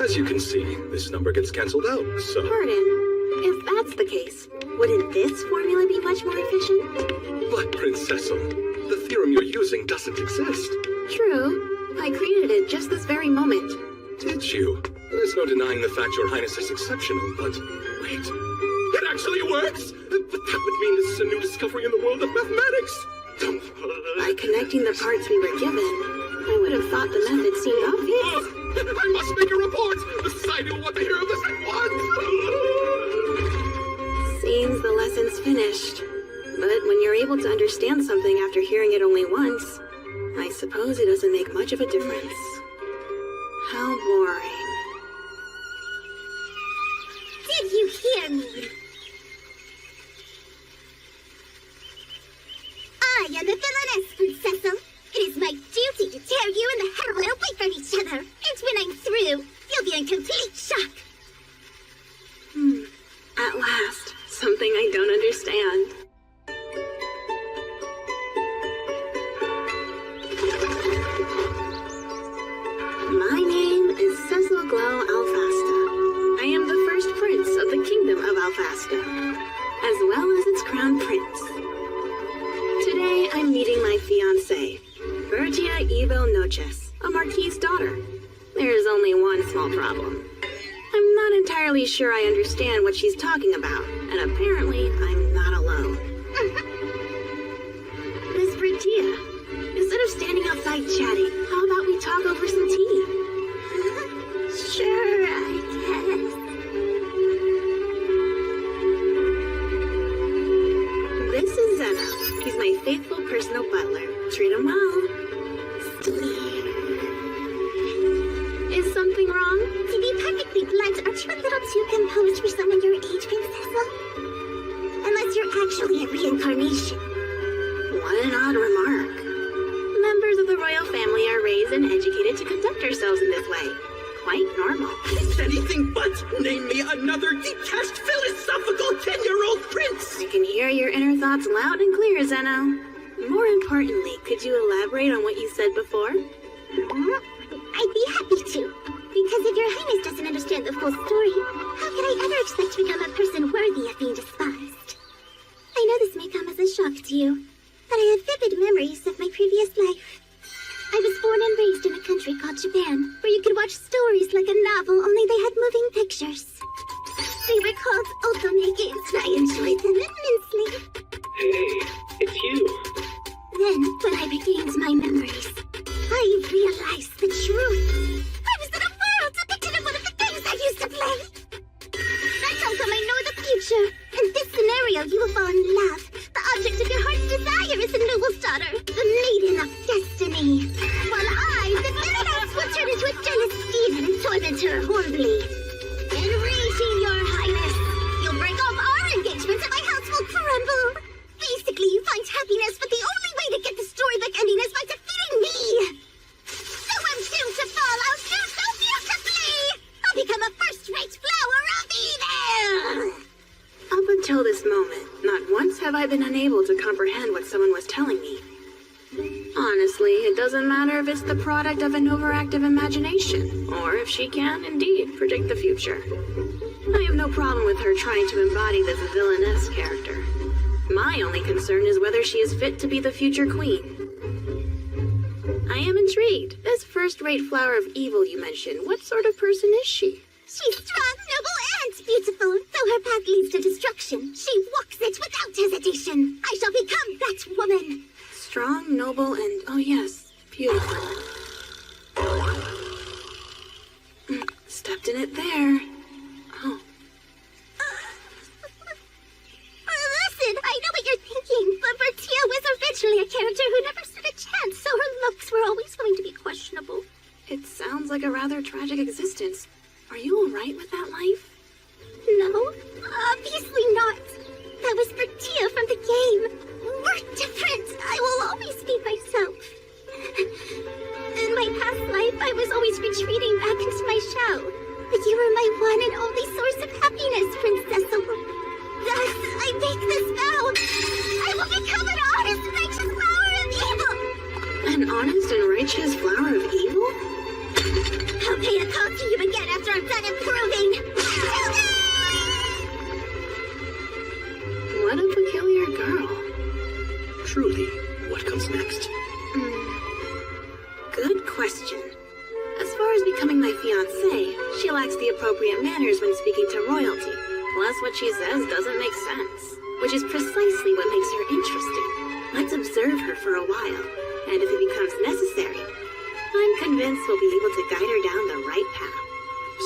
As you can see, this number gets cancelled out, so... Pardon. If that's the case, wouldn't this formula be much more efficient? But, Princessel, the theorem you're using doesn't exist. True. I created it just this very moment. Did you? There's no denying the fact your highness is exceptional, but... Wait. It actually works! But that would mean this is a new discovery in the world of mathematics! By connecting the parts we were given, I would have thought the method seemed obvious. I must make a report! The society will want to hear of this at once! Seems the lesson's finished. But when you're able to understand something after hearing it only once, I suppose it doesn't make much of a difference. How boring. Did you hear me? I am a villainess, Princessel. It is my duty to tear you and the heroine away from each other. And when I'm through, you'll be in complete shock. At last, something I don't understand. My name is Cecil Glow Alfasta. I am the first prince of the kingdom of Alfasta, as well as its crown prince. Today, I'm meeting my fiancée, Bertia Evel Noches, a marquis's daughter. There's only one small problem. I'm not entirely sure I understand what she's talking about, and apparently, I'm not alone. Miss Bertia, instead of standing outside chatting, how about we talk over some tea? Sure, I guess. This is Zeno. He's my faithful personal butler. Treat him well. Is something wrong? To be perfectly blunt, aren't you a little too composed for someone your age, Princessa? Unless you're actually a reincarnation. What an odd remark. Members of the royal family are raised and educated to conduct ourselves in this way. Quite normal. It's anything but. Name me another detached philosophical 10-year-old prince. I can hear your inner thoughts loud and clear, Zeno. More importantly, could you elaborate on what you said before? I'd be happy to. Because if your highness doesn't understand the full story, how could I ever expect to become a person worthy of being despised? I know this may come as a shock to you, but I have vivid memories of my previous life. I was born and raised in a country called Japan, where you could watch stories like a novel, only they had moving pictures. They were called otome games, and I enjoyed them immensely. Hey, it's you. Then, when I regained my memories, I realized the truth. I was in a world depicted in one of the games I used to play. That's how come I know the future. In this scenario, you will fall in love. The object of your heart's desire is the noble's daughter, the maiden of destiny. While I, the villainess, will turn into a jealous demon and torment her horribly. Enraging your highness, you'll break off our engagement and my house will crumble. Basically, you find happiness, but the only way to get the storybook ending is by defeating me. So I'm doomed to fall out so beautifully. I'll become a first-rate flower of evil. Up until this moment, not once have I been unable to comprehend what someone was telling me. Honestly, it doesn't matter if it's the product of an overactive imagination, or if she can, indeed, predict the future. I have no problem with her trying to embody this villainess character. My only concern is whether she is fit to be the future queen. I am intrigued. This first-rate flower of evil you mentioned, what sort of person is she? She's strong, noble, and beautiful. Though her path leads to destruction, she walks it without hesitation. I shall become that woman. Strong, noble, and, oh yes, beautiful. Stepped in it there. Oh. Listen, I know what you're thinking, but Bertia was originally a character who never stood a chance, so her looks were always going to be questionable. It sounds like a rather tragic existence. Are you alright with that life? No, obviously not. That was Bertia from the game. We're different. I will always be myself. In my past life, I was always retreating back into my shell. But you were my one and only source of happiness, Princessel. Thus, I make this vow. I will become an honest, righteous flower of evil. An honest and righteous flower of evil? I'll pay a call to you again after I'm done improving. What a peculiar girl. Truly, what comes next? Good question. As far as becoming my fiancée, she lacks the appropriate manners when speaking to royalty. Plus, what she says doesn't make sense, which is precisely what makes her interesting. Let's observe her for a while, and if it becomes necessary, I'm convinced we'll be able to guide her down the right path.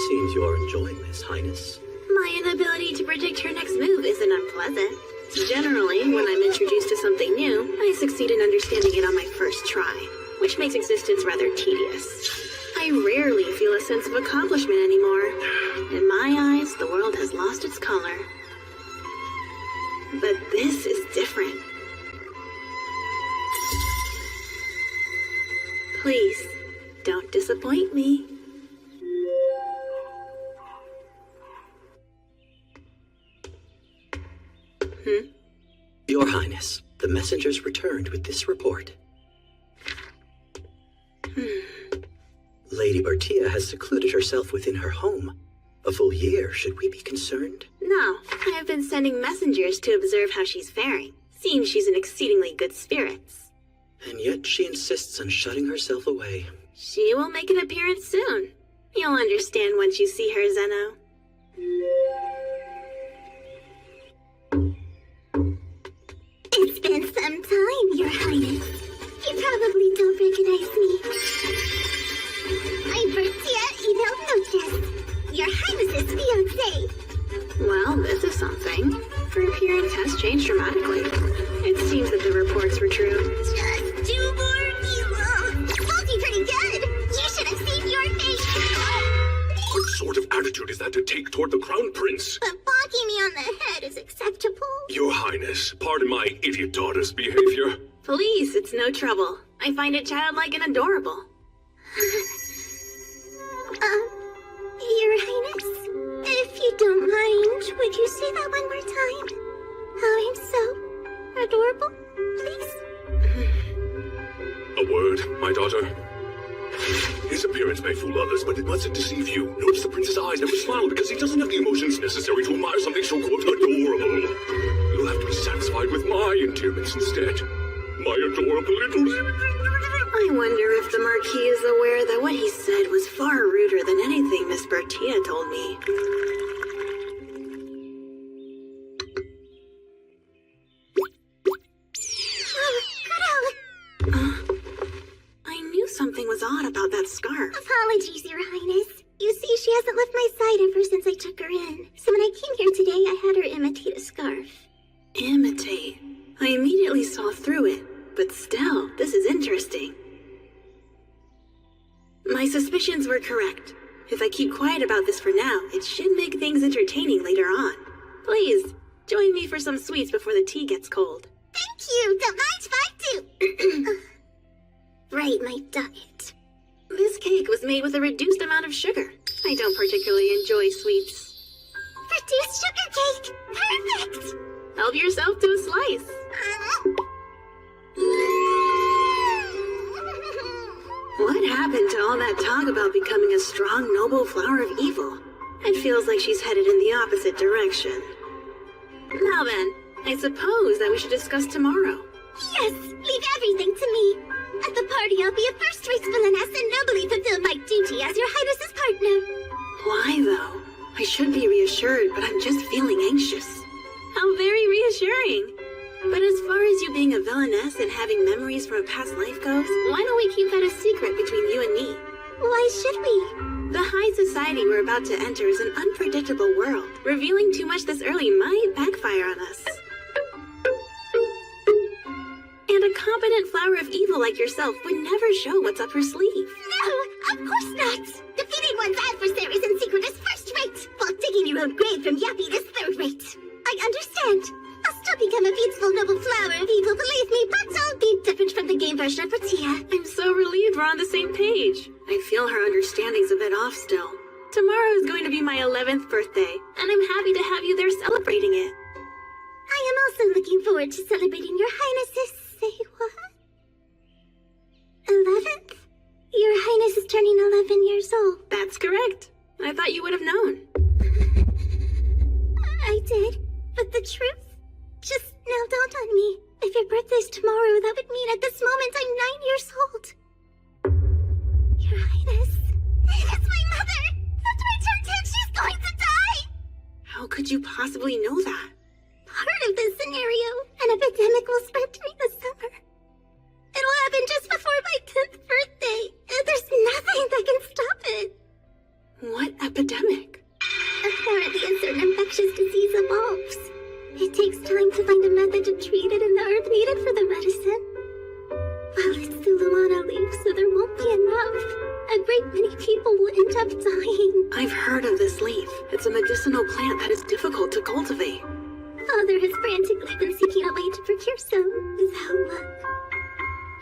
Seems you are enjoying this, Highness. My inability to predict her next move isn't unpleasant. Generally, when I'm introduced to something new, I succeed in understanding it on my first try, which makes existence rather tedious. I rarely feel a sense of accomplishment anymore. In my eyes, the world has lost its color. But this is different. Please, don't disappoint me. Your Highness, the messengers returned with this report. Lady Bertia has secluded herself within her home. A full year, should we be concerned? No, I have been sending messengers to observe how she's faring. Seems she's in exceedingly good spirits. And yet she insists on shutting herself away. She will make an appearance soon. You'll understand once you see her, Zeno. It's been some time, Your Highness. You probably don't recognize me. I'm Bertia Evil Noches, Your Highness's fiancée. Well, this is something. Her appearance has changed dramatically. It seems that the reports were true. Just 2 more evil. Faulty pretty good. You should have seen your face. What sort of attitude is that to take toward the Crown Prince? But bonking me on the head is acceptable. Your Highness, pardon my idiot daughter's behavior. Please, it's no trouble. I find it childlike and adorable. Your Highness, if you don't mind, would you say that one more time? How I'm so adorable, please? A word, my daughter. His appearance may fool others, but it mustn't deceive you. Notice the prince's eyes never smile because he doesn't have the emotions necessary to admire something so, quote, adorable. You'll have to be satisfied with my endearments instead. My adorable little... I wonder if the Marquis is aware that what he said was far ruder than anything Miss Bertia told me. I knew something was odd about that scarf. Apologies, Your Highness. You see, she hasn't left my side ever since I took her in. So when I came here today, I had her imitate a scarf. Imitate? I immediately saw through it, but still, this is interesting. My suspicions were correct. If I keep quiet about this for now, it should make things entertaining later on. Please, join me for some sweets before the tea gets cold. Thank you. Don't mind if I do. Right, my diet. This cake was made with a reduced amount of sugar. I don't particularly enjoy sweets. Reduced sugar cake. Perfect. Help yourself to a slice. What happened to all that talk about becoming a strong, noble flower of evil? It feels like she's headed in the opposite direction. Now then, I suppose that we should discuss tomorrow. Yes, leave everything to me. At the party, I'll be a first-rate villainess and nobly fulfill my duty as Your Highness's partner. Why, though? I should be reassured, but I'm just feeling anxious. How very reassuring. But as far as you being a villainess and having memories from a past life goes, why don't we keep that a secret between you and me? Why should we? The high society we're about to enter is an unpredictable world. Revealing too much this early might backfire on us. And a competent flower of evil like yourself would never show what's up her sleeve. No, of course not. Defeating one's adversaries in secret is first-rate, while digging your own grave from Yappy is third-rate. I understand. I'll still become a beautiful noble flower of evil, believe me, but I'll be different from the game version of Bertia. I'm so relieved we're on the same page. I feel her understanding's a bit off still. Tomorrow is going to be my 11th birthday, and I'm happy to have you there celebrating it. I am also looking forward to celebrating Your Highness's... Say what? 11th? Your Highness is turning 11 years old. That's correct. I thought you would have known. I did, but the truth just now dawned on me. If your birthday's tomorrow, that would mean at this moment I'm 9 years old. Your Highness, it's my mother! After I turn 10, she's going to die! How could you possibly know that? Part of this scenario, an epidemic will spread during the summer. It will happen just before my 10th birthday, and there's nothing that can stop it. What epidemic? Apparently, a certain infectious disease evolves. It takes time to find a method to treat it and the earth needed for the medicine. Well, it's the Luana leaf, so there won't be enough. A great many people will end up dying. I've heard of this leaf. It's a medicinal plant that is difficult to cultivate. Father has frantically been seeking a way to procure some, without luck.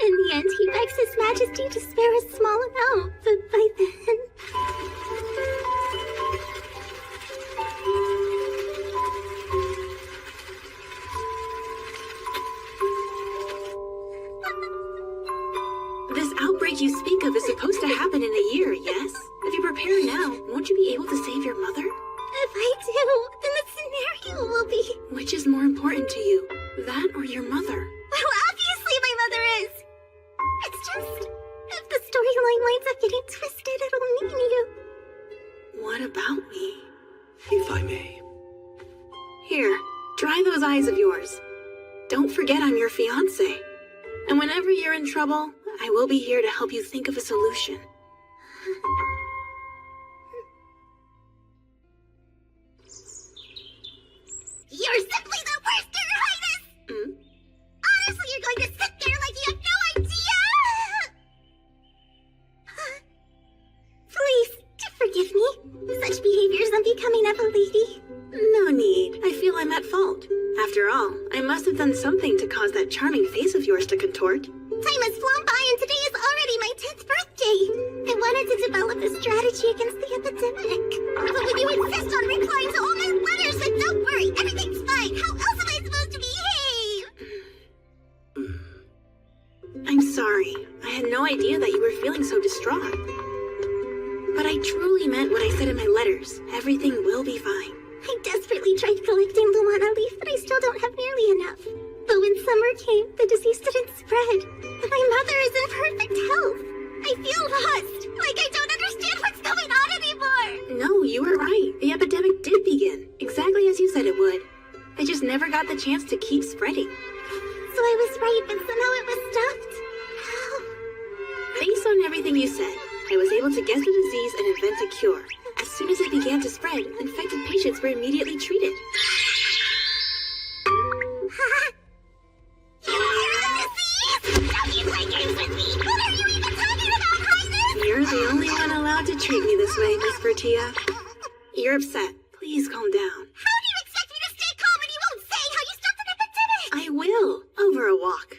In the end, he begs His Majesty to spare a small amount, but by then... This outbreak you speak of is supposed to happen in a year, yes? If you prepare now, won't you be able to save your mother? If I do, then the scenario will be... Which is more important to you, that or your mother? Well, obviously my mother is. It's just, if the storyline winds up getting twisted, it'll mean you. What about me? If I may. Here, dry those eyes of yours. Don't forget I'm your fiancé. And whenever you're in trouble, I will be here to help you think of a solution. You're simply the worst, Your Highness! Honestly, you're going to sit there like you have no idea! Please, do forgive me. Such behavior is unbecoming of a lady. No need. I feel I'm at fault. After all, I must have done something to cause that charming face of yours to contort. Time has flown by and today is already my 10th birthday. I wanted to develop a strategy against the epidemic. But when you insist on replying to all my letters with "Don't worry, everything's fine," how else am I supposed to behave? I'm sorry. I had no idea that you were feeling so distraught. But I truly meant what I said in my letters. Everything will be fine. I desperately tried collecting Luana leaf, but I still don't have nearly enough. But when summer came, the disease didn't spread. And my mother is in perfect health. I feel lost, like I don't understand what's going on anymore. No, you were right. The epidemic did begin, exactly as you said it would. They just never got the chance to keep spreading. So I was right, but somehow it was stopped. How? Based on everything you said, I was able to guess the disease and invent a cure. As soon as it began to spread, infected patients were immediately treated. Don't you play games with me! What are you even talking about, Highness? You're the only one allowed to treat me this way, Miss Bertia. You're upset. Please calm down. How do you expect me to stay calm when you won't say how you stopped an epidemic? I will, over a walk.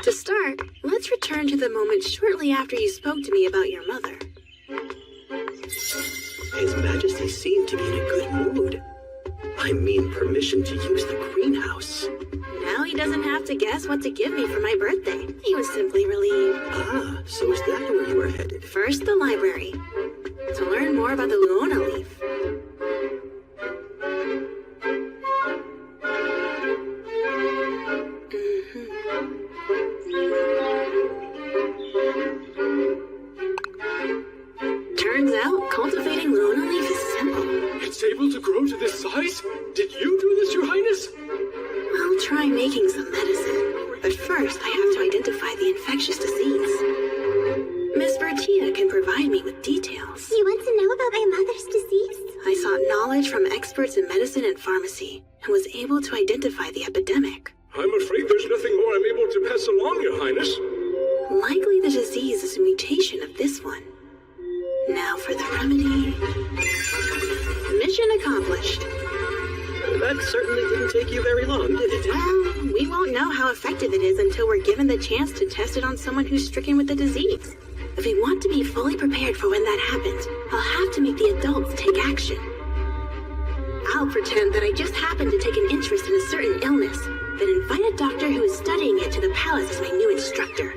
To start, let's return to the moment shortly after you spoke to me about your mother. His Majesty seemed to be in a good mood. I mean, permission to use the greenhouse. Now he doesn't have to guess what to give me for my birthday. He was simply relieved. Ah, so is that where you were headed? First, the library. To learn more about the Luona leaf. Turns out, cultivating Luona leaf is simple. It's able to grow to this size? Did you do this, Your Highness? I'll try making some medicine. But first, I have to identify the infectious disease. Miss Bertia can provide me with details. You want to know about my mother's disease? I sought knowledge from experts in medicine and pharmacy, and was able to identify the epidemic. I'm afraid there's nothing more I'm able to pass along, Your Highness. Likely the disease is a mutation of this one. Now for the remedy. Mission accomplished. That certainly didn't take you very long, did it? Well, we won't know how effective it is until we're given the chance to test it on someone who's stricken with the disease. If we want to be fully prepared for when that happens, I'll have to make the adults take action. I'll pretend that I just happened to take an interest in a certain illness, then invite a doctor who is studying it to the palace as my new instructor.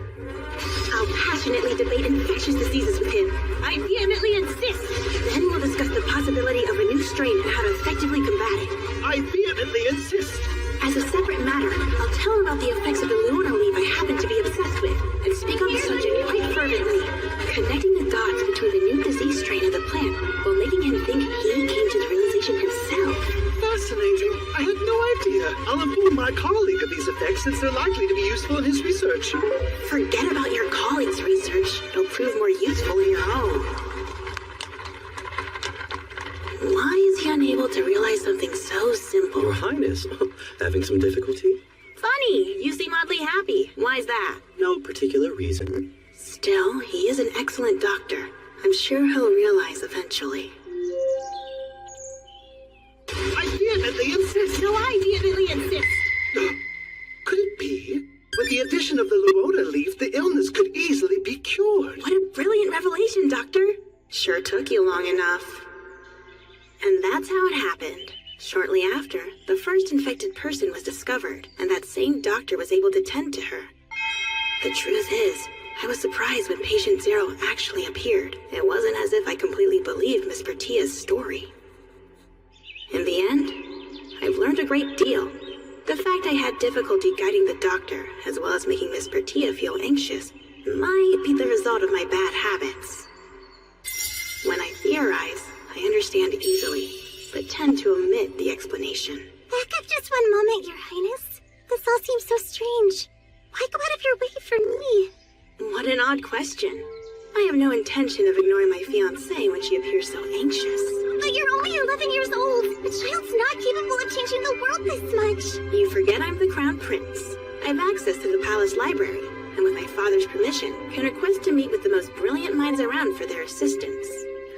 I'll passionately debate infectious diseases with him. I vehemently insist. Then we'll discuss the possibility of a new strain and how to effectively combat it. I vehemently insist. As a separate matter, I'll tell him about the effects of the lunar leaf I happen to be obsessed with, and speak on the subject quite fervently, connecting the dots between the new disease strain and the plant, while making him think he came to the realization himself. Fascinating. I had no idea. I'll inform my colleague of these effects since they're likely to be useful in his research. Forget about your colleague's research. It'll prove more useful in your own. Why is he unable to realize something so simple? Your Highness, having some difficulty? Funny, you seem oddly happy. Why's that? No particular reason. Still, he is an excellent doctor. I'm sure he'll realize eventually. I vehemently insist. No, I vehemently insist. Could it be? With the addition of the Luona leaf, the illness could easily be cured. What a brilliant revelation, Doctor. Sure took you long enough. And that's how it happened. Shortly after, the first infected person was discovered, and that same doctor was able to tend to her. The truth is, I was surprised when patient zero actually appeared. It wasn't as if I completely believed Miss Bertia's story. In the end, I've learned a great deal. The fact I had difficulty guiding the doctor, as well as making Miss Bertia feel anxious, might be the result of my bad habits. When I theorize, I understand easily, but tend to omit the explanation. Back up just one moment, Your Highness. This all seems so strange. Why go out of your way for me? What an odd question. I have no intention of ignoring my fiancée when she appears so anxious. But you're only 11 years old. A child's not capable of changing the world this much. You forget I'm the crown prince. I have access to the palace library, and with my father's permission, can request to meet with the most brilliant minds around for their assistance.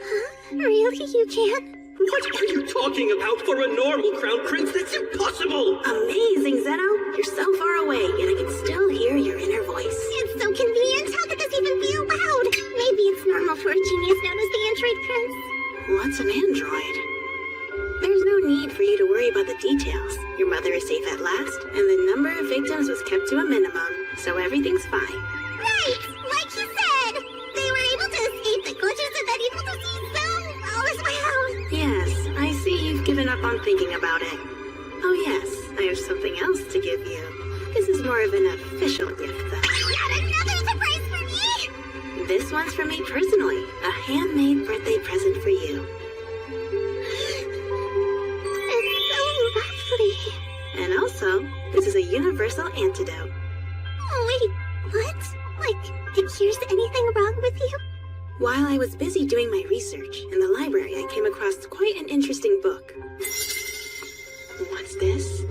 Huh? Really? You can? What are you talking about? For a normal crown prince, that's impossible! Amazing, Zeno! You're so far away, yet I can still hear your inner voice. It's so convenient. How could this even be allowed? Maybe it's normal for a genius known as the Android Prince. What's an android? There's no need for you to worry about the details. Your mother is safe at last, and the number of victims was kept to a minimum, so everything's fine. Right! Like you said! They were able to escape the clutches of that evil disease, so all is well. Yes, I see you've given up on thinking about it. Oh yes, I have something else to give you. This is more of an official gift, though. Not another surprise for me! This one's for me personally. A handmade birthday present for you. It's so lovely. And also, this is a universal antidote. Oh, wait, what? Like, it cures anything wrong with you? While I was busy doing my research, in the library I came across quite an interesting book. What's this?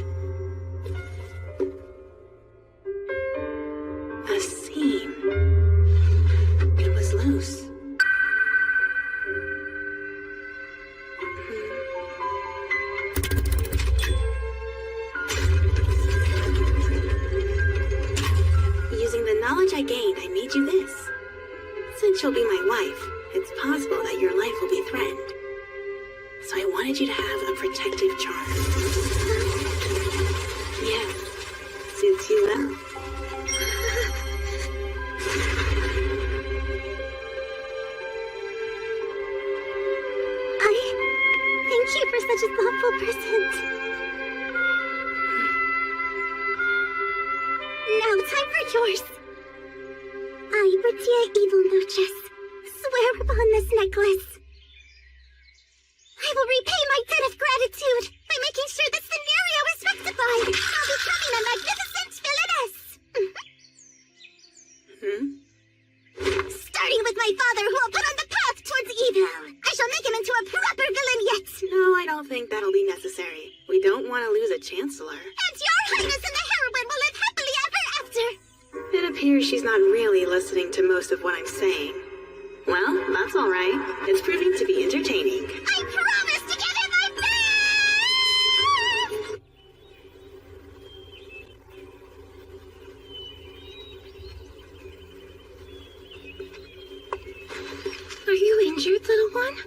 A seam. It was loose. Using the knowledge I gained, I made you this. Since you'll be my wife, it's possible that your life will be threatened. So I wanted you to have a protective charm. Yeah, suits you well. Thank you for such a thoughtful present. Now, time for yours. I, Bertia Evil Noches, swear upon this necklace. I will repay my debt of gratitude by making sure this scenario is rectified while becoming a magnificent villainess. Starting with my father, who will put on the path towards evil. I shall make him into a proper villain yet. No, I don't think that'll be necessary. We don't want to lose a chancellor. And your highness and the heroine will live happily ever after. It appears she's not really listening to most of what I'm saying. Well, that's all right. It's proving to be entertaining. I promise to give it my best! Are you injured, little one?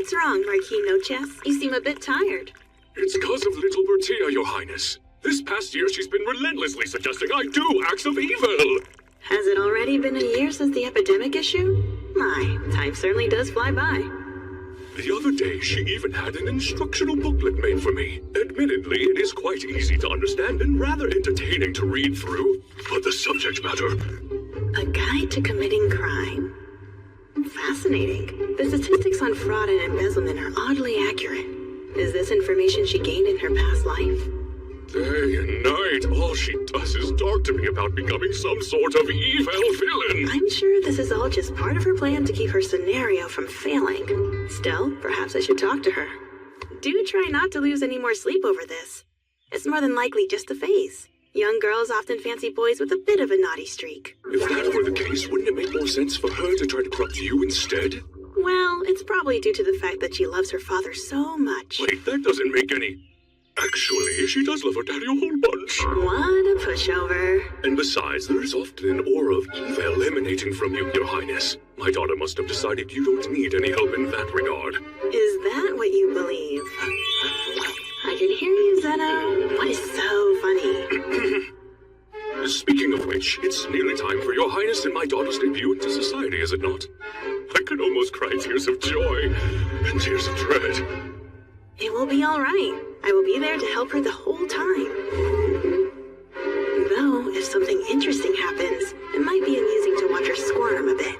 What's wrong, Marquis Noches? You seem a bit tired. It's cause of little Bertia, Your Highness. This past year, she's been relentlessly suggesting I do acts of evil. Has it already been a year since the epidemic issue? My, time certainly does fly by. The other day, she even had an instructional booklet made for me. Admittedly, it is quite easy to understand and rather entertaining to read through. But the subject matter... A guide to committing crime? Fascinating. The statistics on fraud and embezzlement are oddly accurate. Is this information she gained in her past life? Day and night, all she does is talk to me about becoming some sort of evil villain. I'm sure this is all just part of her plan to keep her scenario from failing. Still, perhaps I should talk to her. Do try not to lose any more sleep over this. It's more than likely just a phase. Young girls often fancy boys with a bit of a naughty streak. If that were the case, wouldn't it make more sense for her to try to corrupt you instead? Well, it's probably due to the fact that she loves her father so much. Wait, that doesn't make any... Actually, she does love her daddy a whole bunch. What a pushover. And besides, there is often an aura of evil emanating from you, Your Highness. My daughter must have decided you don't need any help in that regard. Is that what you believe? I can hear you, Zeno. What is so funny? Speaking of which, it's nearly time for Your Highness and my daughter's debut into society, is it not? I could almost cry tears of joy and tears of dread. It will be all right. I will be there to help her the whole time. Though, if something interesting happens, it might be amusing to watch her squirm a bit.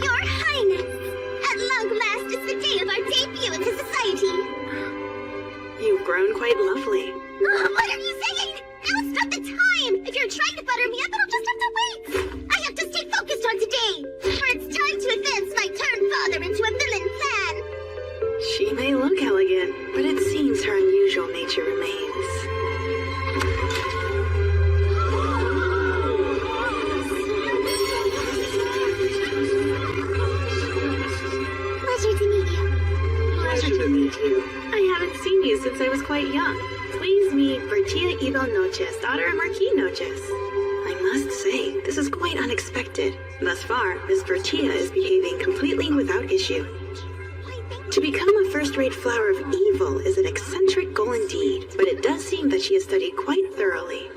Your Highness! At long last, it's the day of our debut into society. You've grown quite lovely. What are you saying? Now's not the time! If you're trying to butter me up, it'll just have to wait! I have to stay focused on today! For it's time to advance my turned father into a villain plan! She may look elegant, but it seems her unusual nature remains. Pleasure to meet you. Pleasure to meet you. I haven't seen you since I was quite young. Please meet Bertia Ibel Noches, daughter of Marquis Noches. I must say, this is quite unexpected. Thus far, Miss Bertia is behaving completely without issue. To become a first-rate flower of evil is an eccentric goal indeed, but it does seem that she has studied quite thoroughly.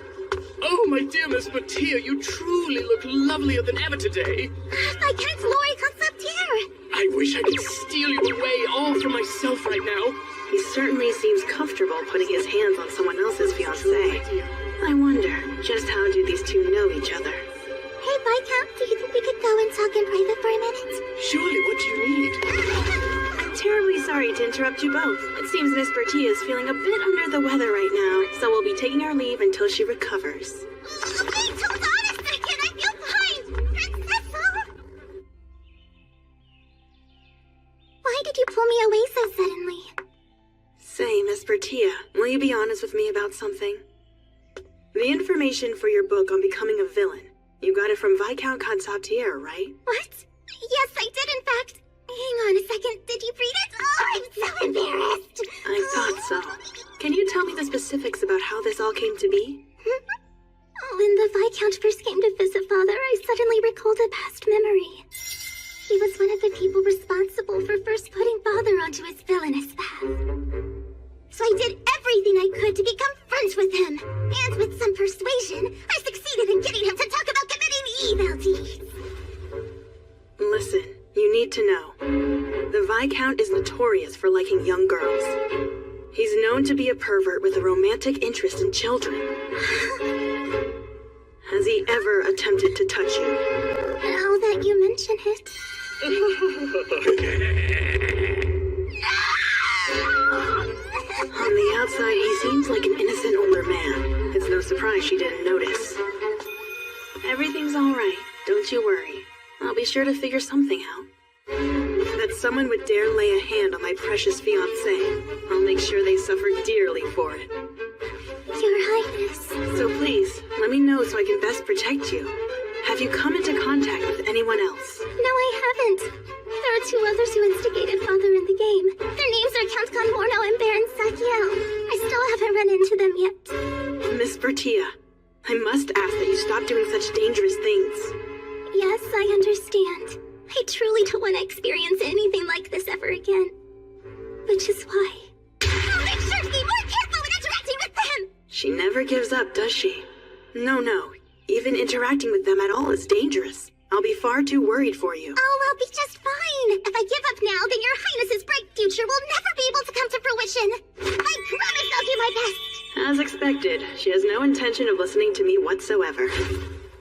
Oh, my dear Miss Mattia, you truly look lovelier than ever today. Viscount Lori Conceptier! I wish I could steal you away all for myself right now. He certainly seems comfortable putting his hands on someone else's fiancée. I wonder, just how do these two know each other? Hey, Viscount, do you think we could go and talk in private for a minute? Surely, what do you need? I'm terribly sorry to interrupt you both. It seems Miss Bertia is feeling a bit under the weather right now, so we'll be taking our leave until she recovers. Wait, hold on a second, I feel fine! Princessa! Why did you pull me away so suddenly? Say, Miss Bertia, will you be honest with me about something? The information for your book on becoming a villain, you got it from Viscount Conceptier, right? What? Yes, I did, in fact. Hang on a second, did you read it? Oh, I'm so embarrassed! I thought so. Can you tell me the specifics about how this all came to be? When the Viscount first came to visit Father, I suddenly recalled a past memory. He was one of the people responsible for first putting Father onto his villainous path. So I did everything I could to become friends with him. And with some persuasion, I succeeded in getting him to talk about committing evil deeds. Listen, you need to know. The Viscount is notorious for liking young girls. He's known to be a pervert with a romantic interest in children. Has he ever attempted to touch you? Now that you mention it... On the outside, he seems like an innocent older man. It's no surprise she didn't notice. Everything's all right. Don't you worry. I'll be sure to figure something out. That someone would dare lay a hand on my precious fiancé. I'll make sure they suffer dearly for it. Your Highness. So please, let me know so I can best protect you. Have you come into contact with anyone else? No, I haven't. There are two others who instigated Father in the game. Their names are Count Conmorno and Baron Sakiel. I still haven't run into them yet. Bertia, I must ask that you stop doing such dangerous things. Yes, I understand. I truly don't want to experience anything like this ever again. Which is why I'll make sure to be more careful when interacting with them! She never gives up, does she? No. Even interacting with them at all is dangerous. I'll be far too worried for you. Oh, I'll be just fine. If I give up now, then your highness's bright future will never be able to come to fruition. I promise I'll do my best. As expected, she has no intention of listening to me whatsoever.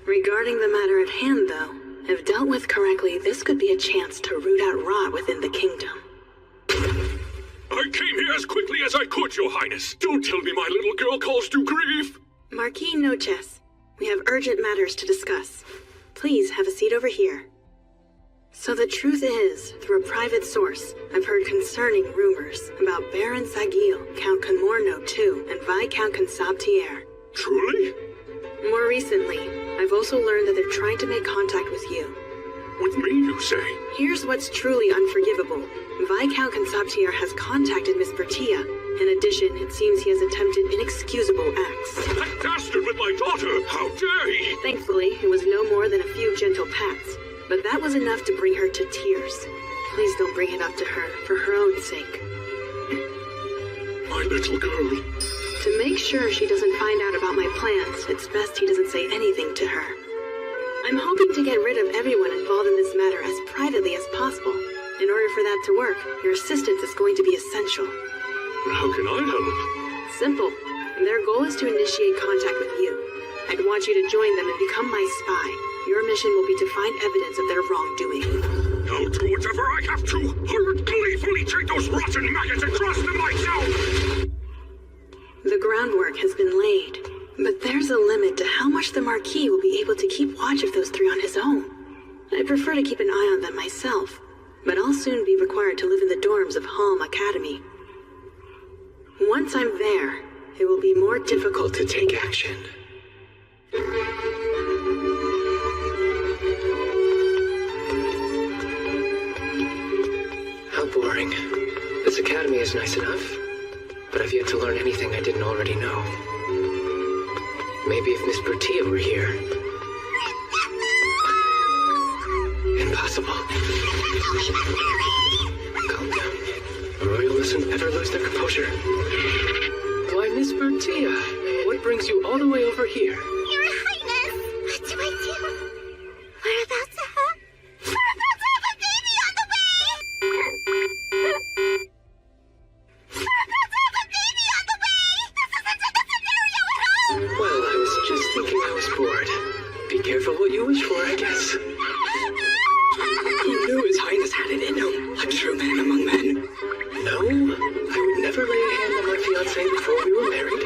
Regarding the matter at hand, though, if dealt with correctly, this could be a chance to root out rot within the kingdom. I came here as quickly as I could, Your Highness. Don't tell me my little girl caused you grief. Marquis Noches, we have urgent matters to discuss. Please have a seat over here. So the truth is, through a private source, I've heard concerning rumors about Baron Sagil, Count Conmorno II, and Viscount Consabtier. Truly? More recently, I've also learned that they're trying to make contact with you. With me, you say? Here's what's truly unforgivable. Viscount Consabtier has contacted Miss Bertia. In addition, it seems he has attempted inexcusable acts. That bastard with my daughter! How dare he! Thankfully, it was no more than a few gentle pats, but that was enough to bring her to tears. Please don't bring it up to her, for her own sake. My little girl. To make sure she doesn't find out about my plans, it's best he doesn't say anything to her. I'm hoping to get rid of everyone involved in this matter as privately as possible. In order for that to work, your assistance is going to be essential. How can I help? Simple. Their goal is to initiate contact with you. I'd want you to join them and become my spy. Your mission will be to find evidence of their wrongdoing. I'll do whatever I have to. I would gleefully take those rotten maggots and cross them myself. The groundwork has been laid, but there's a limit to how much the Marquis will be able to keep watch of those three on his own. I prefer to keep an eye on them myself, but I'll soon be required to live in the dorms of Halm Academy. Once I'm there, it will be more difficult to take action. How boring. This academy is nice enough, but I've yet to learn anything I didn't already know. Maybe if Miss Bertia were here. Impossible. Calm down. A royalist and ever lose their composure. Why, Miss Bertia, what brings you all the way over here? Your highness, what do I do? We're about to have a baby on the way! We're about to have a baby on the way! This isn't a scenario at all! Well, I was just thinking I was bored. Be careful what you wish for, I guess. He knew His Highness had it in him, a true man among men. No, I would never lay a hand on my fiancée before we were married.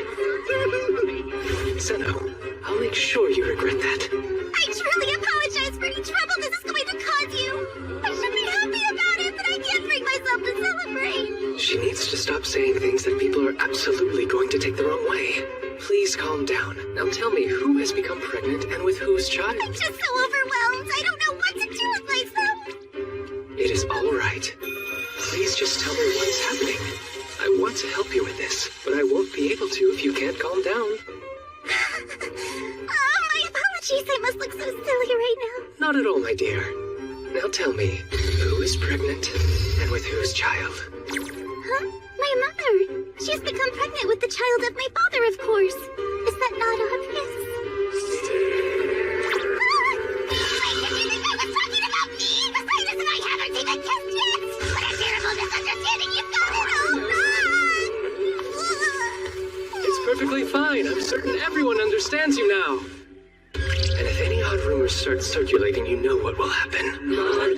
Senno, I'll make sure you regret that. I truly apologize for any trouble this is going to cause you. I should be happy about it, but I can't bring myself to celebrate. She needs to stop saying things that people are absolutely going to take the wrong way. Please calm down. Now tell me, who has become pregnant and with whose child? I'm just so overwhelmed. I don't know what to do with myself. It is all right. Please just tell me what's happening. I want to help you with this, but I won't be able to if you can't calm down. My apologies. I must look so silly right now. Not at all, my dear. Now tell me, who is pregnant and with whose child? Huh? My mother. She's become pregnant with the child of my father, of course. Is that not obvious? Did you think I was talking about me? The Highness and I haven't even kissed yet! What a terrible misunderstanding you've got it all wrong! It's perfectly fine. I'm certain everyone understands you now. And if any odd rumors start circulating, you know what will happen.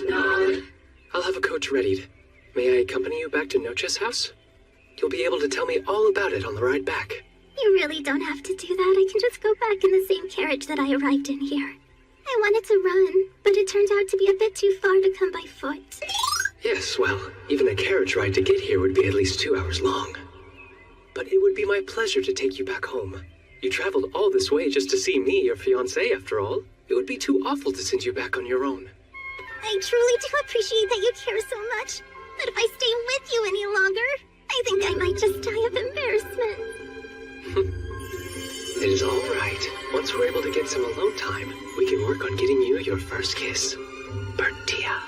Nod. I'll have a coach readied. May I accompany you back to Noche's house? You'll be able to tell me all about it on the ride back. You really don't have to do that. I can just go back in the same carriage that I arrived in here. I wanted to run, but it turned out to be a bit too far to come by foot. Yes, well, even a carriage ride to get here would be at least 2 hours long. But it would be my pleasure to take you back home. You traveled all this way just to see me, your fiancé, after all. It would be too awful to send you back on your own. I truly do appreciate that you care so much. But if I stay with you any longer, I think I might just die of embarrassment. It is all right. Once we're able to get some alone time, we can work on getting you your first kiss. Bertia.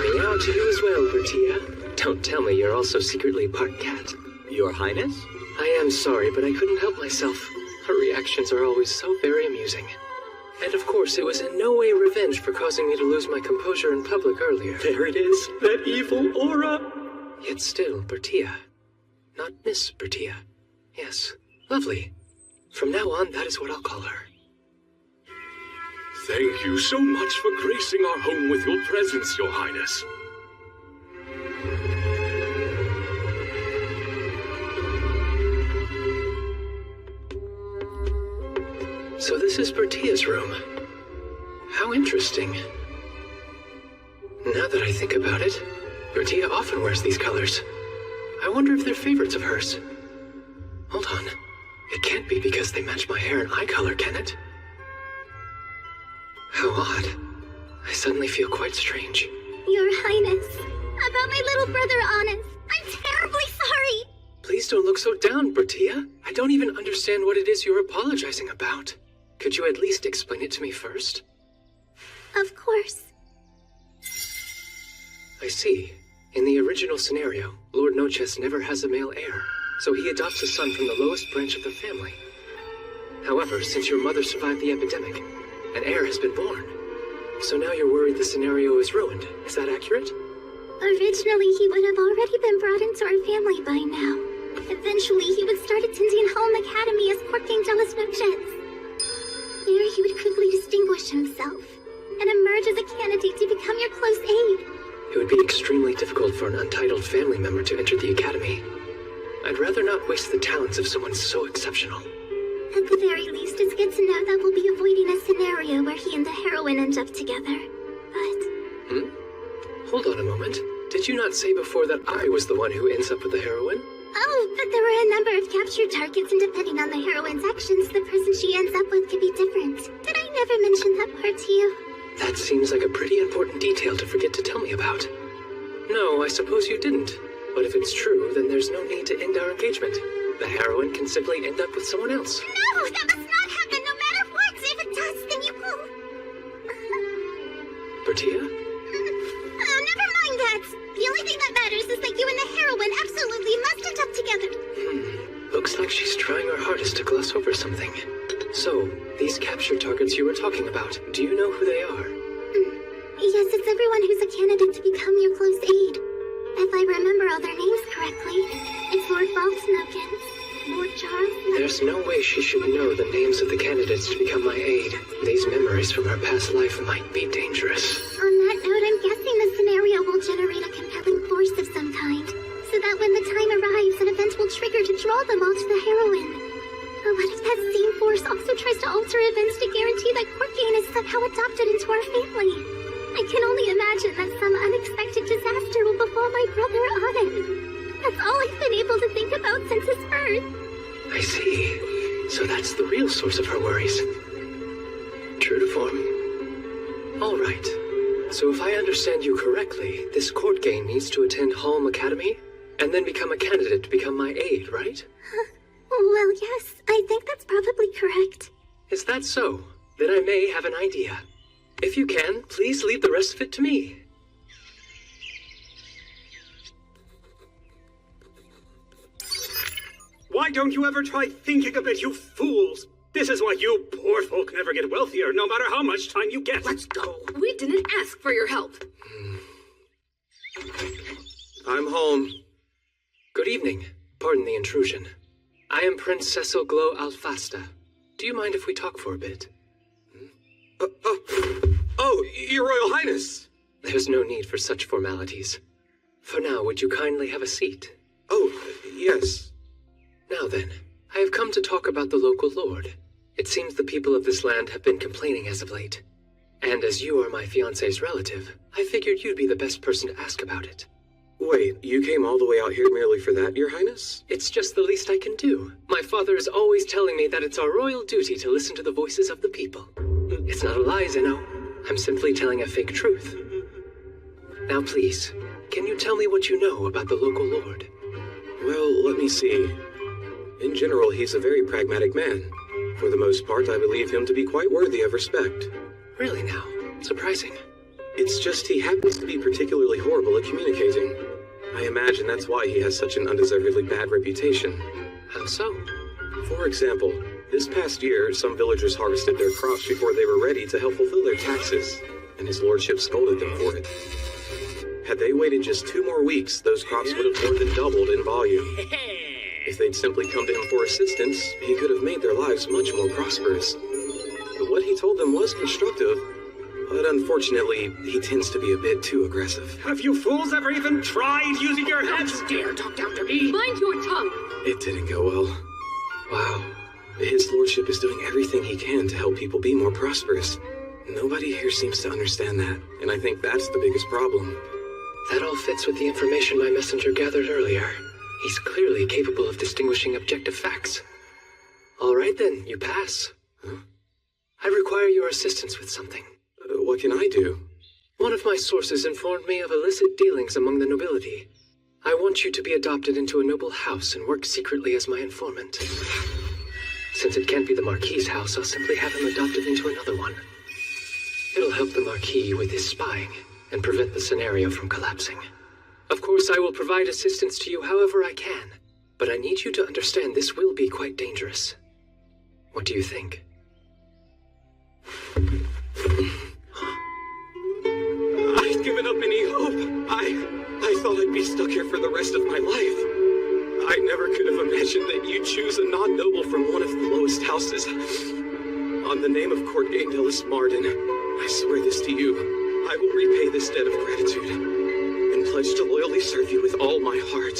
Meow to you as well, Bertia. Don't tell me you're also secretly part cat. Your Highness? I am sorry, but I couldn't help myself. Her reactions are always so very amusing. And of course, it was in no way revenge for causing me to lose my composure in public earlier. There it is, that evil aura. Yet still, Bertia. Not Miss Bertia. Yes, lovely. From now on, that is what I'll call her. Thank you so much for gracing our home with your presence, Your Highness. So this is Bertia's room. How interesting. Now that I think about it, Bertia often wears these colors. I wonder if they're favorites of hers. Hold on. It can't be because they match my hair and eye color, can it? How odd. I suddenly feel quite strange. Your Highness, about my little brother Honest, I'm terribly sorry. Please don't look so down, Bertia. I don't even understand what it is you're apologizing about. Could you at least explain it to me first? Of course. I see. In the original scenario, Lord Noches never has a male heir, so he adopts a son from the lowest branch of the family. However, since your mother survived the epidemic, an heir has been born. So now you're worried the scenario is ruined. Is that accurate? Originally, he would have already been brought into our family by now. Eventually, he would start attending Home Academy as Courting de las Noches. There, he would quickly distinguish himself and emerge as a candidate to become your close aide. It would be extremely difficult for an untitled family member to enter the academy. I'd rather not waste the talents of someone so exceptional. At the very least, it's good to know that we'll be avoiding a scenario where he and the heroine end up together. But... Hold on a moment. Did you not say before that I was the one who ends up with the heroine? Oh, but there were a number of captured targets, and depending on the heroine's actions, the person she ends up with could be different. Did I never mention that part to you? That seems like a pretty important detail to forget to tell me about. No, I suppose you didn't. But if it's true, then there's no need to end our engagement. The heroine can simply end up with someone else. No, that must not happen no matter what! If it does, then you will... Bertia? Oh, never mind that! The only thing that matters is that you and the heroine absolutely must end up together! Looks like she's trying her hardest to gloss over something. So, these capture targets you were talking about, do you know who they are? Yes, it's everyone who's a candidate to become your close aide. If I remember all their names correctly, it's Lord Balsnokins, Lord Charles... There's no way she should know the names of the candidates to become my aide. These memories from her past life might be dangerous. On that note, I'm guessing the scenario will generate a compelling force of some kind, so that when the time arrives, an event will trigger to draw them all to the heroine. But what if that same force also tries to alter events to guarantee that Courtgain is somehow adopted into our family? I can only imagine that some unexpected disaster will befall my brother Anand. That's all I've been able to think about since his birth. I see. So that's the real source of her worries. True to form. All right. So if I understand you correctly, this Courtgain needs to attend Halm Academy and then become a candidate to become my aide, right? Well, yes, I think that's probably correct. Is that so? Then I may have an idea. If you can, please leave the rest of it to me. Why don't you ever try thinking a bit, you fools? This is why you poor folk never get wealthier, no matter how much time you get. Let's go. We didn't ask for your help. I'm home. Good evening. Pardon the intrusion. I am Prince Cecil Glow Alfasta. Do you mind if we talk for a bit? Oh, Your Royal Highness! There's no need for such formalities. For now, would you kindly have a seat? Oh, yes. Now then, I have come to talk about the local lord. It seems the people of this land have been complaining as of late. And as you are my fiancé's relative, I figured you'd be the best person to ask about it. Wait, you came all the way out here merely for that, Your Highness? It's just the least I can do. My father is always telling me that it's our royal duty to listen to the voices of the people. It's not a lie, Zeno. I'm simply telling a fake truth. Now please, can you tell me what you know about the local lord? Well, let me see. In general, he's a very pragmatic man. For the most part, I believe him to be quite worthy of respect. Really now? Surprising. It's just he happens to be particularly horrible at communicating. I imagine that's why he has such an undeservedly bad reputation. How so? For example, this past year, some villagers harvested their crops before they were ready to help fulfill their taxes, and his lordship scolded them for it. Had they waited just 2 more weeks, those crops would have more than doubled in volume. If they'd simply come to him for assistance, he could have made their lives much more prosperous. But what he told them was constructive, but unfortunately, he tends to be a bit too aggressive. Have you fools ever even tried using your heads? Don't you dare talk down to me! Mind your tongue! It didn't go well. Wow. His lordship is doing everything he can to help people be more prosperous. Nobody here seems to understand that, and I think that's the biggest problem. That all fits with the information my messenger gathered earlier. He's clearly capable of distinguishing objective facts. All right then, you pass. Huh? I require your assistance with something. What can I do? One of my sources informed me of illicit dealings among the nobility. I want you to be adopted into a noble house and work secretly as my informant. Since it can't be the Marquis's house, I'll simply have him adopted into another one. It'll help the Marquis with his spying and prevent the scenario from collapsing. Of course, I will provide assistance to you however I can, but I need you to understand this will be quite dangerous. What do you think? I'd given up any hope. I thought I'd be stuck here for the rest of my life. I never could have imagined that you'd choose a non-noble from one of the lowest houses. On the name of Court Gaindelis Marden, I swear this to you. I will repay this debt of gratitude and pledge to loyally serve you with all my heart.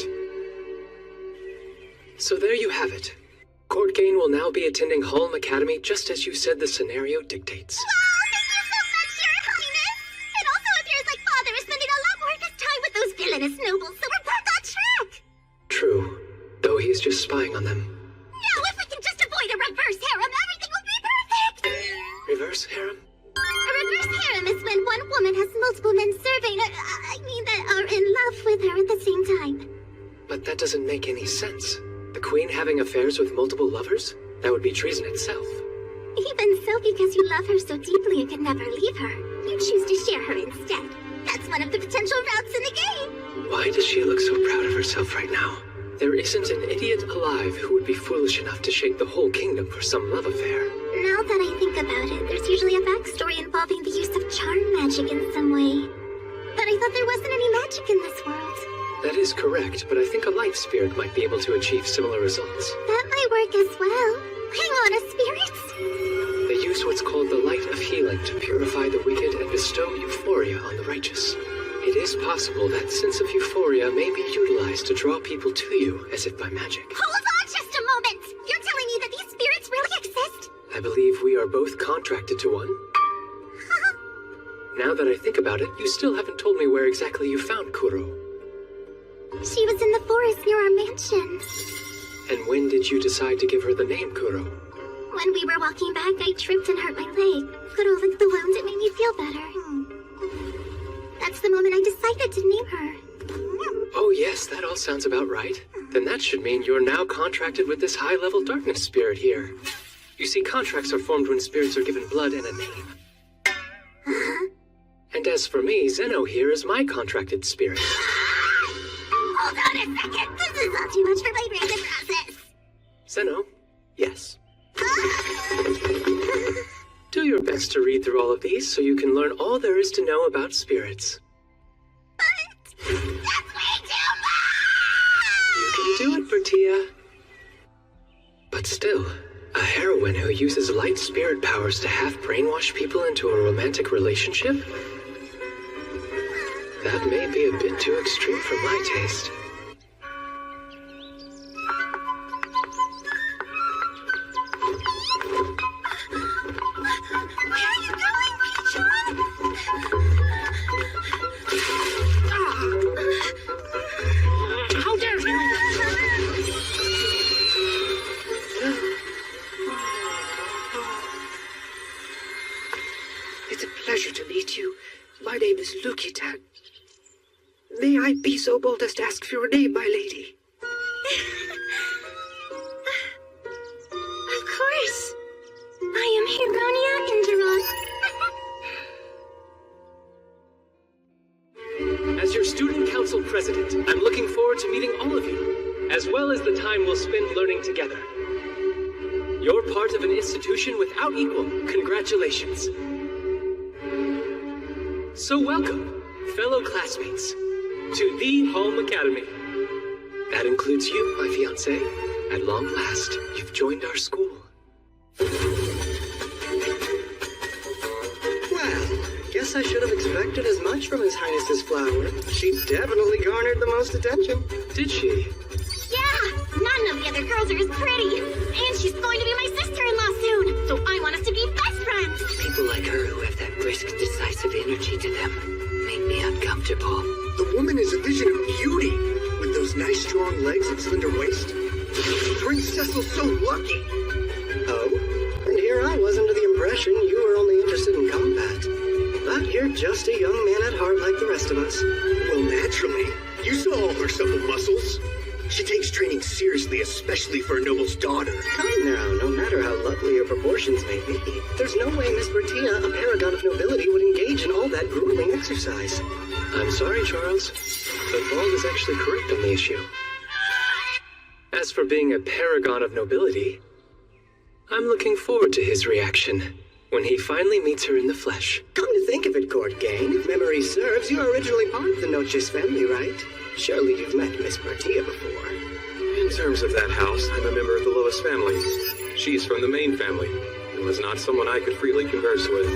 So there you have it. Court Gain will now be attending Hulm Academy just as you said the scenario dictates. Wow, thank you so much, Your Highness! It also appears like Father is spending a lot more of his time with those villainous nobles, so we're back on track! True, though he is just spying on them. Now, if we can just avoid a reverse harem, everything will be perfect! Reverse harem? A reverse harem is when one woman has multiple men serving, that are in love with her at the same time. But that doesn't make any sense. The Queen having affairs with multiple lovers? That would be treason itself. Even so, because you love her so deeply and can never leave her, you choose to share her instead. That's one of the potential routes in the game. Why does she look so proud of herself right now? There isn't an idiot alive who would be foolish enough to shake the whole kingdom for some love affair. Now that I think about it, there's usually a backstory involving the use of charm magic in some way. But I thought there wasn't any magic in this world. That is correct, but I think a light spirit might be able to achieve similar results. That might work as well. Hang on, a spirits? They use what's called the light of healing to purify the wicked and bestow euphoria on the righteous. It is possible that sense of euphoria may be utilized to draw people to you, as if by magic. Hold on just a moment! You're telling me that these spirits really exist? I believe we are both contracted to one. Now that I think about it, you still haven't told me where exactly you found Kuro. She was in the forest near our mansion. And when did you decide to give her the name Kuro? When we were walking back, I tripped and hurt my leg. Kuro licked the wound, it made me feel better. That's the moment I decided to name her. Oh yes, that all sounds about right. Then that should mean you're now contracted with this high-level darkness spirit here. You see, contracts are formed when spirits are given blood and a name. And as for me, Zeno here is my contracted spirit. Hold on a second. This is all too much for my brain to process. Zeno? Yes. Do your best to read through all of these so you can learn all there is to know about spirits. But that's way too much! You can do it, Bertia. But still, a heroine who uses light spirit powers to half brainwash people into a romantic relationship? That may be a bit too extreme for my taste. Where are you going, Rachel? How dare you! It's a pleasure to meet you. My name is Lukitan. May I be so bold as to ask for your name, my lady? president. I'm looking forward to meeting all of you, as well as the time we'll spend learning together. You're part of an institution without equal. Congratulations. So welcome, fellow classmates, to the Home Academy. That includes you, my fiancé. At long last, you've joined our school. Well, guess I should have expected as much from His Highness's flower. She definitely garnered the most attention. Did she? Yeah, none of the other girls are as pretty. And she's going to be my sister-in-law soon, so I want us to be best friends. People like her who have that brisk, decisive energy to them make me uncomfortable. The woman is a vision of beauty, with those nice strong legs and slender waist. Prince Cecil's so lucky. Oh, and here I was under the impression you were only interested in combat. But you're just a young man at heart like the rest of us. Well, naturally. You saw all her supple muscles. She takes training seriously, especially for a noble's daughter. Come now, no matter how lovely your proportions may be, there's no way Miss Bertia, a paragon of nobility, would engage in all that grueling exercise. I'm sorry, Charles, but Bald is actually correct on the issue. As for being a paragon of nobility, I'm looking forward to his reaction when he finally meets her in the flesh. Come to think of it, Court Gain, if memory serves, you are originally part of the Noches family, right? Surely you've met Miss Bertia before. In terms of that house, I'm a member of the Lois family. She's from the main family, and was not someone I could freely converse with.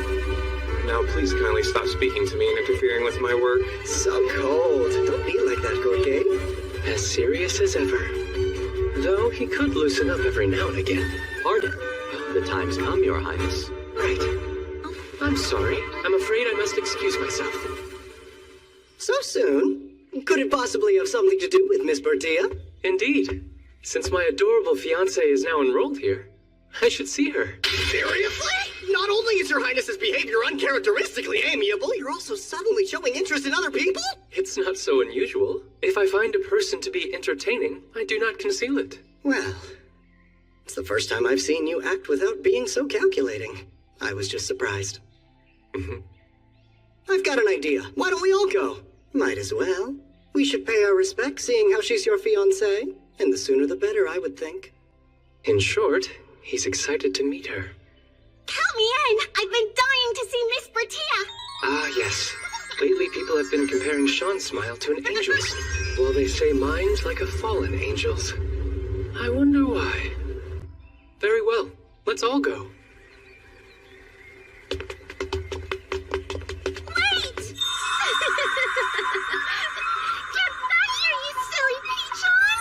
Now please kindly stop speaking to me and interfering with my work. So cold. Don't be like that, Court Gain. As serious as ever. Though he could loosen up every now and again. Pardon. The time's come, Your Highness. Right. I'm sorry. I'm afraid I must excuse myself. So soon? Could it possibly have something to do with Miss Bertia? Indeed. Since my adorable fiancée is now enrolled here, I should see her. Seriously? Not only is Your Highness's behavior uncharacteristically amiable, you're also suddenly showing interest in other people? It's not so unusual. If I find a person to be entertaining, I do not conceal it. Well, it's the first time I've seen you act without being so calculating. I was just surprised. I've got an idea. Why don't we all go? Might as well. We should pay our respects, seeing how she's your fiancée. And the sooner the better, I would think. In short, he's excited to meet her. Count me in. I've been dying to see Miss Bertia. Ah, yes. Lately, people have been comparing Sean's smile to an angel's, while they say mine's like a fallen angel's. I wonder why. Very well. Let's all go. Wait! Get back here, you silly peachon!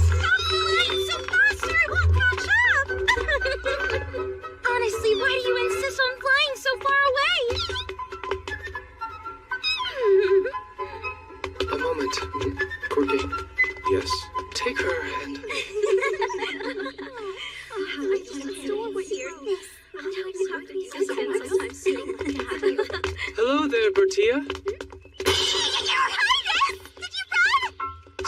Stop flying so fast or I won't catch up! Honestly, why do you insist on flying so far away? A moment. Courtney, Yes. take her and... Hello there, Bertia. Your Highness! Did you run?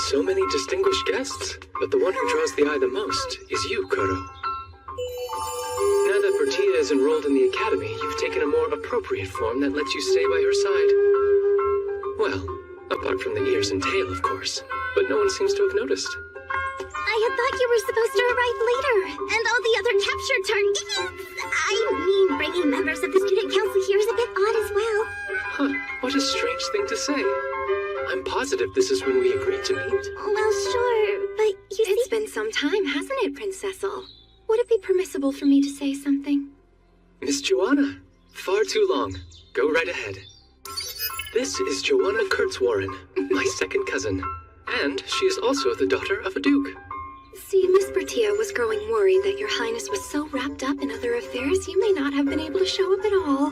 So many distinguished guests, but the one who draws the eye the most is you, Koto. Now that Bertia is enrolled in the academy, you've taken a more appropriate form that lets you stay by her side. Well, apart from the ears and tail, of course, but no one seems to have noticed. I had thought you were supposed to arrive later, and all the other captured targets. I mean, bringing members of the student council here is a bit odd as well. Huh, what a strange thing to say. I'm positive this is when we agreed to meet. Well, sure, but you see... It's been some time, hasn't it, Prince Cecil? Would it be permissible for me to say something? Miss Joanna, far too long. Go right ahead. This is Joanna Kurtzwarren, my second cousin. And she is also the daughter of a duke. See, Miss Bertia was growing worried that your highness was so wrapped up in other affairs you may not have been able to show up at all.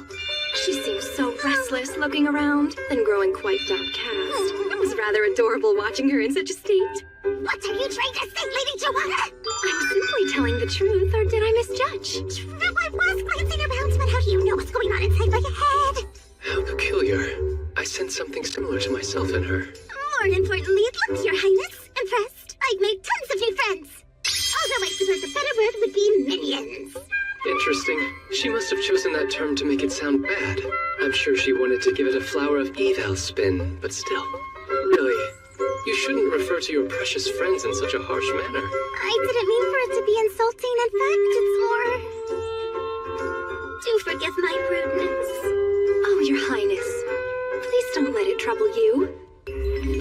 She seemed so restless looking around, then growing quite downcast. It was rather adorable watching her in such a state. What are you trying to say, Lady Joanna? I'm simply telling the truth, or did I misjudge? True, I was glancing around, but how do you know what's going on inside my head? How peculiar. I sense something similar to myself in her. More importantly, it looked, Your Highness. Impressed. I've made tons of new friends. Although I suppose a better word would be minions. Interesting. She must have chosen that term to make it sound bad. I'm sure she wanted to give it a Flower of Eval spin, but still. Really, you shouldn't refer to your precious friends in such a harsh manner. I didn't mean for it to be insulting. In fact, it's more... Do forgive my rudeness. Oh, Your Highness. Please don't let it trouble you.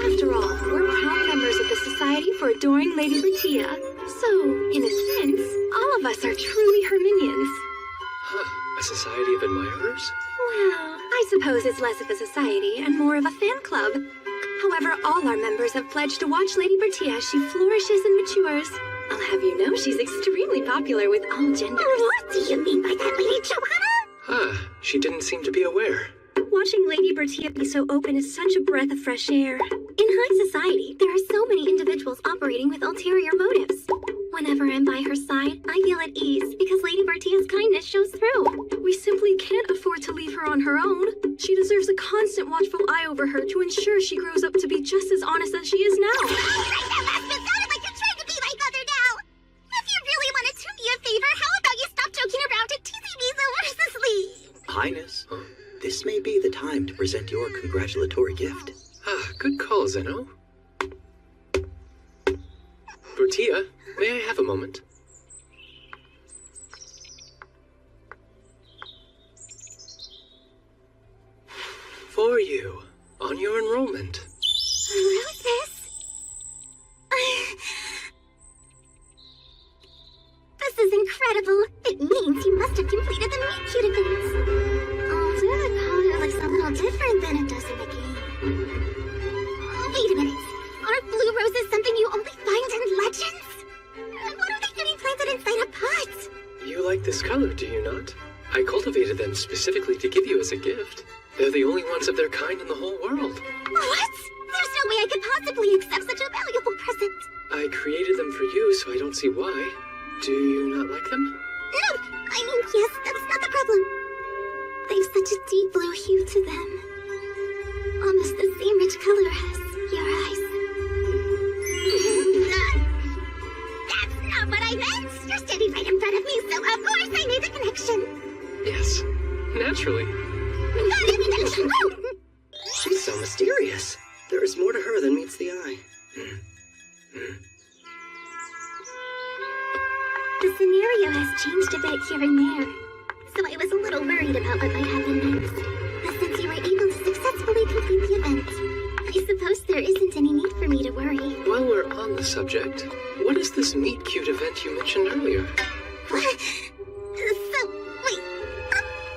After all, we're proud members of the Society for Adoring Lady Bertia. So, in a sense, all of us are truly her minions. Huh, a society of admirers? Well, I suppose it's less of a society and more of a fan club. However, all our members have pledged to watch Lady Bertia as she flourishes and matures. I'll have you know she's extremely popular with all genders. What do you mean by that, Lady Joanna? Ah, she didn't seem to be aware. Watching Lady Bertia be so open is such a breath of fresh air. In high society, there are so many individuals operating with ulterior motives. Whenever I'm by her side, I feel at ease because Lady Bertia's kindness shows through. We simply can't afford to leave her on her own. She deserves a constant watchful eye over her to ensure she grows up to be just as honest as she is now. Sounded like you're trying to be my mother now. If you really want to do me a favor, how about you stop joking around and teasing me so mercilessly? Highness, this may be the time to present your congratulatory gift. Ah, good call, Zeno. Bertia, may I have a moment? For you, on your enrollment. Roses? This is incredible. It means you must have completed the meet cute events. Although the color looks a little different than it does in the game. Wait a minute. Aren't blue roses something you only find in legends? What are they getting planted inside a pot? You like this color, do you not? I cultivated them specifically to give you as a gift. They're the only ones of their kind in the whole world. What? There's no way I could possibly accept such a valuable present. I created them for you, so I don't see why. Do you not like them? No, I mean, yes, that's not the problem. They've such a deep blue hue to them. Almost the same rich color as your eyes. That's not what I meant! You're standing right in front of me, so of course I made the connection. Yes, naturally. She's so mysterious. There is more to her than meets the eye. The scenario has changed a bit here and there, so I was a little worried about what might happen next. But since you were able to successfully complete the event, I suppose there isn't any need for me to worry. While we're on the subject, what is this meet cute event you mentioned earlier? What? So, wait.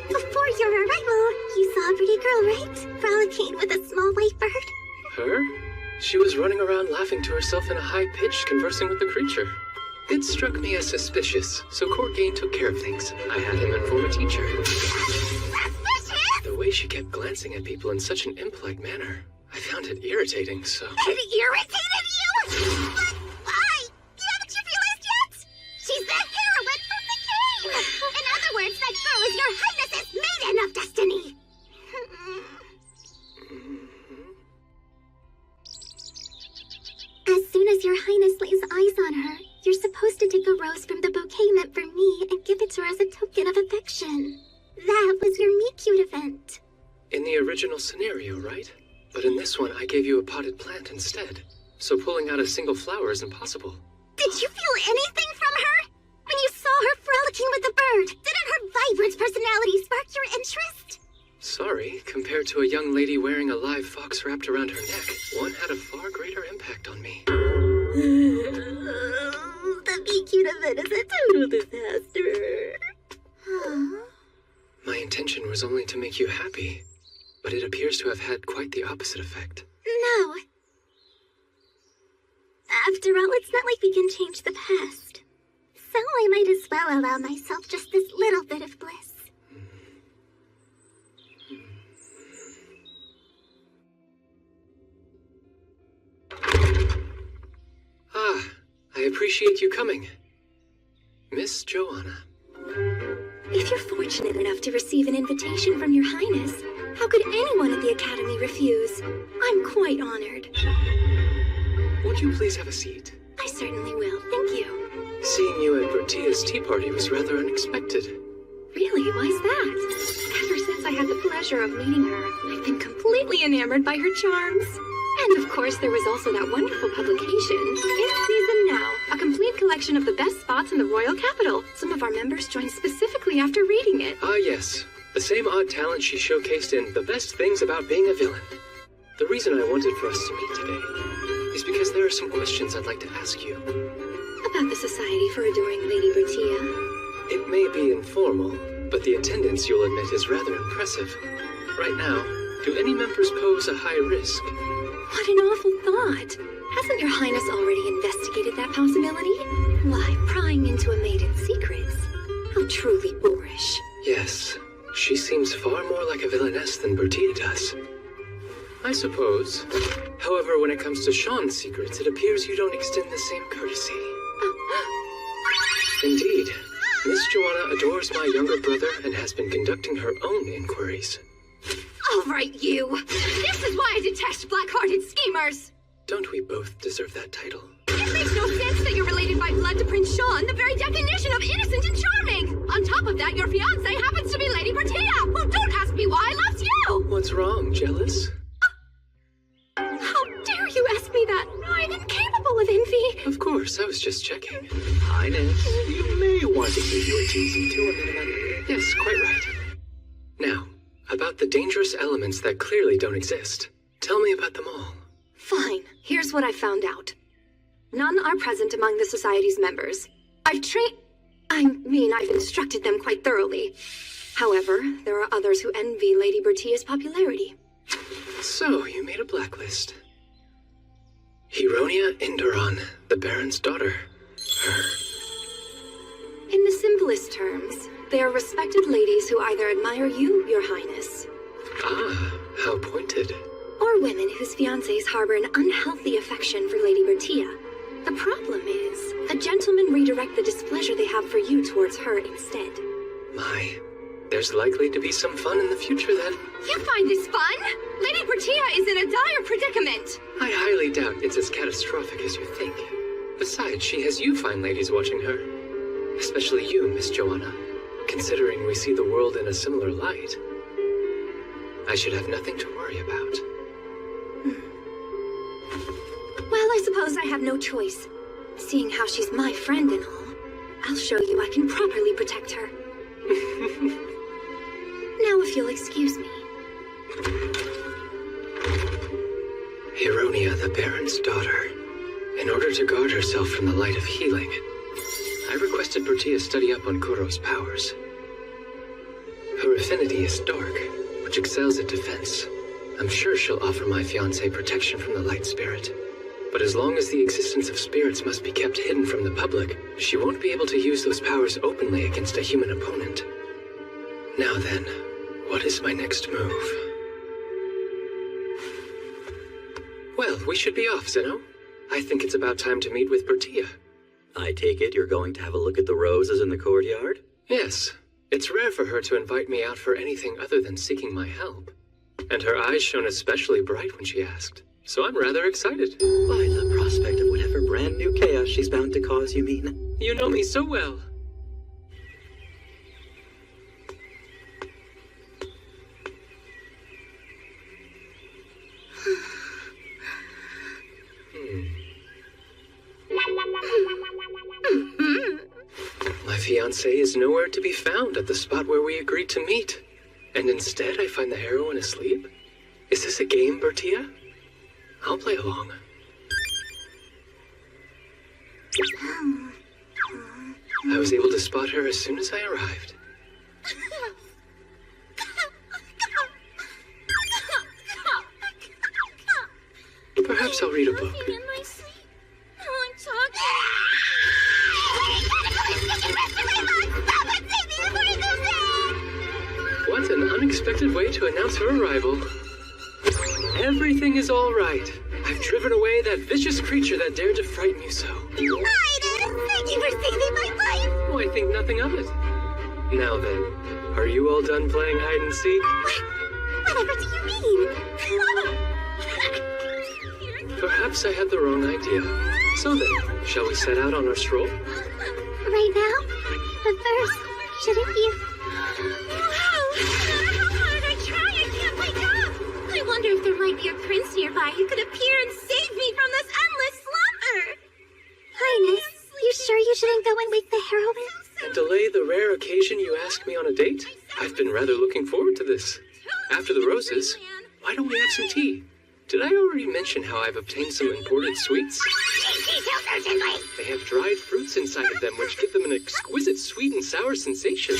Before your arrival, you saw a pretty girl, right? Frolicking with a small white bird. Her? She was running around laughing to herself in a high pitch, conversing with the creature. It struck me as suspicious, so Corgain took care of things. I had him inform a teacher. Suspicious? The way she kept glancing at people in such an imp-like manner, I found it irritating, so... It irritated you? But why? Haven't you realized yet? She's the heroine from the game! In other words, that girl is your highness's maiden of destiny! As soon as your highness lays eyes on her, you're supposed to take a rose from the bouquet meant for me and give it to her as a token of affection. That was your meet cute event. In the original scenario, right? But in this one, I gave you a potted plant instead. So pulling out a single flower is impossible. Did you feel anything from her? When you saw her frolicking with the bird, didn't her vibrant personality spark your interest? Sorry, compared to a young lady wearing a live fox wrapped around her neck, one had a far greater impact on me. The meet cute event is a total disaster. My intention was only to make you happy, but it appears to have had quite the opposite effect. No. After all, it's not like we can change the past. So I might as well allow myself just this little bit of bliss. Ah, I appreciate you coming. Miss Joanna. If you're fortunate enough to receive an invitation from your highness, how could anyone at the Academy refuse? I'm quite honored. Would you please have a seat? I certainly will, thank you. Seeing you at Bertia's tea party was rather unexpected. Really? Why's that? Ever since I had the pleasure of meeting her, I've been completely enamored by her charms. And of course, there was also that wonderful publication, In Season Now, a complete collection of the best spots in the royal capital. Some of our members joined specifically after reading it. Ah, yes. The same odd talent she showcased in The Best Things About Being a Villain. The reason I wanted for us to meet today is because there are some questions I'd like to ask you. About the Society for Adoring Lady Bertia. It may be informal, but the attendance, you'll admit, is rather impressive. Right now, do any members pose a high risk? What an awful thought. Hasn't your highness already investigated that possibility? Why, prying into a maiden's secrets. How truly boorish. Yes, she seems far more like a villainess than Bertia does. I suppose. However, when it comes to Sean's secrets, it appears you don't extend the same courtesy. Indeed, Miss Joanna adores my younger brother and has been conducting her own inquiries. All right, you. This is why I detest black-hearted schemers. Don't we both deserve that title? It makes no sense that you're related by blood to Prince Sean, the very definition of innocent and charming. On top of that, your fiancé happens to be Lady Bertia, who, don't ask me why, loves you. What's wrong, jealous? How dare you ask me that? I'm incapable of envy. Of course, I was just checking. Highness, you may want to keep your teasing to a minimum. Yes, quite right. Now, about the dangerous elements that clearly don't exist. Tell me about them all. Fine. Here's what I found out. None are present among the Society's members. I've instructed them quite thoroughly. However, there are others who envy Lady Bertia's popularity. So, you made a blacklist. Heronia Inderon, the Baron's daughter. Her. In the simplest terms, they are respected ladies who either admire you, your highness, Ah, how pointed. or women whose fiancés harbor an unhealthy affection for Lady Bertia. The problem is, the gentlemen redirect the displeasure they have for you towards her instead. My, there's likely to be some fun in the future then. You find this fun? Lady Bertia is in a dire predicament. I highly doubt it's as catastrophic as you think. Besides, she has you fine ladies watching her. Especially you, Miss Joanna. Considering we see the world in a similar light, I should have nothing to worry about. Well, I suppose I have no choice. Seeing how she's my friend and all, I'll show you I can properly protect her. Now, if you'll excuse me. Heronia, the Baron's daughter. In order to guard herself from the light of healing, I requested Bertia study up on Kuro's powers. Her affinity is dark, which excels at defense. I'm sure she'll offer my fiancé protection from the light spirit. But as long as the existence of spirits must be kept hidden from the public, she won't be able to use those powers openly against a human opponent. Now then, what is my next move? Well, we should be off, Zeno. I think it's about time to meet with Bertia. I take it you're going to have a look at the roses in the courtyard? Yes. It's rare for her to invite me out for anything other than seeking my help. And her eyes shone especially bright when she asked. So I'm rather excited. By the prospect of whatever brand new chaos she's bound to cause, you mean? You know me so well. My fiancé is nowhere to be found at the spot where we agreed to meet. And instead I find the heroine asleep? Is this a game, Bertia? I'll play along. I was able to spot her as soon as I arrived. Perhaps I'll read a book. In my sleep. I'm talking. What an unexpected way to announce her arrival. Everything is all right. I've driven away that vicious creature that dared to frighten you so. Thank you for saving my life. Oh, I think nothing of it. Now then, are you all done playing hide and seek? Whatever do you mean? Perhaps I had the wrong idea. So then, shall we set out on our stroll? right now. But first, shouldn't you? Wow! No matter how hard I try, I can't wake up! I wonder if there might be a prince nearby who could appear and save me from this endless slumber! Highness, you sure you shouldn't go and wake the heroine? And delay the rare occasion you ask me on a date? I've been rather looking forward to this. After the roses, why don't we have some tea? Did I already mention how I've obtained some imported sweets? They have dried fruits inside of them, which give them an exquisite sweet and sour sensation.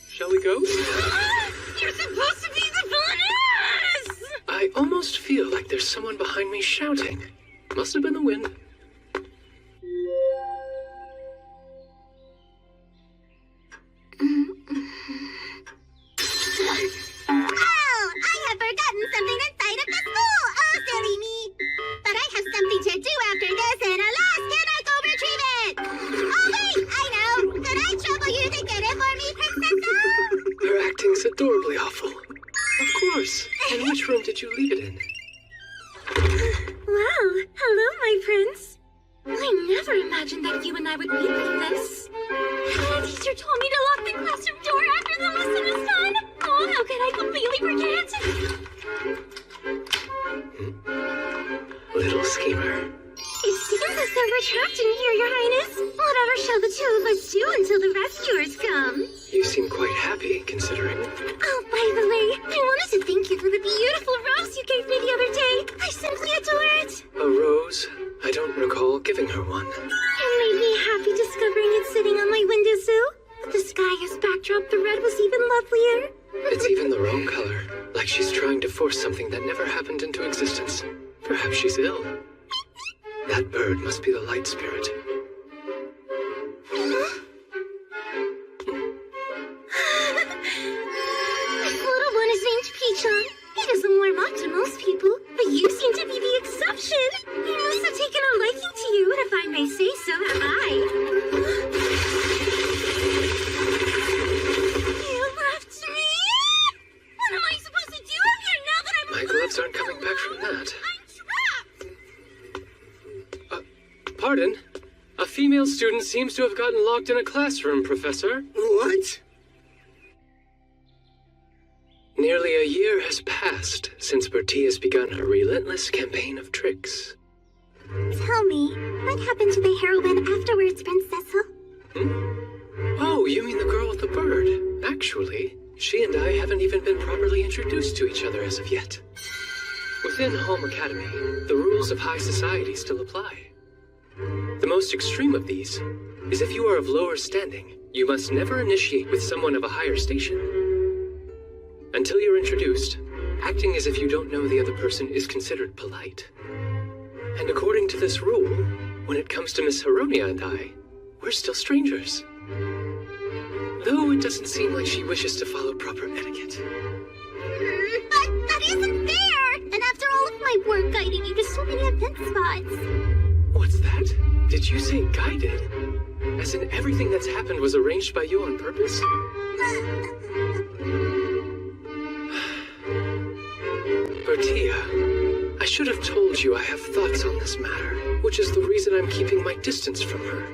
Shall we go? You're supposed to be the bonus! I almost feel like there's someone behind me shouting. Must have been the wind. Oh, I have forgotten something inside of the school! Oh, silly me! But I have something to do after this, and alas, can I go retrieve it? Oh, wait! I know! Could I trouble you to get it for me, Princess? Her acting's adorably awful. Of course. And which room did you leave it in? Wow, hello, my prince. I never imagined that you and I would meet like this. The teacher told me to lock the classroom door after the lesson is done. Oh, how could I completely forget? Little schemer. It seems as though we're trapped in here, Your Highness. Whatever shall the two of us do until the rescuers come? You seem quite happy, considering. Oh, by the way, I wanted to thank you for the beautiful rose you gave me the other day. I simply adore it. A rose? I don't recall giving her one. It made me happy discovering it sitting on my windowsill. With the sky as backdrop, the red was even lovelier. It's even the wrong color. Like she's trying to force something that never happened into existence. Perhaps she's ill. That bird must be the light spirit. This little one is named Peachon. He doesn't warm up to most people, but you seem to be the exception. He must have taken a liking to you, and if I may say so, have I. You left me? What am I supposed to do up here now that I'm My gloves aren't coming back from that. I'm trapped! Pardon? A female student seems to have gotten locked in a classroom, Professor. What? Nearly a year has passed since Bertie has begun her relentless campaign of tricks. Tell me, what happened to the heroine afterwards, Princessa? Oh, you mean the girl with the bird. Actually, she and I haven't even been properly introduced to each other as of yet. Within Home Academy, the rules of high society still apply. The most extreme of these is if you are of lower standing, you must never initiate with someone of a higher station. Until you're introduced, acting as if you don't know the other person is considered polite. And according to this rule, when it comes to Miss Hironia and I, we're still strangers. Though it doesn't seem like she wishes to follow proper etiquette. But that isn't fair! And after all of my work guiding you to so many event spots. What's that? Did you say guided? As in everything that's happened was arranged by you on purpose? Bertia, I should have told you I have thoughts on this matter, which is the reason I'm keeping my distance from her.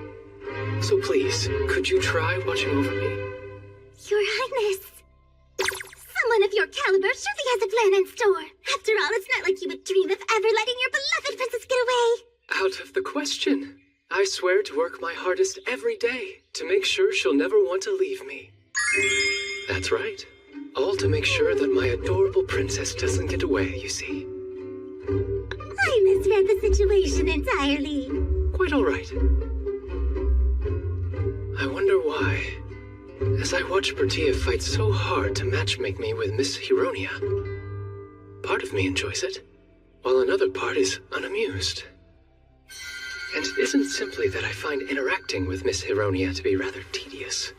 So please, could you try watching over me? Your Highness. Someone of your caliber surely has a plan in store. After all, it's not like you would dream of ever letting your beloved princess get away. Out of the question. I swear to work my hardest every day to make sure she'll never want to leave me. That's right. All to make sure that my adorable princess doesn't get away, you see. I misread the situation entirely. Quite all right. I wonder why. As I watch Bertia fight so hard to matchmake me with Miss Hironia, part of me enjoys it, while another part is unamused. And it isn't simply that I find interacting with Miss Hironia to be rather tedious.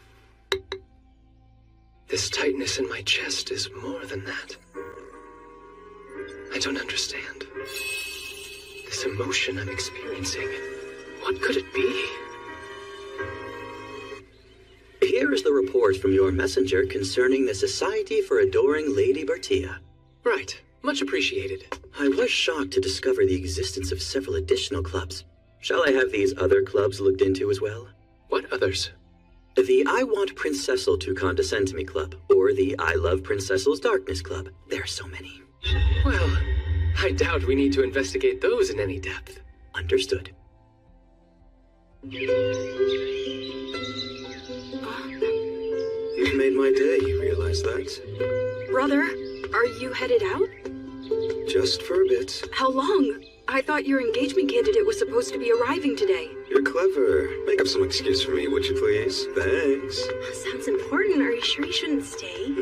This tightness in my chest is more than that. I don't understand. This emotion I'm experiencing, what could it be? Here is the report from your messenger concerning the Society for Adoring Lady Bertia. Right. Much appreciated. I was shocked to discover the existence of several additional clubs. Shall I have these other clubs looked into as well? What others? The I Want Prince Cecil to Condescend to Me Club, or the I Love Prince Cecil's Darkness Club. There are so many. Well, I doubt we need to investigate those in any depth. Understood. You've made my day, you realize that? Brother, are you headed out? Just for a bit. How long? I thought your engagement candidate was supposed to be arriving today. You're clever. Make up some excuse for me, would you please? Thanks. Sounds important. Are you sure you shouldn't stay?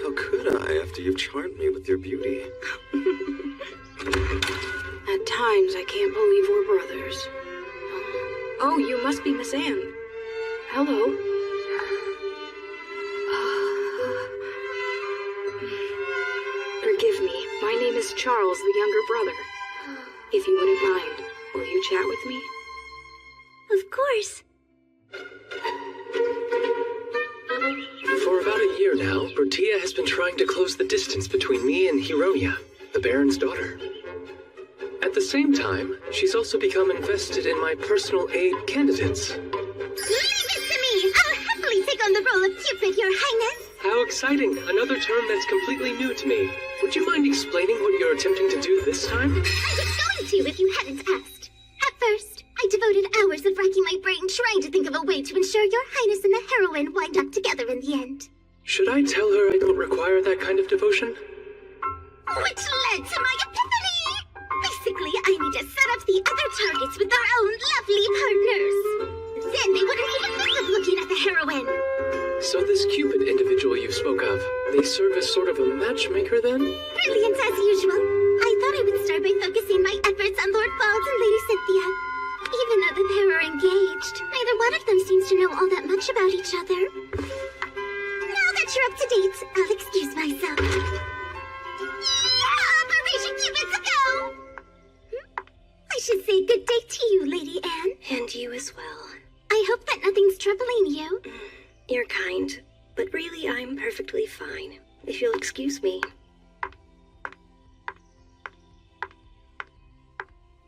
How could I after you've charmed me with your beauty? At times, I can't believe we're brothers. Oh, you must be Miss Anne. Hello. Forgive me. My name is Charles, the younger brother. If you wouldn't mind, will you chat with me? Of course. For about a year now, Bertia has been trying to close the distance between me and Hironia, the Baron's daughter. At the same time, she's also become invested in my personal aid candidates. Leave it to me! I'll happily take on the role of Cupid, Your Highness! How exciting! Another term that's completely new to me. Would you mind explaining what you're attempting to do this time? I was going to if you hadn't asked. At first, I devoted hours of racking my brain trying to think of a way to ensure Your Highness and the heroine wind up together in the end. Should I tell her I don't require that kind of devotion? Which led to my epiphany! Basically, I need to set up the other targets with their own lovely partners. Then they wouldn't even think of looking at the heroine. So this Cupid individual you spoke of, they serve as sort of a matchmaker then? Brilliant as usual. I thought I would start by focusing my efforts on Lord Bald and Lady Cynthia. Even though the pair are engaged, neither one of them seems to know all that much about each other. Now that you're up to date, I'll excuse myself. Operation Cupid to go! I should say good day to you, Lady Anne. And you as well. I hope that nothing's troubling you. You're kind, but really I'm perfectly fine. If you'll excuse me.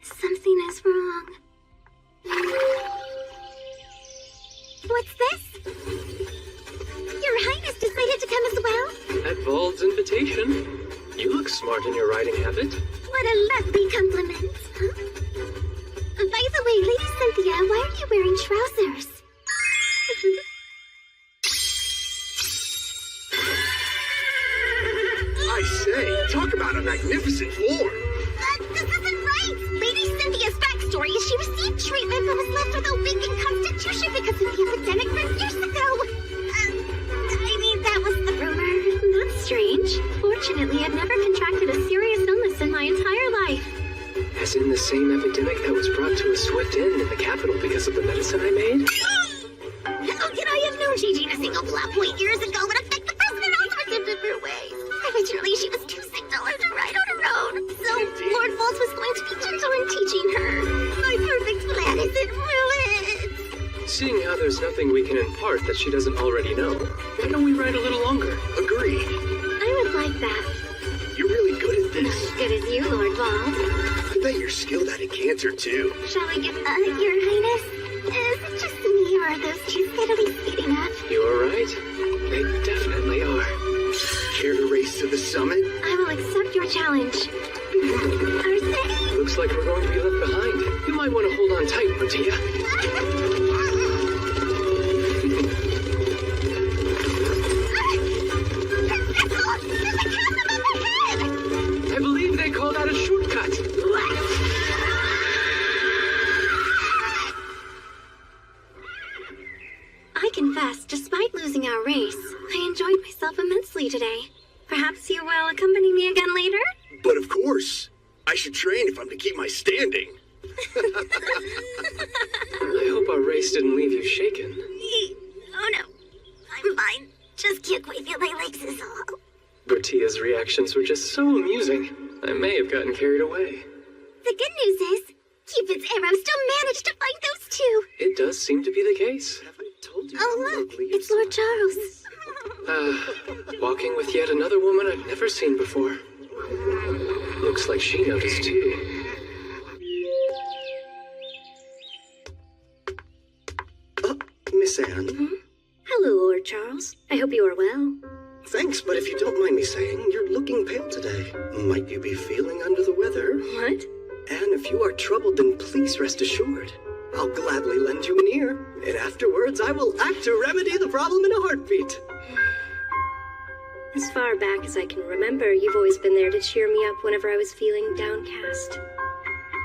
Something is wrong. What's this? Your Highness decided to come as well? At Bald's invitation. You look smart in your riding habit. What a lovely compliment. Huh? By the way, Lady Cynthia, why are you wearing trousers? I say, talk about a magnificent form. This isn't right. Lady Cynthia's backstory is she received treatment but was left with a weakened constitution because of the epidemic from years ago. That was the rumor. That's strange. Fortunately, I've never contracted a serious illness in my entire life. As in the same epidemic that was brought to a swift end in the capital because of the medicine I made? How could I have known changing a single plot point years ago would affect the president all sorts of different ways? Originally, she was too sick to learn to ride on her own, so Lord Bolt was going to be gentle in teaching her. My perfect plan is in ruins. Seeing how there's nothing we can impart that she doesn't already know, why don't we ride a little longer? Agreed. I would like that. You're really good at this. As good as you, Lord Bald. I bet you're skilled at a canter, too. Shall we get Your Highness? Is it just me, or are those two steadily speeding up? You are right. They definitely are. Care to race to the summit? I will accept your challenge. Arthur? Looks like we're going to be left behind. You might want to hold on tight, Bertia. I believe they call that a shortcut. I confess, despite losing our race, I enjoyed myself immensely today. Perhaps you will accompany me again later? But of course. I should train if I'm to keep my standing. I hope our race didn't leave you shaken. Oh no, I'm fine. Just can't quite feel my legs is all. Bertia's reactions were just so amusing. I may have gotten carried away. The good news is, Cupid's arrow still managed to find those two. It does seem to be the case. Have I told you Oh how look, lovely it's Lord Charles. Walking with yet another woman I've never seen before. Looks like she noticed too. Might you be feeling under the weather? What? And if you are troubled, then please rest assured. I'll gladly lend you an ear, and afterwards I will act to remedy the problem in a heartbeat. As far back as I can remember, you've always been there to cheer me up whenever I was feeling downcast.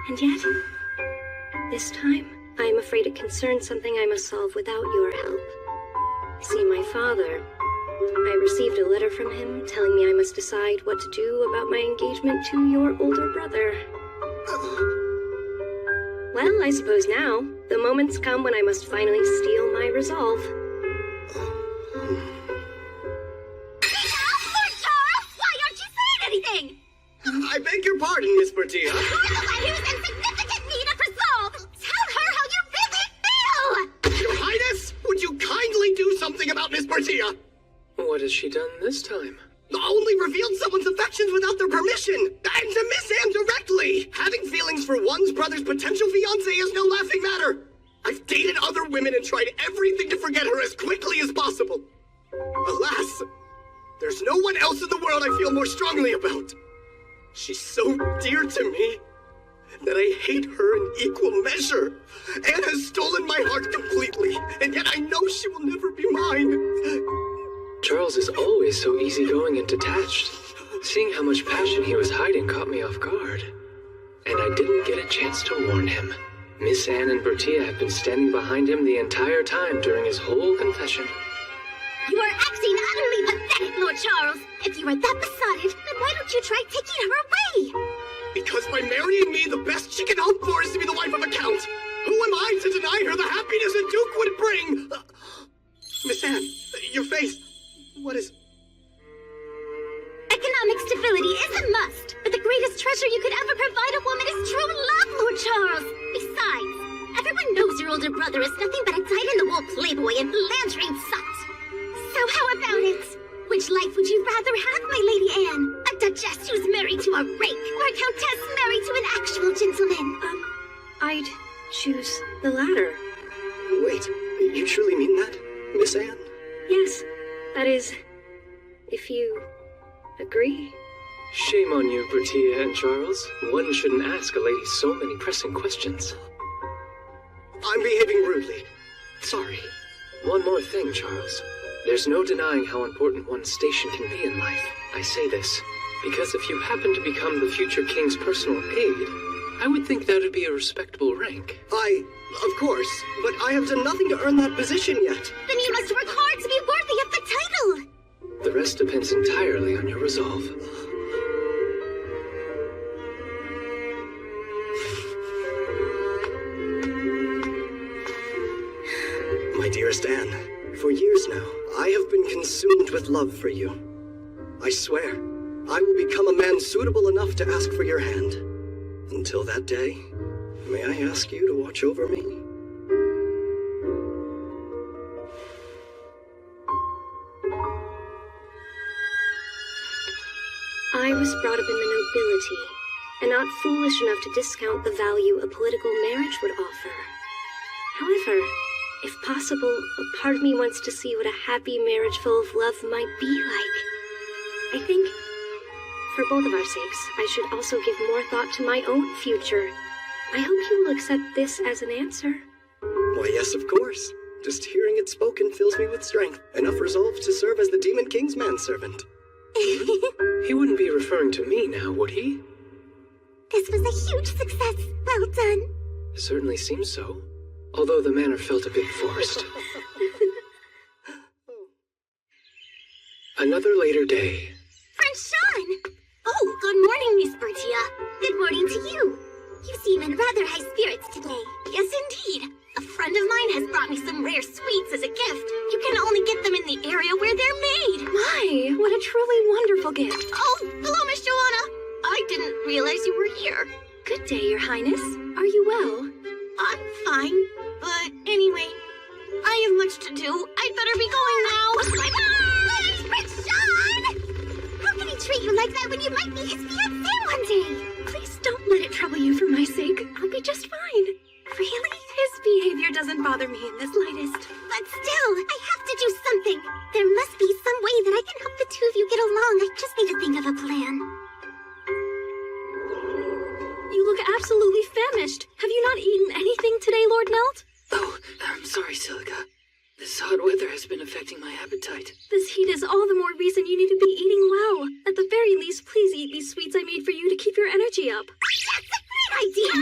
And yet, this time, I am afraid it concerns something I must solve without your help. See, my father, I received a letter from him telling me I must decide what to do about my engagement to your older brother. Well, I suppose now, the moment's come when I must finally steel my resolve. Lord Charles, why aren't you saying anything? I beg your pardon, Miss Bertia. You're the one who's in significant need of resolve. Tell her how you really feel. Your Highness, would you kindly do something about Miss Bertia? What has she done this time? Only revealed someone's affections without their permission, and to Miss Anne directly. Having feelings for one's brother's potential fiancé is no laughing matter. I've dated other women and tried everything to forget her as quickly as possible. Alas, there's no one else in the world I feel more strongly about. She's so dear to me that I hate her in equal measure. Anne has stolen my heart completely, and yet I know she will never be mine. Charles is always so easygoing and detached. Seeing how much passion he was hiding caught me off guard. And I didn't get a chance to warn him. Miss Anne and Bertia have been standing behind him the entire time during his whole confession. You are acting utterly pathetic, Lord Charles. If you are that besotted, then why don't you try taking her away? Because by marrying me, the best she can hope for is to be the wife of a count. Who am I to deny her the happiness a duke would bring? Miss Anne, your face. What is... Economic stability is a must, but the greatest treasure you could ever provide a woman is true love, Lord Charles. Besides, everyone knows your older brother is nothing but a dyed-in-the-wool playboy and philandering sot. So how about it? Which life would you rather have, my Lady Anne? A duchess who's married to a rake, or a countess married to an actual gentleman? I'd choose the latter. Wait, you truly mean that, Miss Anne? Yes, that is, if you agree. Shame on you, Bertia and Charles. One shouldn't ask a lady so many pressing questions. I'm behaving rudely. Sorry. One more thing, Charles. There's no denying how important one's station can be in life. I say this because if you happen to become the future king's personal aide, I would think that would be a respectable rank. Of course, but I have done nothing to earn that position yet. Then you must work hard to be worthy of the title. The rest depends entirely on your resolve. My dearest Anne, for years now, I have been consumed with love for you. I swear, I will become a man suitable enough to ask for your hand. Until that day, may I ask you to watch over me? I was brought up in the nobility, and not foolish enough to discount the value a political marriage would offer. However, if possible, a part of me wants to see what a happy marriage full of love might be like. I think, for both of our sakes, I should also give more thought to my own future. I hope you will accept this as an answer. Why, yes, of course. Just hearing it spoken fills me with strength, enough resolve to serve as the Demon King's manservant. He wouldn't be referring to me now, would he? This was a huge success. Well done. It certainly seems so, although the manner felt a bit forced. Another later day. Friend Sean! Oh, good morning, Miss Bertia. Good morning to you. You seem in rather high spirits today. Yes, indeed. A friend of mine has brought me some rare sweets as a gift. You can only get them in the area where they're made. My, what a truly wonderful gift. Oh, hello, Miss Joanna. I didn't realize you were here. Good day, Your Highness. Are you well? I'm fine, but anyway, I have much to do. I'd better be going now. Bye-bye! Prince Sean! How can he treat you like that when you might be his fiancé one day? Please don't let it trouble you for my sake. I'll be just fine. Really? His behavior doesn't bother me in the slightest. But still, I have to do something. There must be some way that I can help the two of you get along. I just need to think of a plan. absolutely famished. Have you not eaten anything today, Lord Nelt? Oh, I'm sorry, Silica. This hot weather has been affecting my appetite. This heat is all the more reason you need to be eating well. At the very least, please eat these sweets I made for you to keep your energy up. That's a great idea!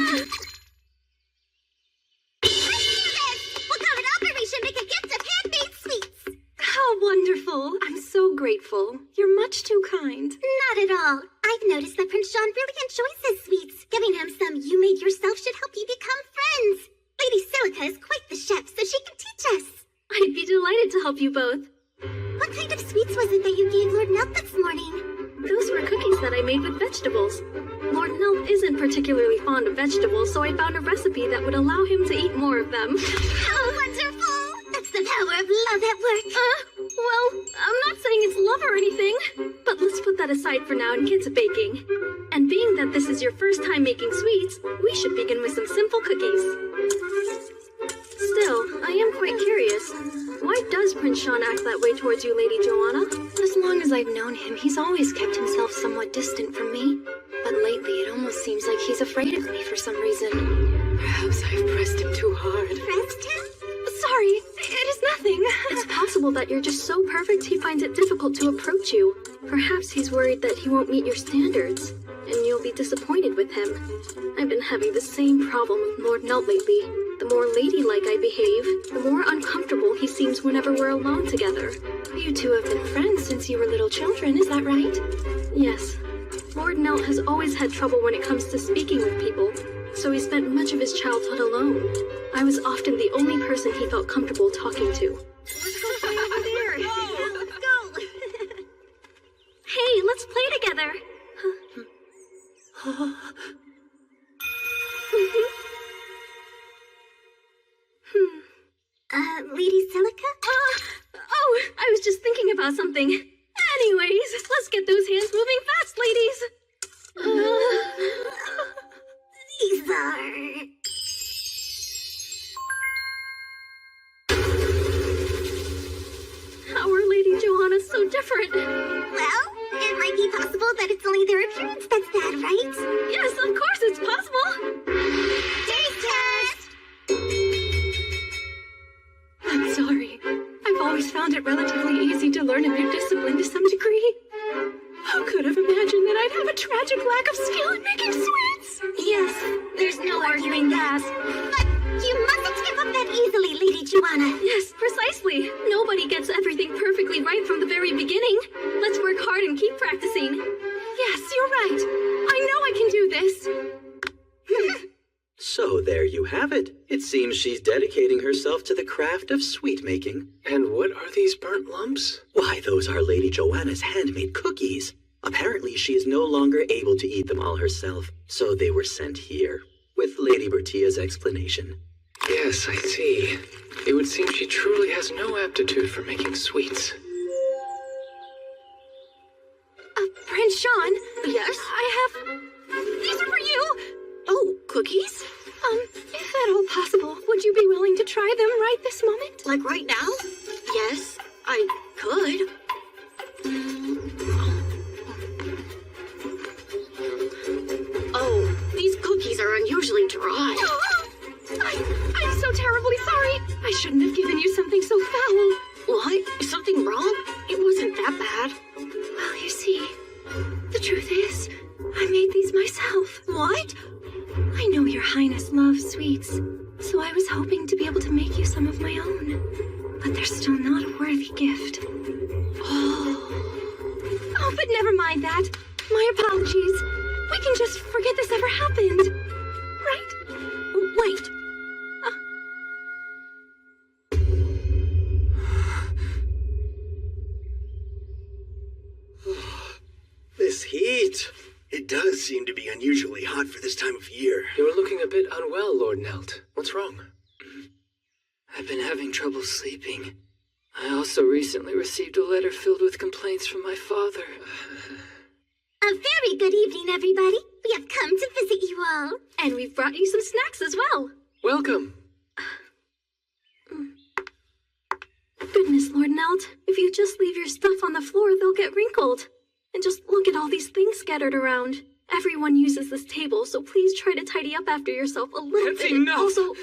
Let's do this! We'll carve an operation, make a gift of handmade sweets! How wonderful. I'm so grateful. You're much too kind. Not at all. I've noticed that Prince Sean really enjoys his sweets. Giving him some you made yourself should help you become friends. Lady Silica is quite the chef, so she can teach us. I'd be delighted to help you both. What kind of sweets was it that you gave Lord Nelt this morning? Those were cookies that I made with vegetables. Lord Nelt isn't particularly fond of vegetables, so I found a recipe that would allow him to eat more of them. How wonderful! That's the power of love at work. Well, I'm not saying it's love or anything, but let's put that aside for now and get to baking. And being that this is your first time making sweets, we should begin with some simple cookies. Still, I am quite curious. Why does Prince Sean act that way towards you, Lady Joanna? As long as I've known him, he's always kept himself somewhat distant from me. But lately, it almost seems like he's afraid of me for some reason. Perhaps I've pressed him too hard. Pressed him? Sorry, it is nothing. It's possible that you're just so perfect he finds it difficult to approach you. Perhaps he's worried that he won't meet your standards, and you'll be disappointed with him. I've been having the same problem with Lord Nelt lately. The more ladylike I behave, the more uncomfortable he seems whenever we're alone together. You two have been friends since you were little children, is that right? Yes. Lord Nelt has always had trouble when it comes to speaking with people, so he spent much of his childhood alone. I was often the only person he felt comfortable talking to. Let's go play over there. Let's go. Hey, let's play together. Lady Silica? Oh, I was just thinking about something. Anyways, let's get those hands moving fast, ladies. These are... How are Lady Joanna so different? Well, it might be possible that it's only their appearance that's bad, right? Yes, of course it's possible. Taste test! I'm sorry. I've always found it relatively easy to learn a new discipline to some degree. Who could have imagined that I'd have a tragic lack of skill in making sweets? Yes, there's no arguing that. But you mustn't give up that easily, Lady Joanna. Yes, precisely. Nobody gets everything perfectly right from the very beginning. Let's work hard and keep practicing. Yes, you're right. I know I can do this. So there you have it. It seems she's dedicating herself to the craft of sweet making. And what are these burnt lumps? Why, those are Lady Joanna's handmade cookies. Apparently, she is no longer able to eat them all herself, so they were sent here, with Lady Bertia's explanation. Yes, I see. It would seem she truly has no aptitude for making sweets. Prince Sean? Yes? I have... These are for you! Oh, cookies? If at all possible, would you be willing to try them right this moment? Like right now? Yes, I could. Oh, these cookies are unusually dry. I'm so terribly sorry. I shouldn't have given you something so foul. What? Is something wrong? It wasn't that bad. Well, you see, the truth is, I made these myself. What? I know your highness loves sweets, so I was hoping to be able to make you some of my own. But they're still not a worthy gift. Oh, but never mind that. My apologies. We can just forget this ever happened. Right? Wait. This heat. It does seem to be unusually hot for this time of year. You're looking a bit unwell, Lord Nelt. What's wrong? I've been having trouble sleeping. I also recently received a letter filled with complaints from my father. A very good evening, everybody. We have come to visit you all. And we've brought you some snacks as well. Welcome. Goodness, Lord Nelt, if you just leave your stuff on the floor, they'll get wrinkled. And just look at all these things scattered around. Everyone uses this table, so please try to tidy up after yourself a little That's bit. enough! Also,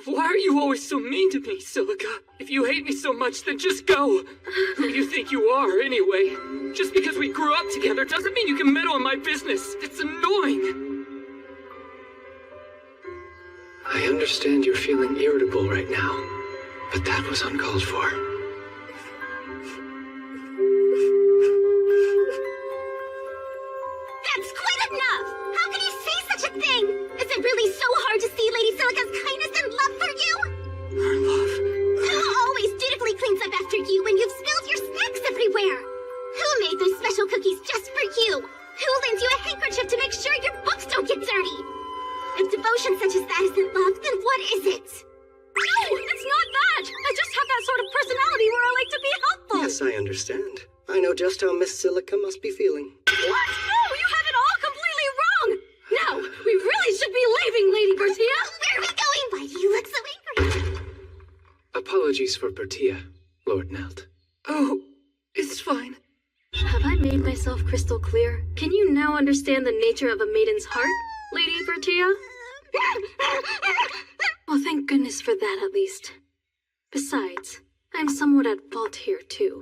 Why are you always so mean to me, Silica? If you hate me so much, then just go. Who do you think you are, anyway? Just because we grew up together doesn't mean you can meddle in my business. It's annoying. I understand you're feeling irritable right now, but that was uncalled for. That's quite enough! How can you say such a thing? Is it really so hard to see Lady Silica's kindness and love for you? Our love. Who always dutifully cleans up after you when you've spilled your snacks everywhere? Who made those special cookies just for you? Who lends you a handkerchief to make sure your books don't get dirty? If devotion such as that isn't love, then what is it? no, it's not that! I just have that sort of personality where I like to be helpful! Yes, I understand. I know just how Miss Silica must be feeling. What? No, you have it all completely wrong! Now, we really should be leaving, Lady Bertia! Where are we going? Why do you look so angry? Apologies for Bertia, Lord Nelt. Oh, it's fine. Have I made myself crystal clear? Can you now understand the nature of a maiden's heart, Lady Bertia? Well, thank goodness for that, at least. Besides, I'm somewhat at fault here, too.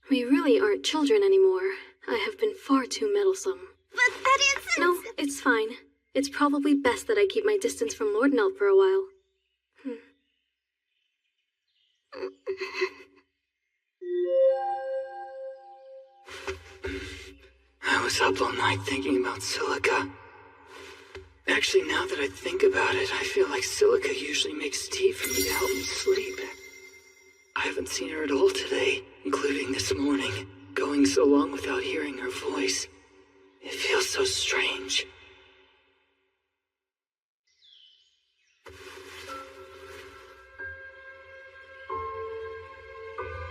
We really aren't children anymore. I have been far too meddlesome. But that isn't... No, it's fine. It's probably best that I keep my distance from Lord Nelt for a while. I was up all night thinking about Silica. Actually, now that I think about it, I feel like Silica usually makes tea for me to help me sleep. I haven't seen her at all today, including this morning. Going so long without hearing her voice. It feels so strange.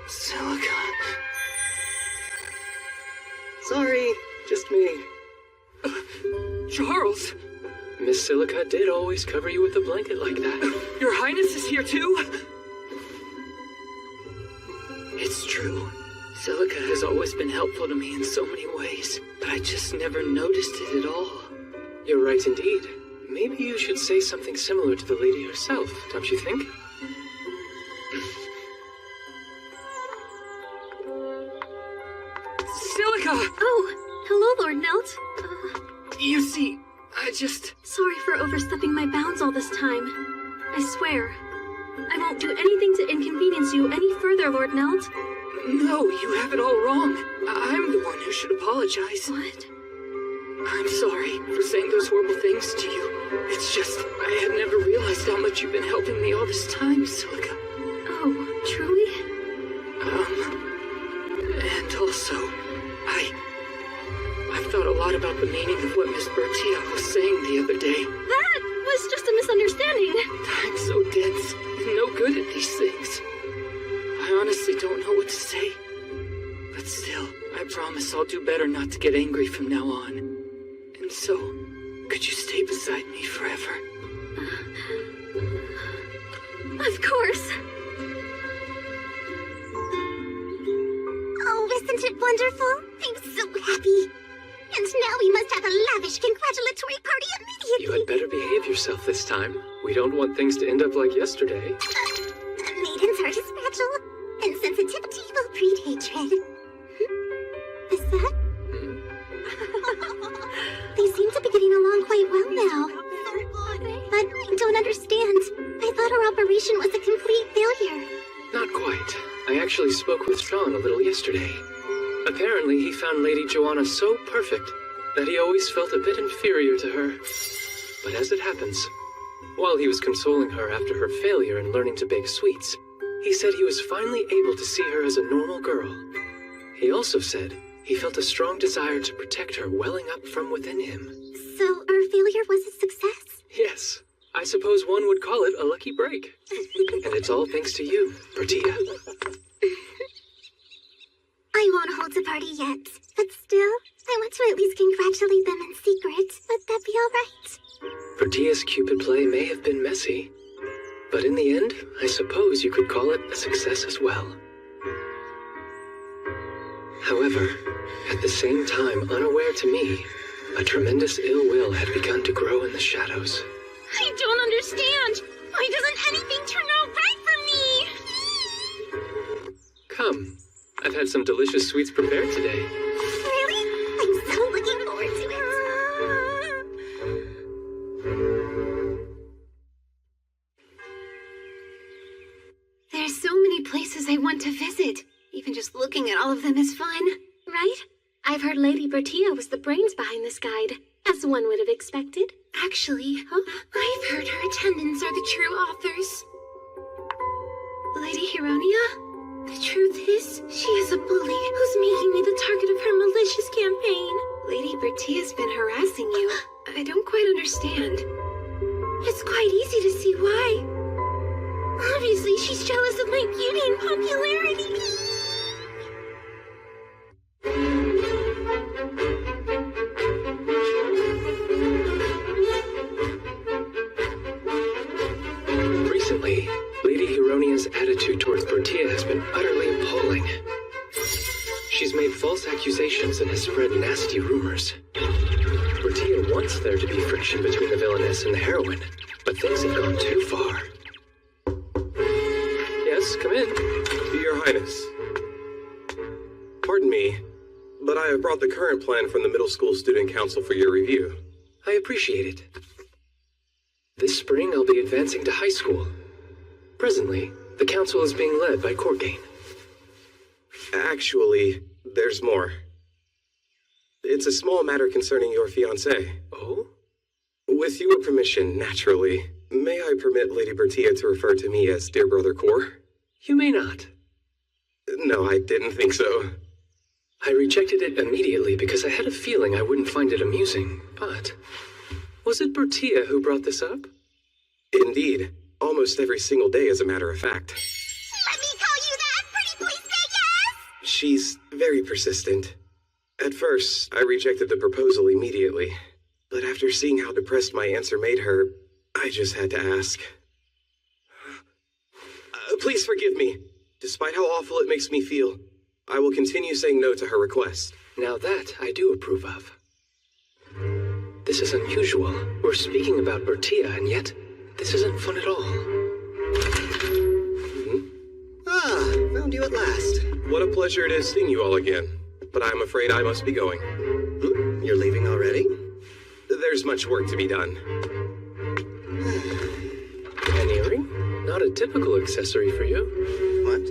Silica. Sorry, just me. Charles! Miss Silica did always cover you with a blanket like that. Your Highness is here too? It's true. Silica has always been helpful to me in so many ways, but I just never noticed it at all. You're right indeed. Maybe you should say something similar to the lady herself, don't you think? Silica! Oh, hello, Lord Nelt. You see, I just... Sorry for overstepping my bounds all this time. I swear. I won't do anything to inconvenience you any further, Lord Nelt. No, you have it all wrong. I'm the one who should apologize. What? I'm sorry for saying those horrible things to you. It's just, I had never realized how much you've been helping me all this time, Silica. Oh, truly? And also, I've thought a lot about the meaning of what Miss Bertia was saying the other day. That was just a misunderstanding. I'm so dense and no good at these things. I honestly don't know what to say. But still, I promise I'll do better not to get angry from now on. And so, could you stay beside me forever? Of course. Oh, isn't it wonderful? I'm so happy. And now we must have a lavish congratulatory party immediately. You had better behave yourself this time. We don't want things to end up like yesterday. Maiden's heart is fragile, and sensitivity will breed hatred. Is that? They seem to be getting along quite well now. But I don't understand. I thought our operation was a complete failure. Not quite. I actually spoke with Sean a little yesterday. Apparently, he found Lady Joanna so perfect that he always felt a bit inferior to her. But as it happens, while he was consoling her after her failure in learning to bake sweets, he said he was finally able to see her as a normal girl. He also said he felt a strong desire to protect her welling up from within him. So our failure was a success? Yes, I suppose one would call it a lucky break. And it's all thanks to you, Bertia. I won't hold a party yet, but still, I want to at least congratulate them in secret. Would that be all right? Bertia's Cupid play may have been messy, but in the end, I suppose you could call it a success as well. However, at the same time unaware to me, A tremendous ill will had begun to grow in the shadows. I don't understand. Why doesn't anything turn out right for me? Come, I've had some delicious sweets prepared today. Really? I'm so looking forward to it. There's so many places I want to visit. Even just looking at all of them is fun, right? I've heard Lady Bertia was the brains behind this guide, as one would have expected. Actually, I've heard her attendants are the true authors. Lady Hironia? The truth is, she is a bully who's making me the target of her malicious campaign. Lady Bertia's been harassing you. I don't quite understand. It's quite easy to see why. Obviously, she's jealous of my beauty and popularity. Recently, Lady Hironia's attitude towards Bertia has been utterly appalling. She's made false accusations and has spread nasty rumors. Bertia wants there to be friction between the villainess and the heroine, but things have gone too far. Yes, come in. Your Highness. Pardon me, but I have brought the current plan from the Middle School Student Council for your review. I appreciate it. This spring, I'll be advancing to high school. Presently, the council is being led by Courtgain. Actually, there's more. It's a small matter concerning your fiancé. Oh? With your permission, naturally, may I permit Lady Bertia to refer to me as Dear Brother Core? You may not. No, I didn't think so. I rejected it immediately because I had a feeling I wouldn't find it amusing, but... Was it Bertia who brought this up? Indeed. Almost every single day, as a matter of fact. Let me call you that! Pretty please say yes! She's very persistent. At first, I rejected the proposal immediately. But after seeing how depressed my answer made her, I just had to ask. Please forgive me. Despite how awful it makes me feel, I will continue saying no to her request. Now that I do approve of. This is unusual. We're speaking about Bertia, and yet this isn't fun at all. Ah, found you at last. What a pleasure it is seeing you all again. But I'm afraid I must be going. You're leaving already? There's much work to be done. An earring? Not a typical accessory for you. What?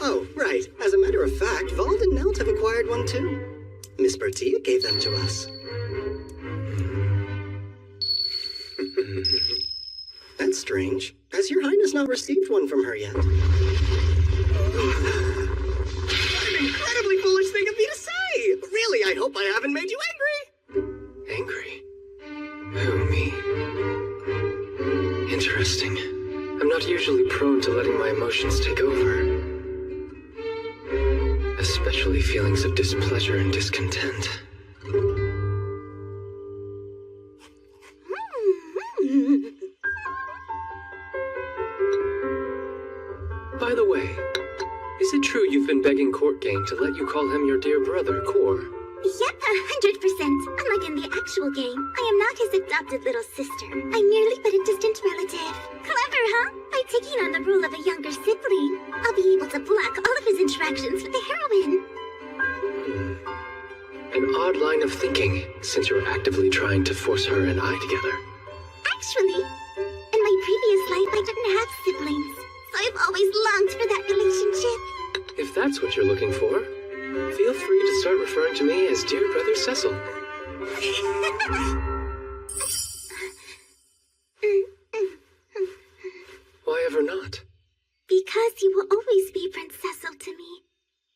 Oh, right. As a matter of fact, Vald and Nelt have acquired one too. Miss Bertia gave them to us. That's strange. Has your Highness not received one from her yet? What an incredibly foolish thing of me to say! Really, I hope I haven't made you angry! Angry? Who, me? Interesting. I'm not usually prone to letting my emotions take over. Especially feelings of displeasure and discontent. By the way, is it true you've been begging Courtgain to let you call him your dear brother, Core? Yep, 100%. Unlike in the actual game, I am not his adopted little sister. I'm merely but a distant relative. Clever, huh? By taking on the role of a younger sibling, I'll be able to block all of his interactions with the heroine. An odd line of thinking, since you're actively trying to force her and I together. Actually, in my previous life, I didn't have siblings, so I've always longed for that relationship. If that's what you're looking for, feel free to start referring to me as Dear Brother Cecil. Why ever not? Because you will always be Prince Cecil to me.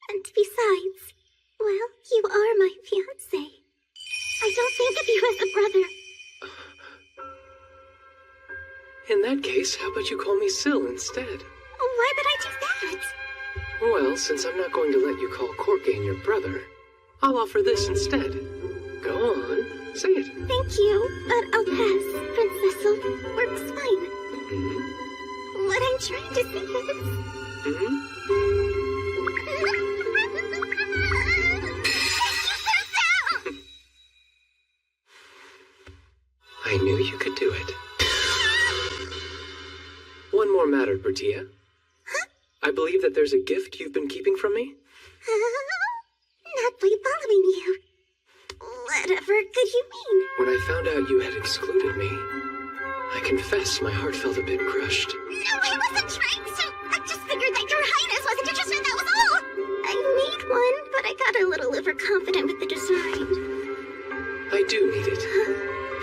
And besides, well, you are my fiancé. I don't think of you as a brother. In that case, how about you call me Syl instead? Why would I do that? Well, since I'm not going to let you call Courtgain your brother, I'll offer this instead. Go on, say it. Thank you, but I'll pass. Prince Cecil works fine. What I'm trying to say is... I knew you could do it. One more matter, Bertia. Huh? I believe that there's a gift you've been keeping from me? Not by following you. Whatever could you mean? When I found out you had excluded me, I confess my heart felt a bit crushed. No, I wasn't trying to. I just figured that your highness wasn't interested, that was all. I need one, but I got a little overconfident with the design. I do need it.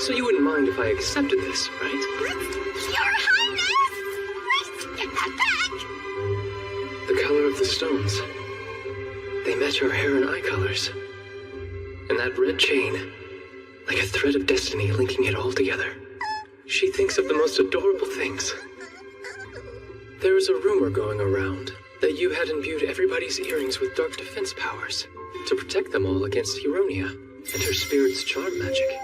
So you wouldn't mind if I accepted this, right? What? Your highness! Wait, get that back! The color of the stones. They match our hair and eye colors. And that red chain, like a thread of destiny linking it all together. She thinks of the most adorable things. There is a rumor going around that you had imbued everybody's earrings with dark defense powers to protect them all against Huronia and her spirit's charm magic.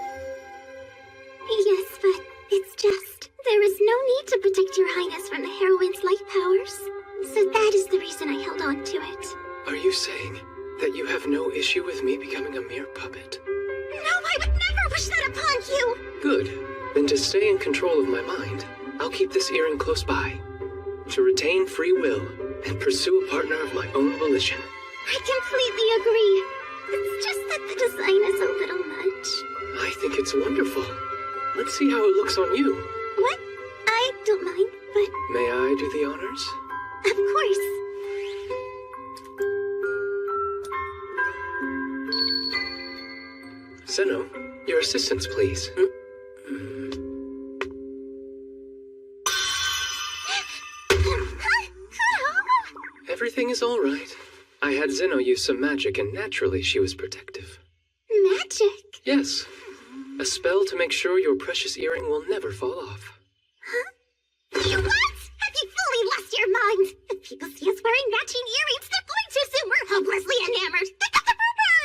Yes, but it's just... There is no need to protect your highness from the heroine's light powers. So that is the reason I held on to it. Are you saying that you have no issue with me becoming a mere puppet? No, I would never wish that upon you! Good. Then to stay in control of my mind, I'll keep this earring close by. To retain free will and pursue a partner of my own volition. I completely agree. It's just that the design is a little much. I think it's wonderful. Let's see how it looks on you. What? I don't mind, but... May I do the honors? Of course. Zeno, your assistance, please. Everything is all right. I had Zeno use some magic, and naturally she was protective. Magic? Yes. A spell to make sure your precious earring will never fall off. Huh? You what? Have you fully lost your mind? If people see us wearing matching earrings, they're going to assume we're hopelessly enamored. They got the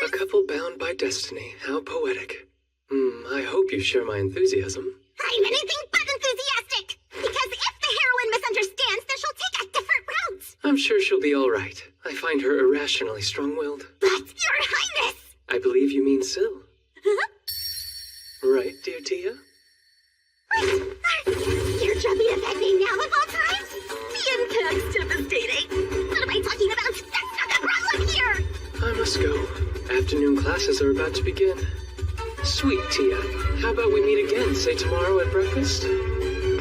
A couple bound by destiny. How poetic. I hope you share my enthusiasm. I'm anything but enthusiastic. Because if the heroine misunderstands, then she'll take a different route. I'm sure she'll be all right. I find her irrationally strong-willed. But, Your Highness! I believe you mean Syl. Huh? Right, dear Tia? Wait, you're dropping a bad name now of all time? The impact's devastating. What am I talking about? That's not the problem here! I must go. Afternoon classes are about to begin. Sweet Tia, how about we meet again, say tomorrow at breakfast? I mean,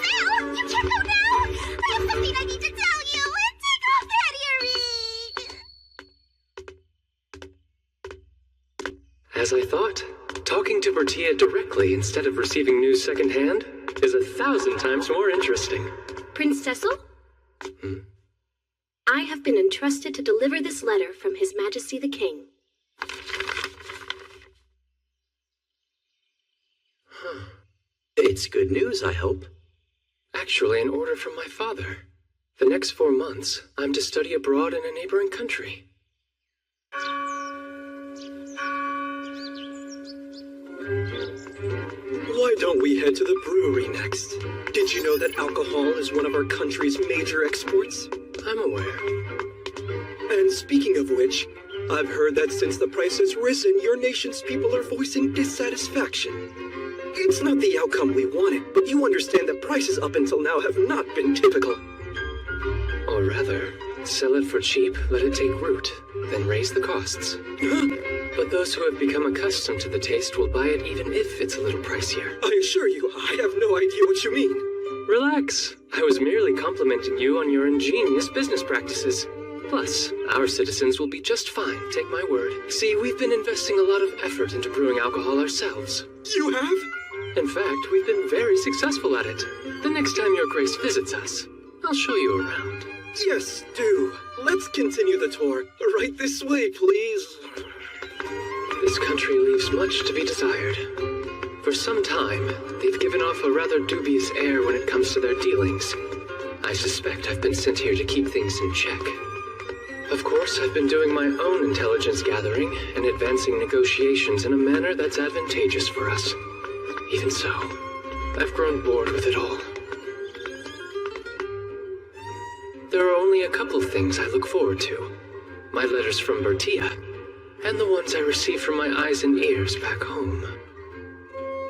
Syl! You can't go now! I have something I need to tell you! Take off that earring! As I thought, talking to Bertia directly instead of receiving news secondhand is 1,000 times more interesting. Prince Cecil? I have been entrusted to deliver this letter from His Majesty the King. It's good news, I hope. Actually, an order from my father. The next 4 months, I'm to study abroad in a neighboring country. Why don't we head to the brewery next? Did you know that alcohol is one of our country's major exports? I'm aware. And speaking of which, I've heard that since the price has risen, your nation's people are voicing dissatisfaction. It's not the outcome we wanted, but you understand that prices up until now have not been typical. Or rather, sell it for cheap, let it take root, then raise the costs. But those who have become accustomed to the taste will buy it even if it's a little pricier. I assure you, I have no idea what you mean. Relax. I was merely complimenting you on your ingenious business practices. Plus, our citizens will be just fine, take my word. See, we've been investing a lot of effort into brewing alcohol ourselves. You have? In fact, we've been very successful at it. The next time your grace visits us, I'll show you around. Yes, do. Let's continue the tour. Right this way, please. This country leaves much to be desired. For some time, they've given off a rather dubious air when it comes to their dealings. I suspect I've been sent here to keep things in check. Of course, I've been doing my own intelligence gathering and advancing negotiations in a manner that's advantageous for us. Even so, I've grown bored with it all. There are only a couple things I look forward to. My letters from Bertia, and the ones I receive from my eyes and ears back home.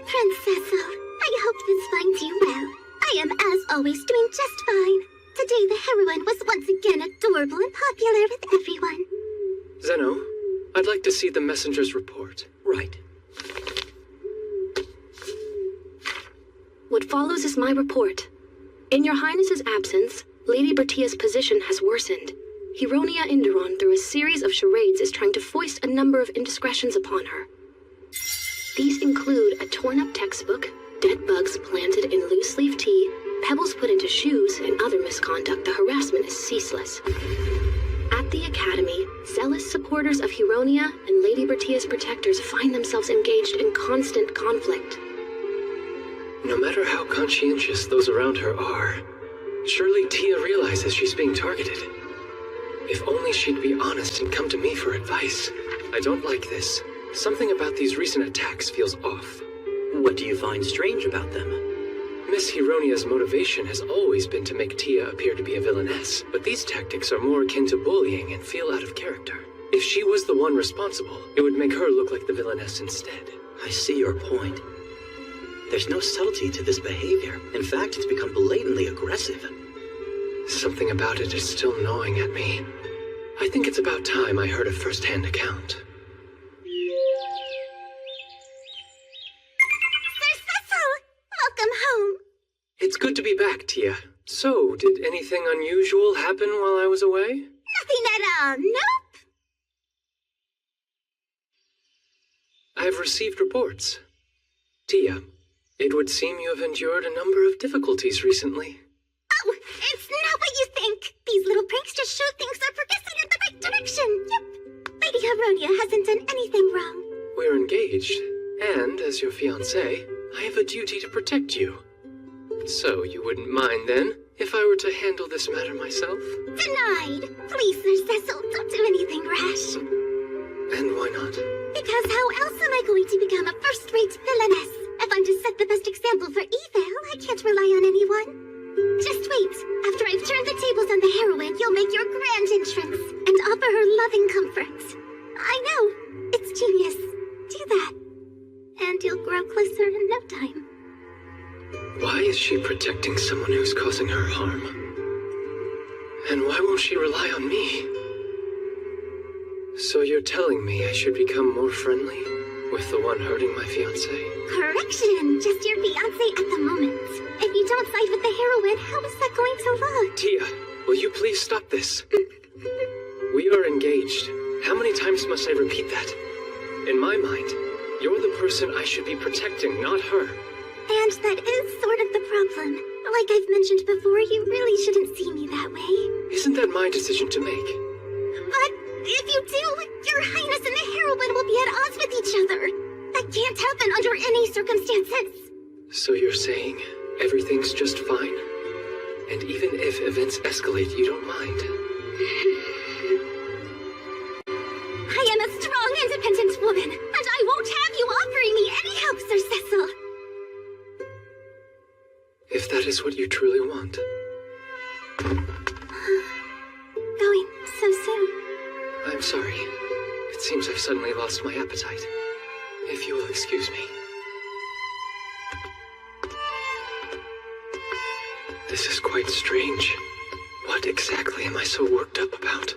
Princess, I hope this finds you well. I am, as always, doing just fine. Today the heroine was once again adorable and popular with everyone. Zeno, I'd like to see the messenger's report. Right. What follows is my report. In your Highness's absence, Lady Bertia's position has worsened. Heronia Inderon, through a series of charades, is trying to foist a number of indiscretions upon her. These include a torn-up textbook, dead bugs planted in loose-leaf tea, pebbles put into shoes, and other misconduct. The harassment is ceaseless. At the Academy, zealous supporters of Heronia and Lady Bertia's protectors find themselves engaged in constant conflict. No matter how conscientious those around her are, surely Tia realizes she's being targeted. If only she'd be honest and come to me for advice. I don't like this. Something about these recent attacks feels off. What do you find strange about them? Miss Heronia's motivation has always been to make Tia appear to be a villainess, but these tactics are more akin to bullying and feel out of character. If she was the one responsible, it would make her look like the villainess instead. I see your point. There's no subtlety to this behavior. In fact, it's become blatantly aggressive. Something about it is still gnawing at me. I think it's about time I heard a first-hand account. Sir Cecil! Welcome home! It's good to be back, Tia. So, did anything unusual happen while I was away? Nothing at all, nope! I've received reports. Tia, it would seem you have endured a number of difficulties recently. Oh, it's not what you think. These little pranks just show things are progressing in the right direction. Yep. Lady Heronia hasn't done anything wrong. We're engaged, and as your fiancé, I have a duty to protect you. So you wouldn't mind, then, if I were to handle this matter myself? Denied. Please, Sir Cecil, don't do anything rash. And why not? Because how else am I going to become a first-rate villainess? If I'm to set the best example for evil, I can't rely on anyone. Just wait. After I've turned the tables on the heroine, you'll make your grand entrance and offer her loving comfort. I know. It's genius. Do that. And you'll grow closer in no time. Why is she protecting someone who's causing her harm? And why won't she rely on me? So you're telling me I should become more friendly with the one hurting my fiancé? Correction. Just your fiancé at the moment. If you don't side with the heroine, how is that going to look? Tia, will you please stop this? We are engaged. How many times must I repeat that? In my mind, you're the person I should be protecting, not her. And that is sort of the problem. Like I've mentioned before, you really shouldn't see me that way. Isn't that my decision to make? But if you do, your Highness and the heroine will be at odds with each other. That can't happen under any circumstances. So you're saying everything's just fine? And even if events escalate, you don't mind? I am a strong, independent woman, and I won't have you offering me any help, Sir Cecil. If that is what you truly want. Going so soon. I'm sorry. It seems I've suddenly lost my appetite. If you will excuse me. This is quite strange. What exactly am I so worked up about?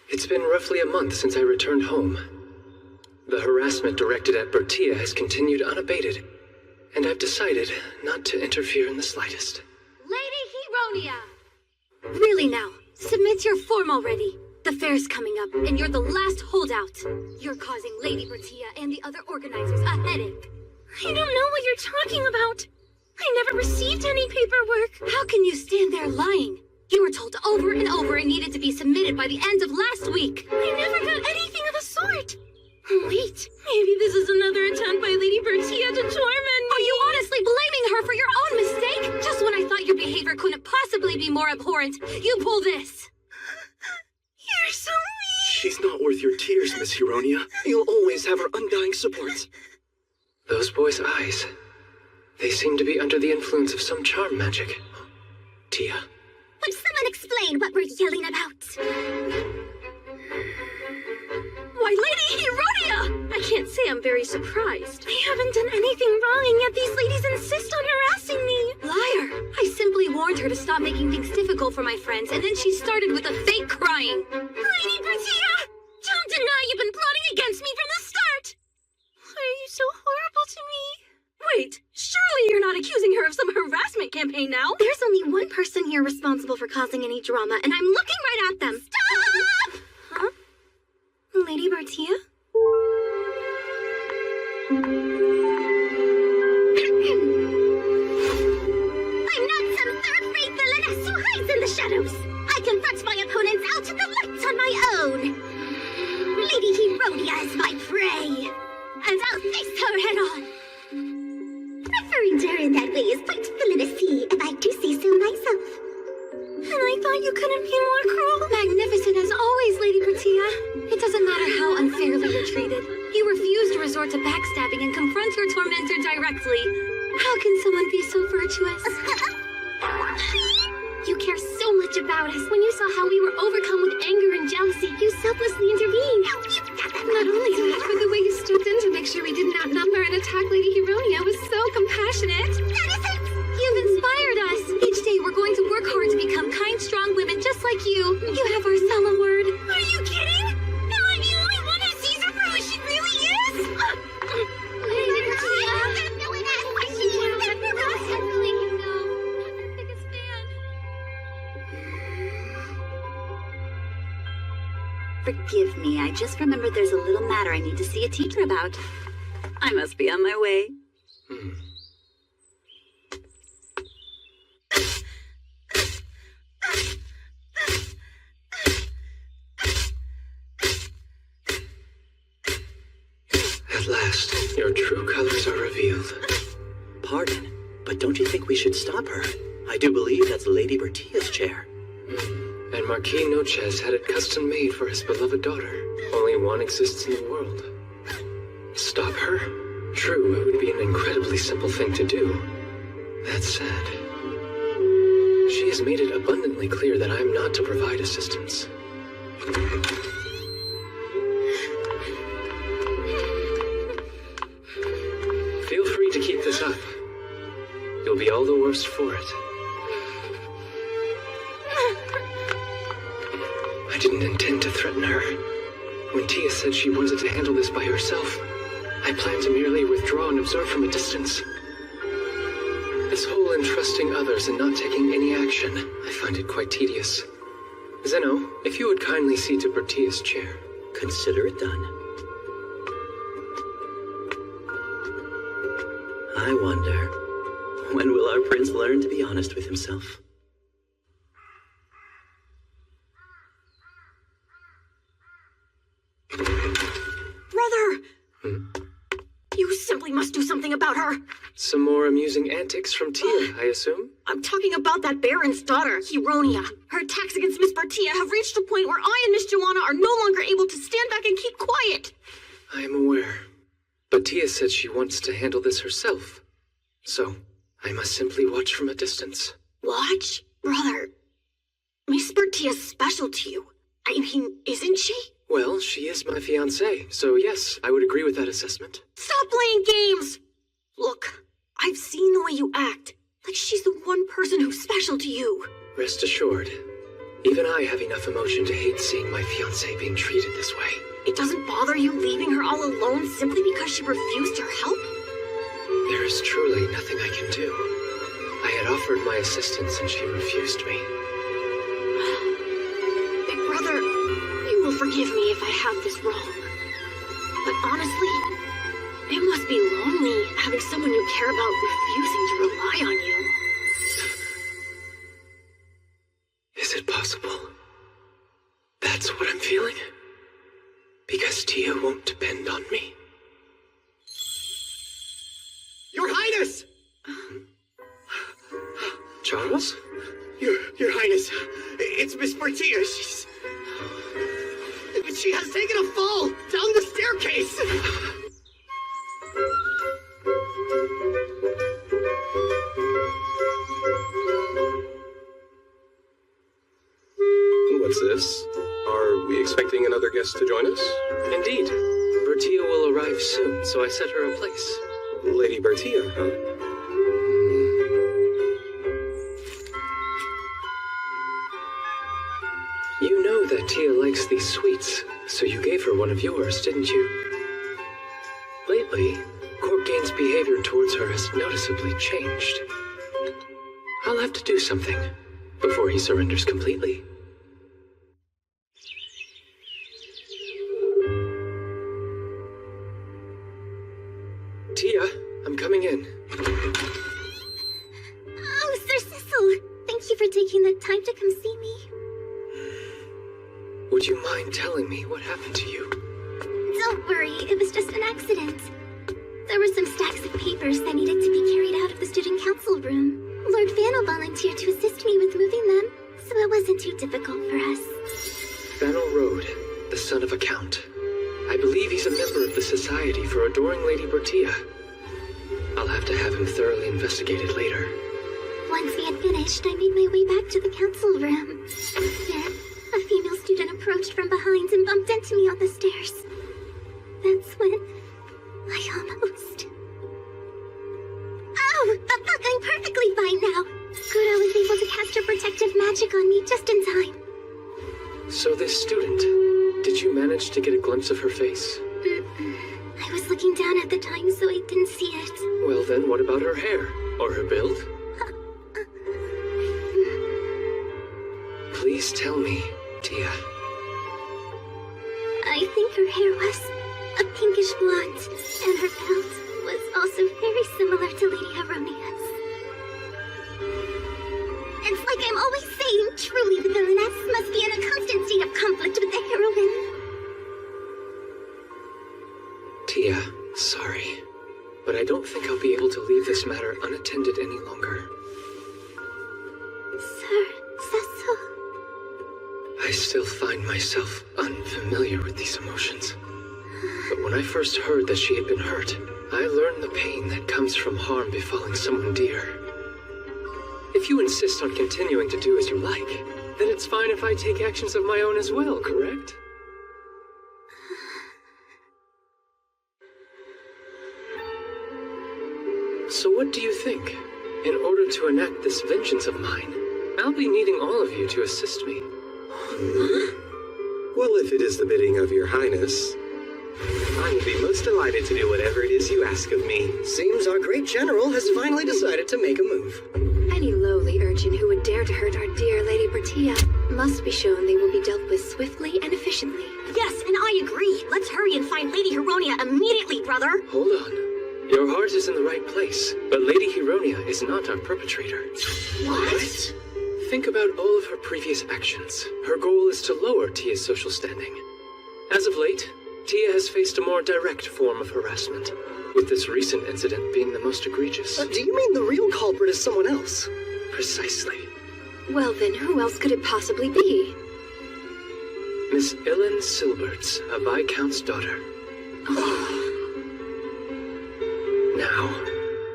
It's been roughly a month since I returned home. The harassment directed at Bertia has continued unabated, and I've decided not to interfere in the slightest. Lady Heronia! Really now, submit your form already. The fair's coming up, and you're the last holdout. You're causing Lady Bertia and the other organizers a headache. I don't know what you're talking about. I never received any paperwork. How can you stand there lying? You were told over and over it needed to be submitted by the end of last week. I never got anything of the sort. Wait, maybe this is another attempt by Lady Bertia to torment me. Are you honestly blaming her for your own mistake? Just when I thought your behavior couldn't possibly be more abhorrent, you pull this. You're so mean. She's not worth your tears, Miss Heronia. You'll always have her undying support. Those boys' eyes. They seem to be under the influence of some charm magic. Tia. Would someone explain what we're yelling about? Why, Lady Herodia! I can't say I'm very surprised. I haven't done anything wrong, and yet these ladies insist on harassing me. Liar! I simply warned her to stop making things difficult for my friends, and then she started with a fake crying. Lady Bertia! Don't deny you've been plotting against me from the start! Why are you so horrible to me? Wait, surely you're not accusing her of some harassment campaign now? There's only one person here responsible for causing any drama, and I'm looking right at them. Stop! Huh? Lady Bertia? I'm not some third-rate villainess who hides in the shadows. I confront my opponents out in the lights on my own. Lady Herodia is my prey, and I'll face her head on. Referring to her in that way is quite villainousy, if I do say so myself. And I thought you couldn't be more cruel. Magnificent as always, Lady Bertia. It doesn't matter how unfairly you're treated. You refuse to resort to backstabbing and confront your tormentor directly. How can someone be so virtuous? You care so much about us. When you saw how we were overcome with anger and jealousy, you selflessly intervened. Not only that, but the way you stepped in to make sure we didn't outnumber and attack Lady Herodia was so compassionate. That is it! You've inspired us. Each day we're going to work hard to become kind, strong women just like you. You have our solemn word. Are you kidding? Am I the only one who sees her for who she really is? Lady Bertia. No one asked why she knew. Forgive me, I just remembered there's a little matter I need to see a teacher about. I must be on my way. At last, your true colors are revealed. Pardon, but don't you think we should stop her? I do believe that's Lady Bertia's chair. And Marquis Noches had it custom made for his beloved daughter. Only one exists in the world. Stop her? True, it would be an incredibly simple thing to do. That said, she has made it abundantly clear that I am not to provide assistance. Feel free to keep this up. You'll be all the worse for it. I didn't intend to threaten her. When Tia said she wanted to handle this by herself, I planned to merely withdraw and observe from a distance. This whole entrusting others and not taking any action, I find it quite tedious. Zeno, if you would kindly see to Bertia's chair. Consider it done. I wonder, when will our prince learn to be honest with himself? Brother! You simply must do something about her. Some more amusing antics from Tia, I assume? I'm talking about that Baron's daughter, Heronia. Her attacks against Miss Bertia have reached a point where I and Miss Joanna are no longer able to stand back and keep quiet. I am aware. But Tia said she wants to handle this herself. So, I must simply watch from a distance. Watch? Brother, Miss Bertia's special to you. I mean, isn't she? Well, she is my fiancée, so yes, I would agree with that assessment. Stop playing games! Look, I've seen the way you act. Like she's the one person who's special to you. Rest assured, even I have enough emotion to hate seeing my fiancée being treated this way. It doesn't bother you leaving her all alone simply because she refused your help? There is truly nothing I can do. I had offered my assistance and she refused me. Big brother, you will forgive me if I have this wrong. But honestly, it must be lonely having someone you care about refusing to rely on you. Is it possible? That's what I'm feeling? Because Tia won't depend on me. Your Highness! Charles? Your Highness, it's Miss Bertia. She has taken a fall down the staircase. what's this? Are we expecting another guest to join us? Indeed. Bertia will arrive soon, so I set her a place. Lady Bertia, huh? You know that Tia likes these sweets, so you gave her one of yours, didn't you? Lately, Corgain's behavior towards her has noticeably changed. I'll have to do something before he surrenders completely. Tia, I'm coming in. Oh, Sir Cecil! Thank you for taking the time to come see me. Would you mind telling me what happened to you? Don't worry, it was just an accident. There were some stacks of papers that needed to be carried out of the student council room. Lord Fannel volunteered to assist me with moving them, so it wasn't too difficult for us. Fannel Road, the son of a count. I believe he's a member of the Society for Adoring Lady Bertia. I'll have to have him thoroughly investigated later. Once we had finished, I made my way back to the council room. Then, a female student approached from behind and bumped into me on the stairs. That's when I almost... Oh, I'm perfectly fine now. Good, I was able to cast her protective magic on me just in time. So this student, did you manage to get a glimpse of her face? I was looking down at the time, so I didn't see it. Well then, what about her hair? Or her build? Please tell me, Tia. I think her hair was a pinkish blonde, and her build was also very similar to Lady Heronia's. It's like I'm always saying, truly the villainess must be in a constant state of conflict with the heroine. Tia, sorry, but I don't think I'll be able to leave this matter unattended any longer. Sir Cecil. I still find myself unfamiliar with these emotions. But when I first heard that she had been hurt, I learned the pain that comes from harm befalling someone dear. If you insist on continuing to do as you like, then it's fine if I take actions of my own as well, correct? So what do you think? In order to enact this vengeance of mine, I'll be needing all of you to assist me. Well, if it is the bidding of your highness, I will be most delighted to do whatever it is you ask of me. Seems our great general has finally decided to make a move. Any lowly urchin who would dare to hurt our dear Lady Bertia must be shown they will be dealt with swiftly and efficiently. Yes, and I agree. Let's hurry and find Lady Heronia immediately, brother. Hold on. Your heart is in the right place, but Lady Heronia is not our perpetrator. What? Think about all of her previous actions. Her goal is to lower Tia's social standing. As of late, Tia has faced a more direct form of harassment, with this recent incident being the most egregious. Do you mean the real culprit is someone else? Precisely. Well then, who else could it possibly be? Miss Ilyn Silberts, a Viscount's daughter. Now,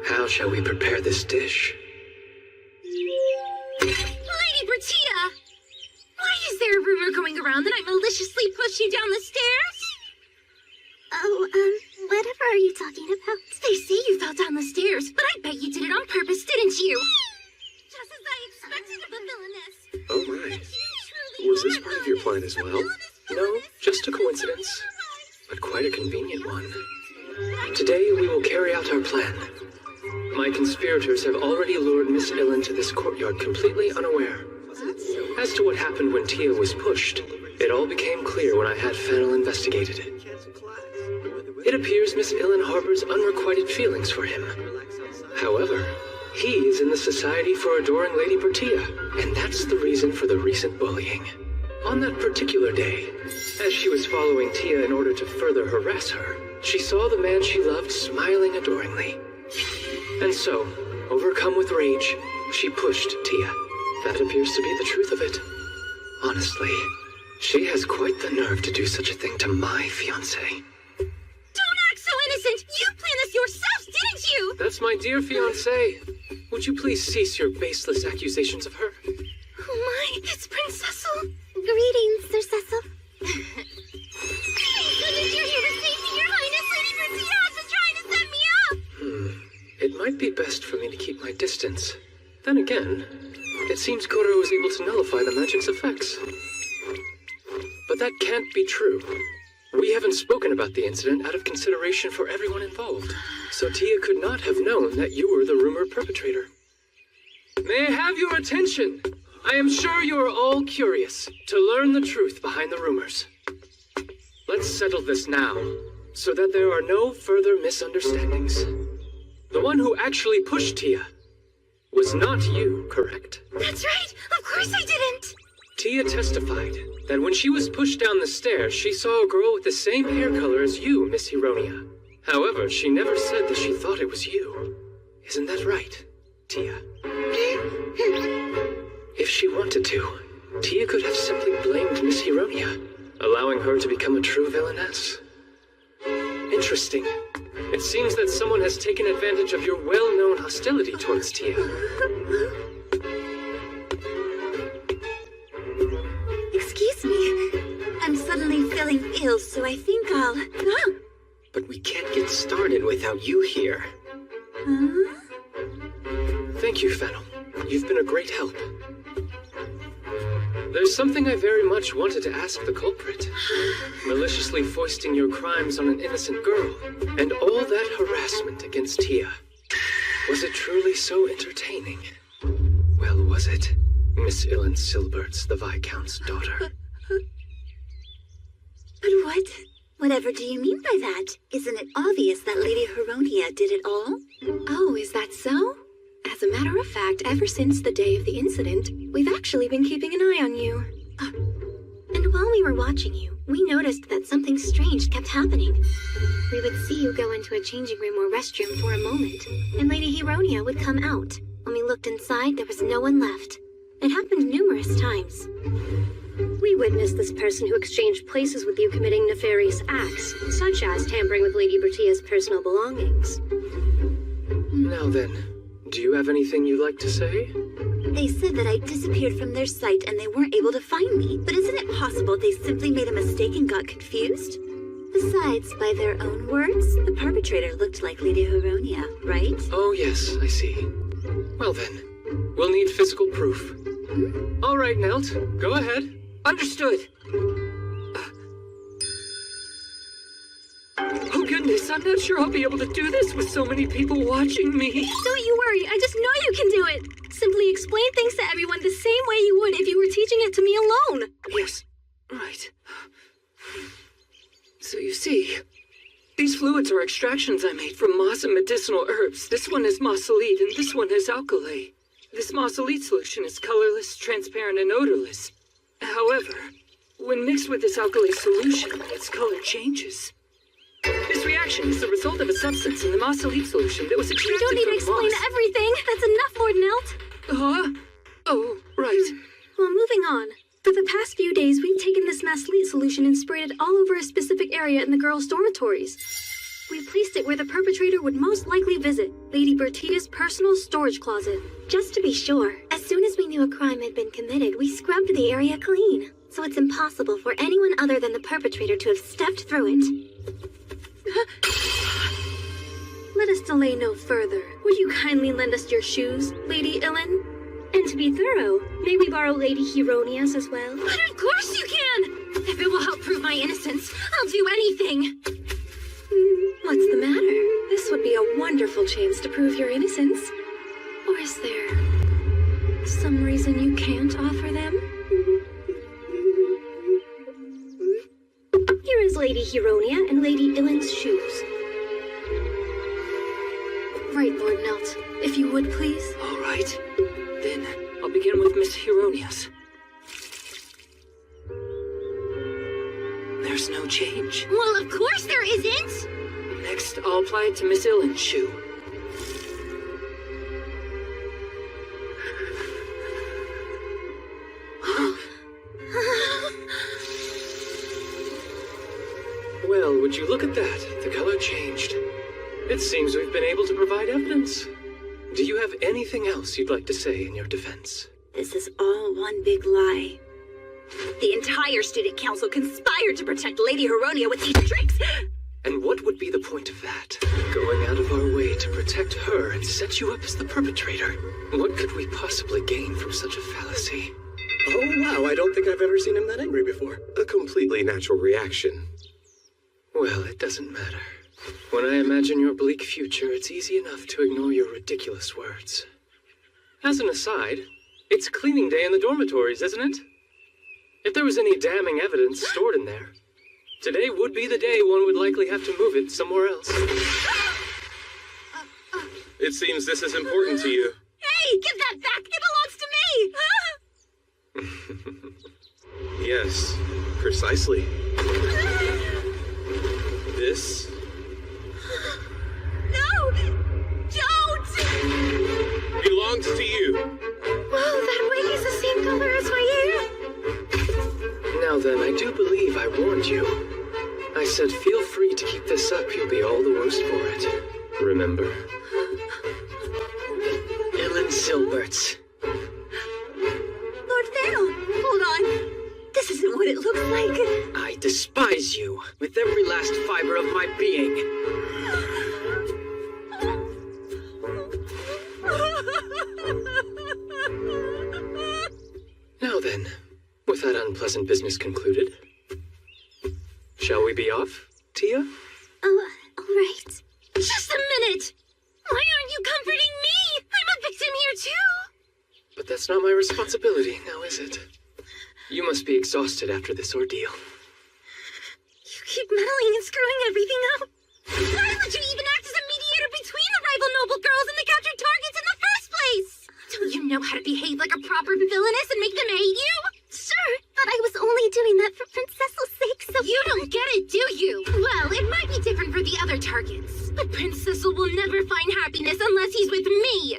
how shall we prepare this dish? Lady Bertia! Why is there a rumor going around that I maliciously pushed you down the stairs? Oh, whatever are you talking about? They say you fell down the stairs, but I bet you did it on purpose, didn't you? Just as I expected of a villainess. Oh my. Was this part of your plan as well? No, just a coincidence, but quite a convenient one. Today we will carry out our plan. My conspirators have already lured Miss Ilyn to this courtyard completely unaware. As to what happened when Tia was pushed, it all became clear when I had Fannel investigated it. It appears Miss Ilyn harbors unrequited feelings for him. However, he is in the Society for Adoring Lady Bertia, and that's the reason for the recent bullying. On that particular day, as she was following Tia in order to further harass her, she saw the man she loved smiling adoringly. And so, overcome with rage, she pushed Tia. That appears to be the truth of it. Honestly, she has quite the nerve to do such a thing to my fiancé. Don't act so innocent! You planned this yourself, didn't you? That's my dear fiancé. Would you please cease your baseless accusations of her? Oh my, it's Prince Cecil. Greetings. It seems Koro was able to nullify the magic's effects. But that can't be true. We haven't spoken about the incident out of consideration for everyone involved. So Tia could not have known that you were the rumored perpetrator. May I have your attention? I am sure you are all curious to learn the truth behind the rumors. Let's settle this now, so that there are no further misunderstandings. The one who actually pushed Tia was not you, correct? That's right! Of course I didn't! Tia testified that when she was pushed down the stairs, she saw a girl with the same hair color as you, Miss Hironia. However, she never said that she thought it was you. Isn't that right, Tia? If she wanted to, Tia could have simply blamed Miss Hironia, allowing her to become a true villainess. Interesting. It seems that someone has taken advantage of your well-known hostility towards Tia. Excuse me. I'm suddenly feeling ill, so I think I'll... Ah! But we can't get started without you here. Huh? Thank you, Fennel. You've been a great help. There's something I very much wanted to ask the culprit. Maliciously foisting your crimes on an innocent girl, and all that harassment against Tia. Was it truly so entertaining? Well, was it, Miss Illan Silberts, the Viscount's daughter? But what? Whatever do you mean by that? Isn't it obvious that Lady Hironia did it all? Oh, is that so? As a matter of fact, ever since the day of the incident, we've actually been keeping an eye on you. And while we were watching you, we noticed that something strange kept happening. We would see you go into a changing room or restroom for a moment, and Lady Hironia would come out. When we looked inside, there was no one left. It happened numerous times. We witnessed this person who exchanged places with you committing nefarious acts, such as tampering with Lady Bertia's personal belongings. Now then, do you have anything you'd like to say? They said that I disappeared from their sight and they weren't able to find me. But isn't it possible they simply made a mistake and got confused? Besides, by their own words, the perpetrator looked like Lady Hironia, right? Oh yes, I see. Well then, we'll need physical proof. All right, Nelt, go ahead. Understood. Oh goodness, I'm not sure I'll be able to do this with so many people watching me. Don't you worry, I just know you can do it. Simply explain things to everyone the same way you would if you were teaching it to me alone. Yes, right. So you see, these fluids are extractions I made from moss and medicinal herbs. This one is mossolite and this one is alkali. This mossolite solution is colorless, transparent, and odorless. However, when mixed with this alkali solution, its color changes. This reaction is the result of a substance in the mossolite solution that was extracted You don't need to from explain moss. everything. That's enough, Lord Nelt. Huh? Oh, right. Well, moving on. For the past few days, we've taken this mossolite solution and sprayed it all over a specific area in the girls' dormitories. We placed it where the perpetrator would most likely visit, Lady Bertia's personal storage closet. Just to be sure, as soon as we knew a crime had been committed, we scrubbed the area clean. So it's impossible for anyone other than the perpetrator to have stepped through it. Let us delay no further. Would you kindly lend us your shoes, Lady Illan? And to be thorough, may we borrow Lady Hironia's as well? But of course you can! If it will help prove my innocence, I'll do anything! What's the matter? This would be a wonderful chance to prove your innocence. Or is there some reason you can't offer them? Here is Lady Hironia and Lady Illan's shoes. Right, Lord Nelt. If you would, please. All right. Then I'll begin with Miss Hironia's. There's no change. Well, of course there isn't! Next, I'll apply it to Miss Illan's shoe. Well, would you look at that? The color changed. It seems we've been able to provide evidence. Do you have anything else you'd like to say in your defense? This is all one big lie. The entire student council conspired to protect Lady Hironia with these tricks. And what would be the point of that? Going out of our way to protect her and set you up as the perpetrator. What could we possibly gain from such a fallacy? Oh, wow, I don't think I've ever seen him that angry before. A completely natural reaction. Well, it doesn't matter. When I imagine your bleak future, it's easy enough to ignore your ridiculous words. As an aside, it's cleaning day in the dormitories, isn't it? If there was any damning evidence stored in there, today would be the day one would likely have to move it somewhere else. It seems this is important to you. Hey, give that back! It belongs to me! Yes, precisely. This No! Don't! belongs to you. Whoa, that wig is the same color as my hair! Now then, I do believe I warned you. I said feel free to keep this up, you'll be all the worse for it. Remember? Ellen Silberts. Lord Thano, hold on. This isn't what it looks like. I despise you with every last fiber of my being. Now then, with that unpleasant business concluded, shall we be off, Tia? Oh, all right. Just a minute! Why aren't you comforting me? I'm a victim here too! But that's not my responsibility, now is it? You must be exhausted after this ordeal. You keep meddling and screwing everything up. Why would you even act as a mediator between the rival noble girls and the captured targets in the first place? Don't you know how to behave like a proper villainess and make them hate you? Sure, but I was only doing that for Princess's sake, so... You don't get it, do you? Well, it might be different for the other targets, but Prince Cecil will never find happiness unless he's with me.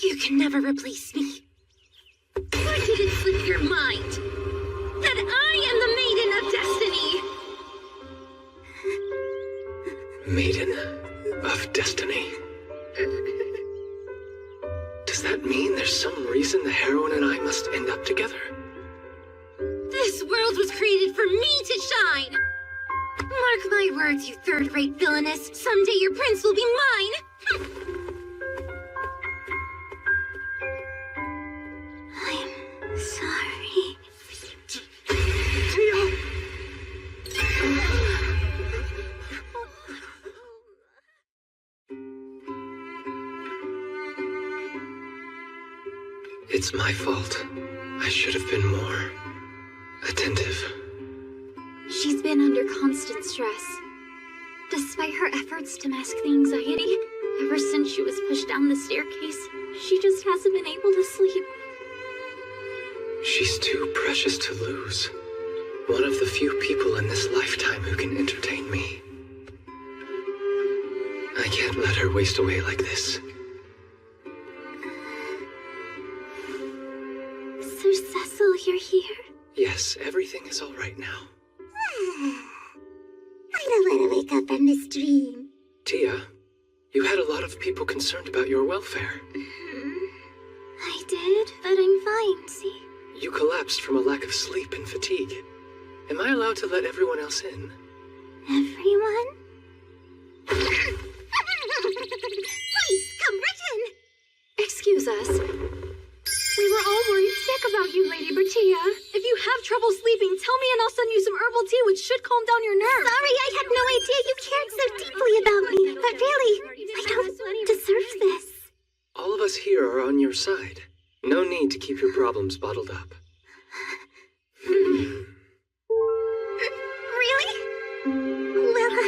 You can never replace me. Why did it slip your mind that I am the Maiden of Destiny? Maiden of Destiny. Does that mean there's some reason the heroine and I must end up together? This world was created for me to shine. Mark my words, you third-rate villainess. Someday your prince will be mine. I'm sorry. It's my fault. I should have been more attentive. She's been under constant stress. Despite her efforts to mask the anxiety, ever since she was pushed down the staircase, she just hasn't been able to sleep. She's too precious to lose. One of the few people in this lifetime who can entertain me. I can't let her waste away like this. Sir Cecil, you're here? Yes, everything is all right now. I don't want to wake up from this dream. Tia, you had a lot of people concerned about your welfare. I did, but I'm fine, see? You collapsed from a lack of sleep and fatigue. Am I allowed to let everyone else in? Everyone? Please, come right in. Excuse us. We were all worried sick about you, Lady Bertia. If you have trouble sleeping, tell me and I'll send you some herbal tea which should calm down your nerves. Sorry, I had no idea you cared so deeply about me. But really, I don't deserve this. All of us here are on your side. No need to keep your problems bottled up. Really? Well, I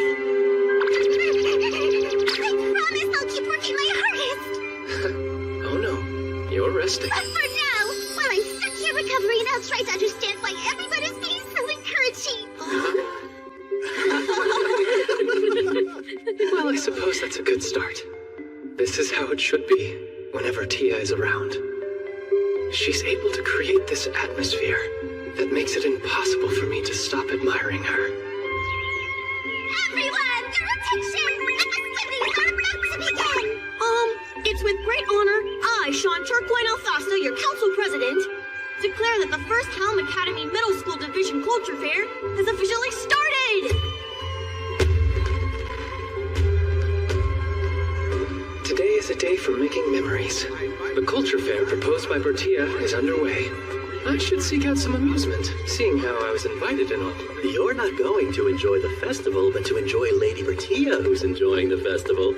promise I'll keep working my hardest. Oh no, you're resting. But for now, while I'm stuck here recovering, I'll try to understand why everybody's being so encouraging. Well, I suppose that's a good start. This is how it should be, whenever Tia is around. She's able to create this atmosphere that makes it impossible for me to stop admiring her. Everyone, your attention! The festivities are about to begin! It's with great honor, I, Sean Turquoise Alfasta, your council president, declare that the first Helm Academy Middle School Division Culture Fair has officially started! day for making memories. The culture fair proposed by Bertia is underway. I should seek out some amusement, seeing how I was invited and all. You're not going to enjoy the festival, but to enjoy Lady Bertia, who's enjoying the festival.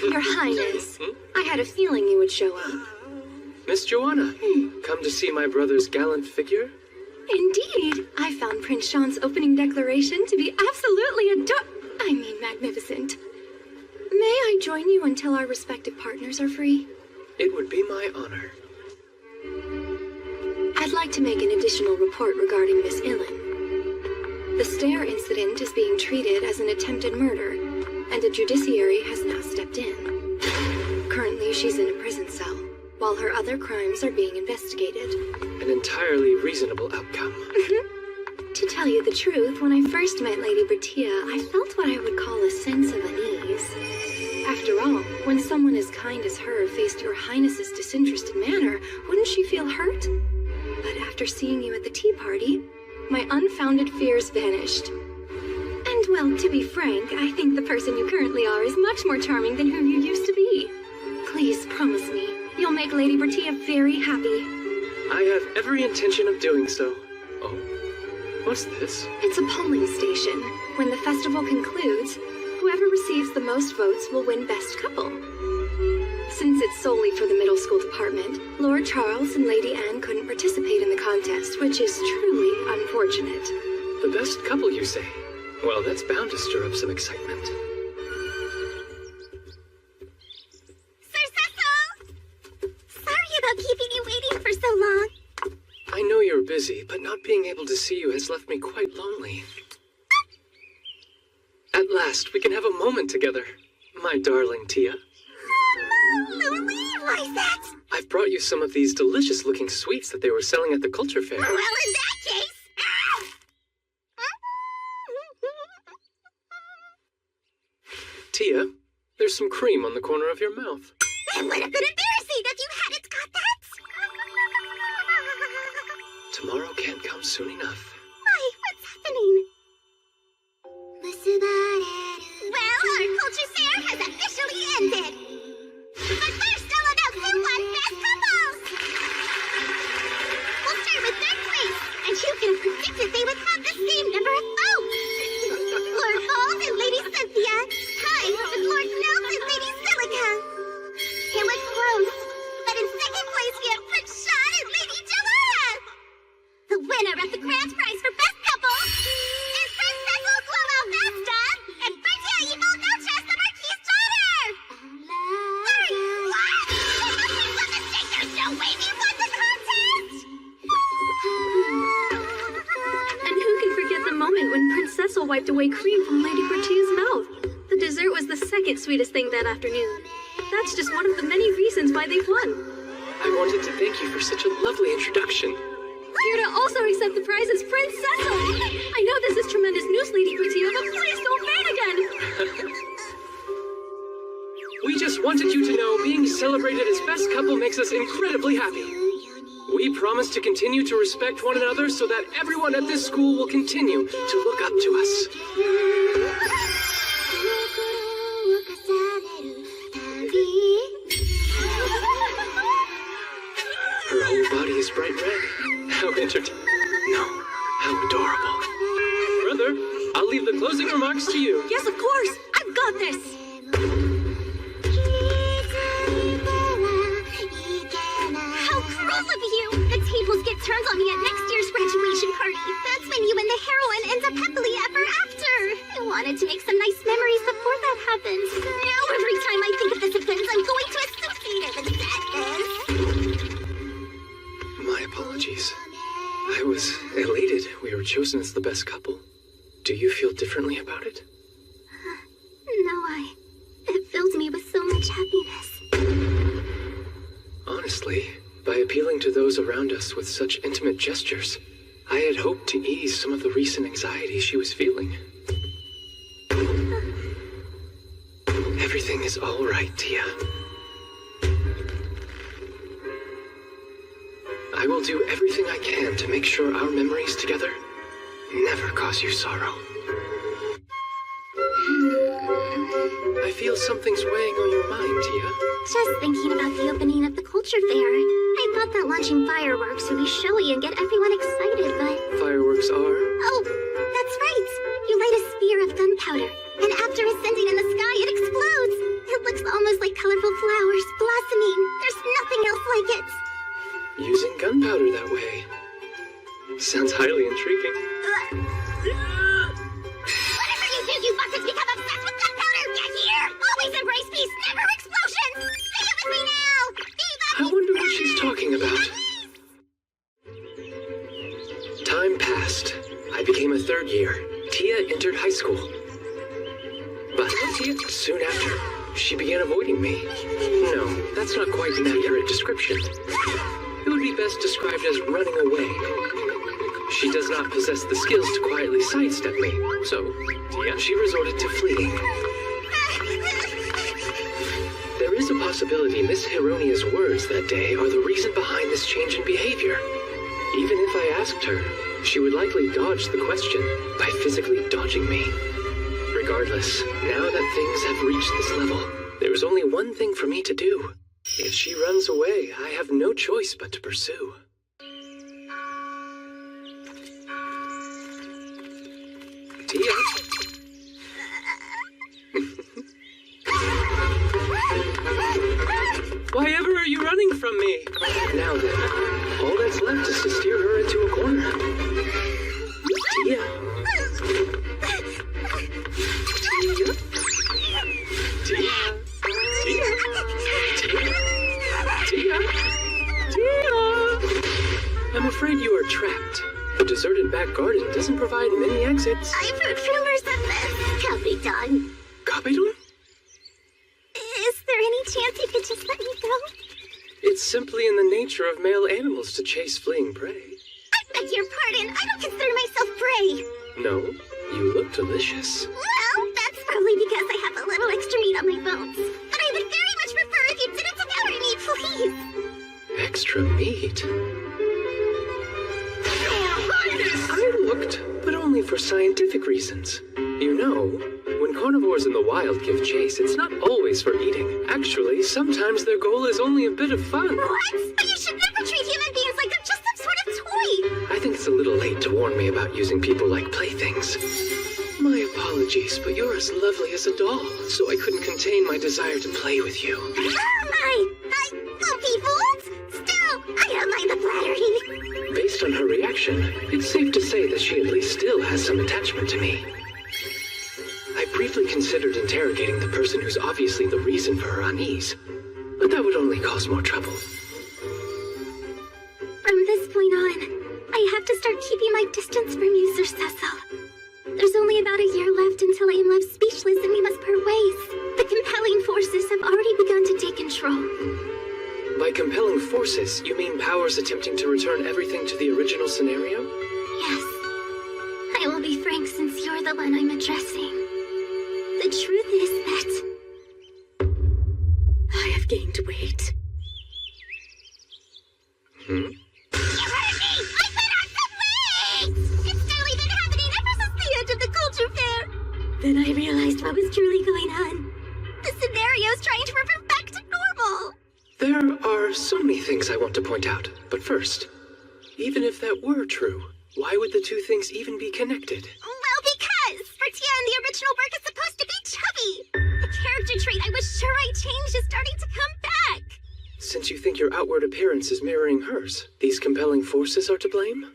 Your Highness, I had a feeling you would show up. Miss Joanna, come to see my brother's gallant figure? Indeed, I found Prince Sean's opening declaration to be absolutely magnificent. May I join you until our respective partners are free? It would be my honor. I'd like to make an additional report regarding Miss Ilin. The stair incident is being treated as an attempted murder, and the judiciary has now stepped in. Currently, she's in a prison cell, while her other crimes are being investigated. An entirely reasonable outcome. To tell you the truth, when I first met Lady Bertia, I felt what I would call a sense of unease. After all, when someone as kind as her faced your Highness's disinterested manner, wouldn't she feel hurt? But after seeing you at the tea party, my unfounded fears vanished. And well, to be frank, I think the person you currently are is much more charming than who you used to be. Please promise me, you'll make Lady Bertia very happy. I have every intention of doing so. Oh, what's this? It's a polling station. When the festival concludes, whoever receives the most votes will win Best Couple. Since it's solely for the middle school department, Lord Charles and Lady Anne couldn't participate in the contest, which is truly unfortunate. The best couple, you say? Well, that's bound to stir up some excitement. Sir Cecil! Sorry about keeping you waiting for so long. I know you're busy, but not being able to see you has left me quite lonely. At last, we can have a moment together, my darling Tia. Louis, why is that? I've brought you some of these delicious-looking sweets that they were selling at the culture fair. Well, in that case... Tia, there's some cream on the corner of your mouth. It would have been embarrassing if you hadn't got that. Tomorrow can't come soon enough. Why? What's happening? Well, our culture fair has officially ended. But first, I'll announce who won Best Couples. We'll start with third place, and you can have predicted they would have the same number of votes. Lord Bald and Lady Cynthia, tied with Lord Nels and Lady Silica. It was close, but in second place we have Prince Sean and Lady Joanna. The winner of the grand prize for Best Couple is Prince Cecil Glow Vesta and Bertia Evil Noches, the Marquis's daughter! Sorry, what? It must be some mistake. There's no way we won the contest! And who can forget the moment when Prince Cecil wiped away cream from Lady Bertia's mouth? The dessert was the second sweetest thing that afternoon. That's just one of the many reasons why they won. I wanted to thank you for such a lovely introduction. Here to also accept the prize is Prince Cecil! I know this is tremendous news, Lady Bertia, but please don't faint again! We just wanted you to know being celebrated as best couple makes us incredibly happy. We promise to continue to respect one another so that everyone at this school will continue to look up to us. Her whole body is bright red. How No, how adorable. Brother, I'll leave the closing remarks to you. Yes, of course! I've got this! How cruel of you! The tables get turned on me at next year's graduation party. That's when you and the heroine end up happily ever after. I wanted to make some nice memories before that happens. Now every time I think of this event, I'm going to associate it with sadness. My apologies. I was elated we were chosen as the best couple. Do you feel differently about it? No, it fills me with so much happiness. Honestly, by appealing to those around us with such intimate gestures, I had hoped to ease some of the recent anxiety she was feeling. Everything is all right, Tia. I will do everything I can to make sure our memories together never cause you sorrow. I feel something's weighing on your mind, Tia. Just thinking about the opening of the culture fair. I thought that launching fireworks would be showy and get everyone excited, but... Fireworks are? Oh, that's right. You light a spear of gunpowder, and after ascending in the sky, it explodes. It looks almost like colorful flowers blossoming. There's nothing else like it. Using gunpowder that way. Sounds highly intriguing. Whatever you do, you mustn't become obsessed with gunpowder. Get here! Always embrace peace, never explosions! Say it with me now! I wonder what she's talking about. Time passed. I became a third year. Tia entered high school. But soon after, she began avoiding me. No, that's not quite an accurate description. It would be best described as running away. She does not possess the skills to quietly sidestep me, so she resorted to fleeing. There is a possibility Miss Hironia's words that day are the reason behind this change in behavior. Even if I asked her, she would likely dodge the question by physically dodging me. Regardless, now that things have reached this level, there is only one thing for me to do. If she runs away, I have no choice but to pursue. Tia? Why ever are you running from me? Now then, all that's left is to steer her into a corner. Tia? Tia? Tia? Tia? I'm afraid you are trapped. The deserted back garden doesn't provide many exits. I've heard rumors of this. Capitán. Capitán? Is there any chance you could just let me go? It's simply in the nature of male animals to chase fleeing prey. I beg your pardon. I don't consider myself prey. No, you look delicious. Well, that's probably because I have a little extra meat on my bones. But I would very much prefer if you didn't devour me, please. Extra meat? I looked, but only for scientific reasons. You know, when carnivores in the wild give chase, it's not always for eating. Actually, sometimes their goal is only a bit of fun. What? But you should never treat human beings like they're just some sort of toy. I think it's a little late to warn me about using people like playthings. My apologies, but you're as lovely as a doll, so I couldn't contain my desire to play with you. Oh my! I won't be fooled. Still, I don't mind the flattery. Based on her reaction, it's safe to say that she at least still has some attachment to me. I briefly considered interrogating the person who's obviously the reason for her unease, but that would only cause more trouble. From this point on, I have to start keeping my distance from you, Sir Cecil. There's only about a year left until I am left speechless and we must part ways. The compelling forces have already begun to take control. By compelling forces, you mean powers attempting to return everything to the original scenario? Yes. I will be frank since you're the one I'm addressing. The truth is that I have gained weight. Hmm? You heard me! I put on some weight! It's truly been happening ever since the end of the culture fair. Then I realized what was truly going on. The scenario's trying to revert back to normal. There are so many things I want to point out, but first, even if that were true, why would the two things even be connected? Well, because Bertia in the original work is supposed to be chubby. The character trait I was sure I changed is starting to come back. Since you think your outward appearance is mirroring hers, these compelling forces are to blame?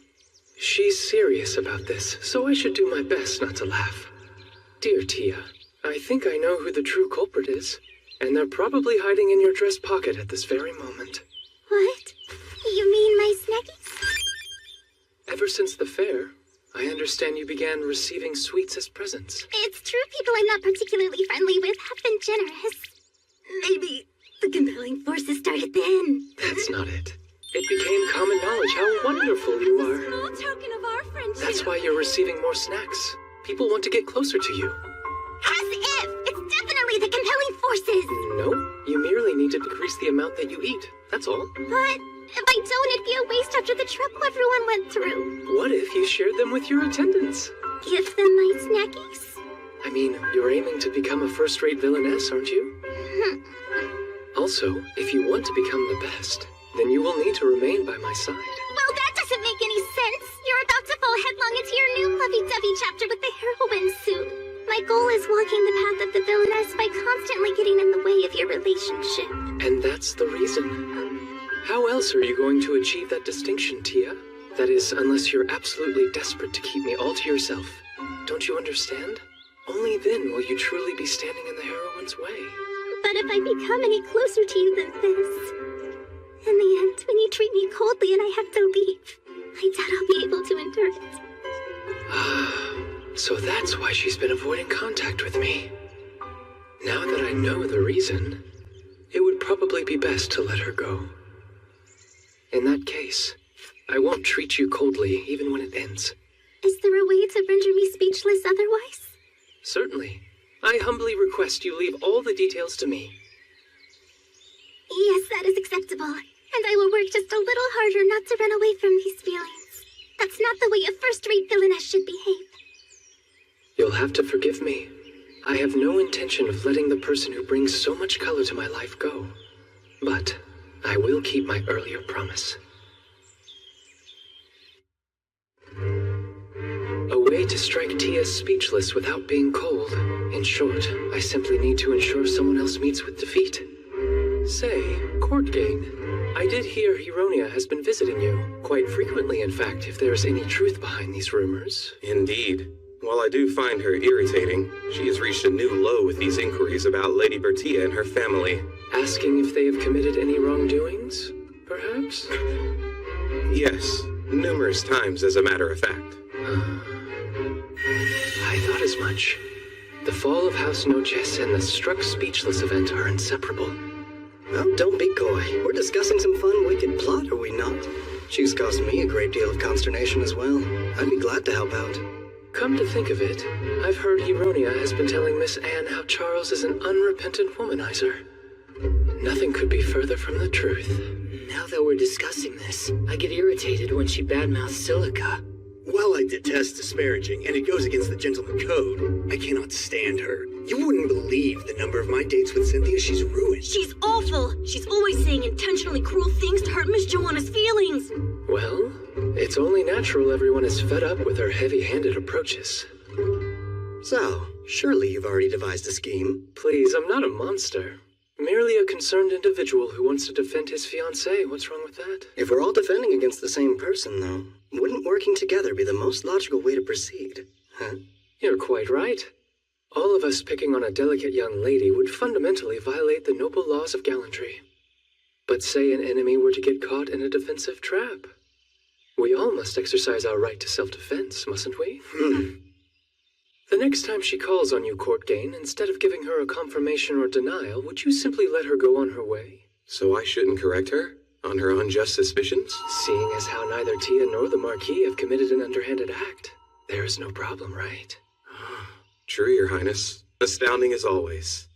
She's serious about this, so I should do my best not to laugh. Dear Tia, I think I know who the true culprit is, and they're probably hiding in your dress pocket at this very moment. What? You mean my snackies? Ever since the fair, I understand you began receiving sweets as presents. It's true people I'm not particularly friendly with have been generous. Maybe the compelling forces started then. That's not it. It became common knowledge how wonderful you are. Small token of our friendship. That's why you're receiving more snacks. People want to get closer to you. As if! It's definitely the compelling forces! No, you merely need to decrease the amount that you eat. That's all. But if I don't, it'd be a waste after the trouble everyone went through. What if you shared them with your attendants? Give them my snackies? I mean, you're aiming to become a first-rate villainess, aren't you? Also, if you want to become the best, then you will need to remain by my side. Well, that doesn't make any sense. You're about to fall headlong into your new lovey-dovey chapter with the heroine suit. My goal is walking the path of the villainess by constantly getting in the way of your relationship. And that's the reason. How else are you going to achieve that distinction, Tia? That is, unless you're absolutely desperate to keep me all to yourself. Don't you understand? Only then will you truly be standing in the heroine's way. But if I become any closer to you than this, in the end, when you treat me coldly and I have to leave, I doubt I'll be able to endure it. So that's why she's been avoiding contact with me. Now that I know the reason, it would probably be best to let her go. In that case, I won't treat you coldly even when it ends. Is there a way to render me speechless otherwise? Certainly. I humbly request you leave all the details to me. Yes, that is acceptable. And I will work just a little harder not to run away from these feelings. That's not the way a first-rate villainess should behave. You'll have to forgive me. I have no intention of letting the person who brings so much color to my life go. But I will keep my earlier promise. A way to strike Tia speechless without being cold. In short, I simply need to ensure someone else meets with defeat. Say, Courtgain, I did hear Hironia has been visiting you. Quite frequently, in fact, if there's any truth behind these rumors. Indeed. While I do find her irritating, she has reached a new low with these inquiries about Lady Bertia and her family. Asking if they have committed any wrongdoings, perhaps? Yes, numerous times as a matter of fact. I thought as much. The fall of House Noches and the struck speechless event are inseparable. Oh, don't be coy. We're discussing some fun, wicked plot, are we not? She's caused me a great deal of consternation as well. I'd be glad to help out. Come to think of it, I've heard Hironia has been telling Miss Anne how Charles is an unrepentant womanizer. Nothing could be further from the truth. Now that we're discussing this, I get irritated when she badmouths Silica. While I detest disparaging, and it goes against the gentleman code, I cannot stand her. You wouldn't believe the number of my dates with Cynthia she's ruined. She's awful. She's always saying intentionally cruel things to hurt Miss Joanna's feelings. Well, it's only natural everyone is fed up with her heavy-handed approaches. So, surely you've already devised a scheme. Please, I'm not a monster. Merely a concerned individual who wants to defend his fiancée. What's wrong with that? If we're all defending against the same person, though, wouldn't working together be the most logical way to proceed? Huh? You're quite right. All of us picking on a delicate young lady would fundamentally violate the noble laws of gallantry. But say an enemy were to get caught in a defensive trap. We all must exercise our right to self-defense, mustn't we? The next time she calls on you, Courtgain, instead of giving her a confirmation or denial, would you simply let her go on her way? So I shouldn't correct her? On her unjust suspicions? Seeing as how neither Tia nor the Marquis have committed an underhanded act, there is no problem, right? True, Your Highness. Astounding as always.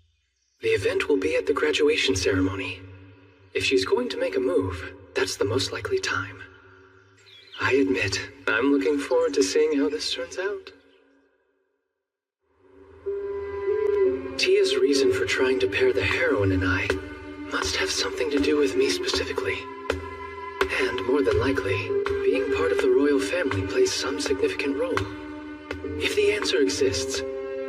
The event will be at the graduation ceremony. If she's going to make a move, that's the most likely time. I admit, I'm looking forward to seeing how this turns out. Tia's reason for trying to pair the heroine and I must have something to do with me specifically. And more than likely, being part of the royal family plays some significant role. If the answer exists,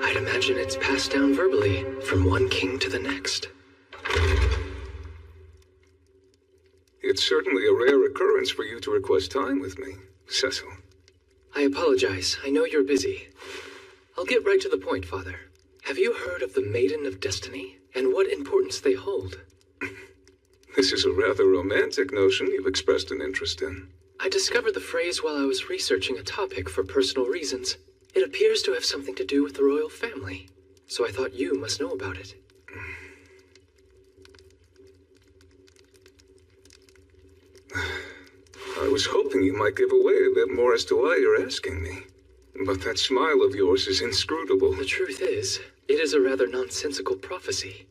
I'd imagine it's passed down verbally from one king to the next. It's certainly a rare occurrence for you to request time with me, Cecil. I apologize. I know you're busy. I'll get right to the point, Father. Have you heard of the Maiden of Destiny, and what importance they hold? This is a rather romantic notion you've expressed an interest in. I discovered the phrase while I was researching a topic for personal reasons. It appears to have something to do with the royal family, so I thought you must know about it. I was hoping you might give away a bit more as to why you're asking me. But that smile of yours is inscrutable. The truth is, it is a rather nonsensical prophecy.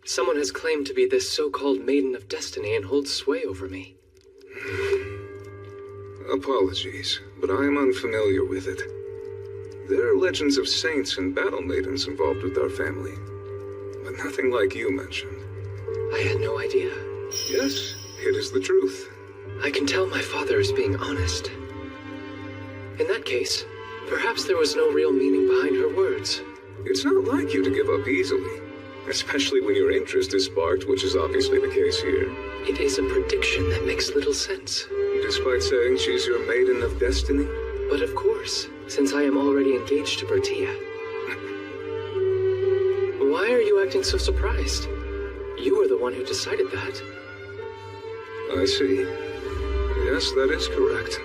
Someone has claimed to be this so-called Maiden of Destiny and holds sway over me. Apologies, but I am unfamiliar with it. There are legends of saints and battle maidens involved with our family, but nothing like you mentioned. I had no idea. Yes, it is the truth. I can tell my father is being honest. In that case, perhaps there was no real meaning behind her words. It's not like you to give up easily, especially when your interest is sparked, which is obviously the case here. It is a prediction that makes little sense. Despite saying she's your maiden of destiny? But of course, since I am already engaged to Bertia. Why are you acting so surprised? You were the one who decided that. I see. Yes, that is correct.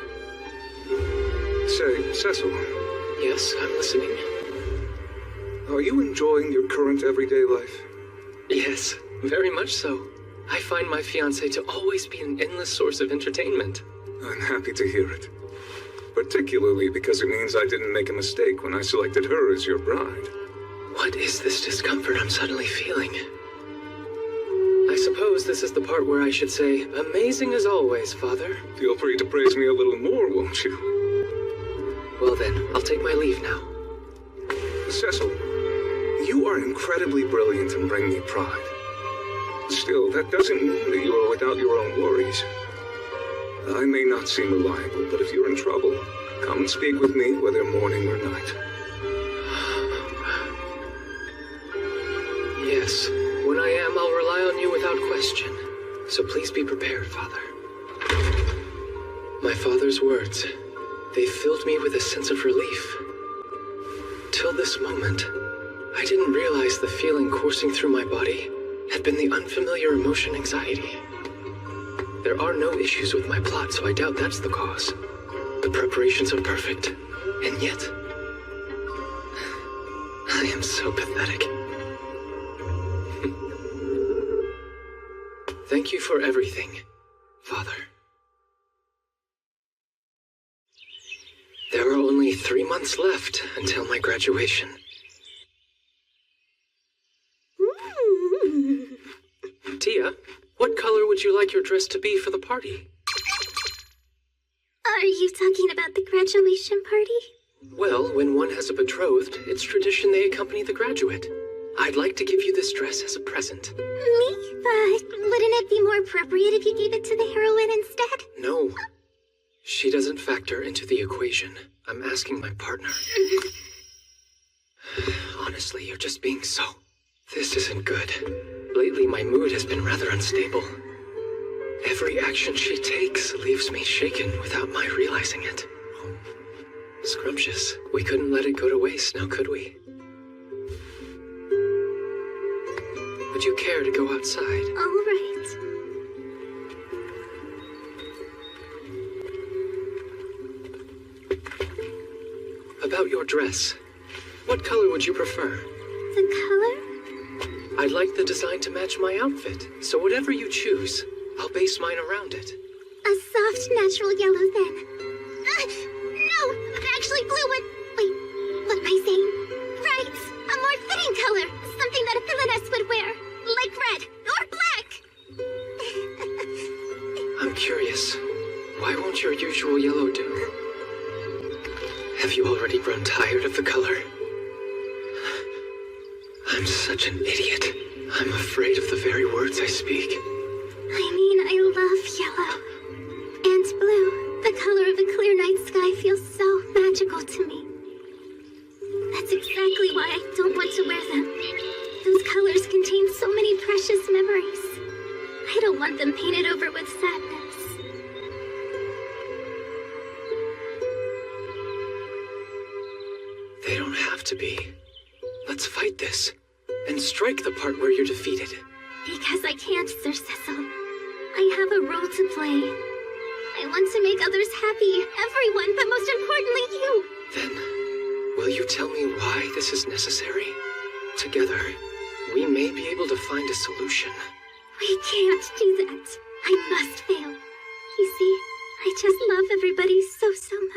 Say, Cecil. Yes, I'm listening. Are you enjoying your current everyday life? Yes, very much so. I find my fiancée to always be an endless source of entertainment. I'm happy to hear it. Particularly because it means I didn't make a mistake when I selected her as your bride. What is this discomfort I'm suddenly feeling? I suppose this is the part where I should say, amazing as always, Father. Feel free to praise me a little more, won't you? Well then, I'll take my leave now. Cecil, you are incredibly brilliant and bring me pride. Still, that doesn't mean that you are without your own worries. I may not seem reliable, but if you're in trouble, come and speak with me, whether morning or night. Yes, when I am, I'll rely on you without question. So please be prepared, Father. My father's words, they filled me with a sense of relief. Till this moment, I didn't realize the feeling coursing through my body had been the unfamiliar emotion anxiety. There are no issues with my plot, so I doubt that's the cause. The preparations are perfect, and yet, I am so pathetic. Thank you for everything, Father. There are only 3 months left until my graduation. Tia, what color would you like your dress to be for the party? Are you talking about the graduation party? Well, when one has a betrothed, it's tradition they accompany the graduate. I'd like to give you this dress as a present. Me? But wouldn't it be more appropriate if you gave it to the heroine instead? No. She doesn't factor into the equation. I'm asking my partner. Honestly, you're just being so... This isn't good. Lately, my mood has been rather unstable. Every action she takes leaves me shaken without my realizing it. Scrumptious. We couldn't let it go to waste, now could we? Would you care to go outside? All right. About your dress. What color would you prefer? The color? I'd like the design to match my outfit, so whatever you choose, I'll base mine around it. A soft, natural yellow, then. No! Actually, blue would... Wait, what am I saying? Right! A more fitting color! Something that a villainess would wear! Like red! Or black! I'm curious. Why won't your usual yellow do? Have you already grown tired of the color? I'm such an idiot. I'm afraid of the very words I speak. I mean, I love yellow. And blue. The color of a clear night sky feels so magical to me. That's exactly why I don't want to wear them. Those colors contain so many precious memories. I don't want them painted over with sadness. They don't have to be. Let's fight this, and strike the part where you're defeated. Because I can't, Sir Cecil. I have a role to play. I want to make others happy, everyone, but most importantly you. Then, will you tell me why this is necessary? Together, we may be able to find a solution. We can't do that. I must fail. You see, I just love everybody so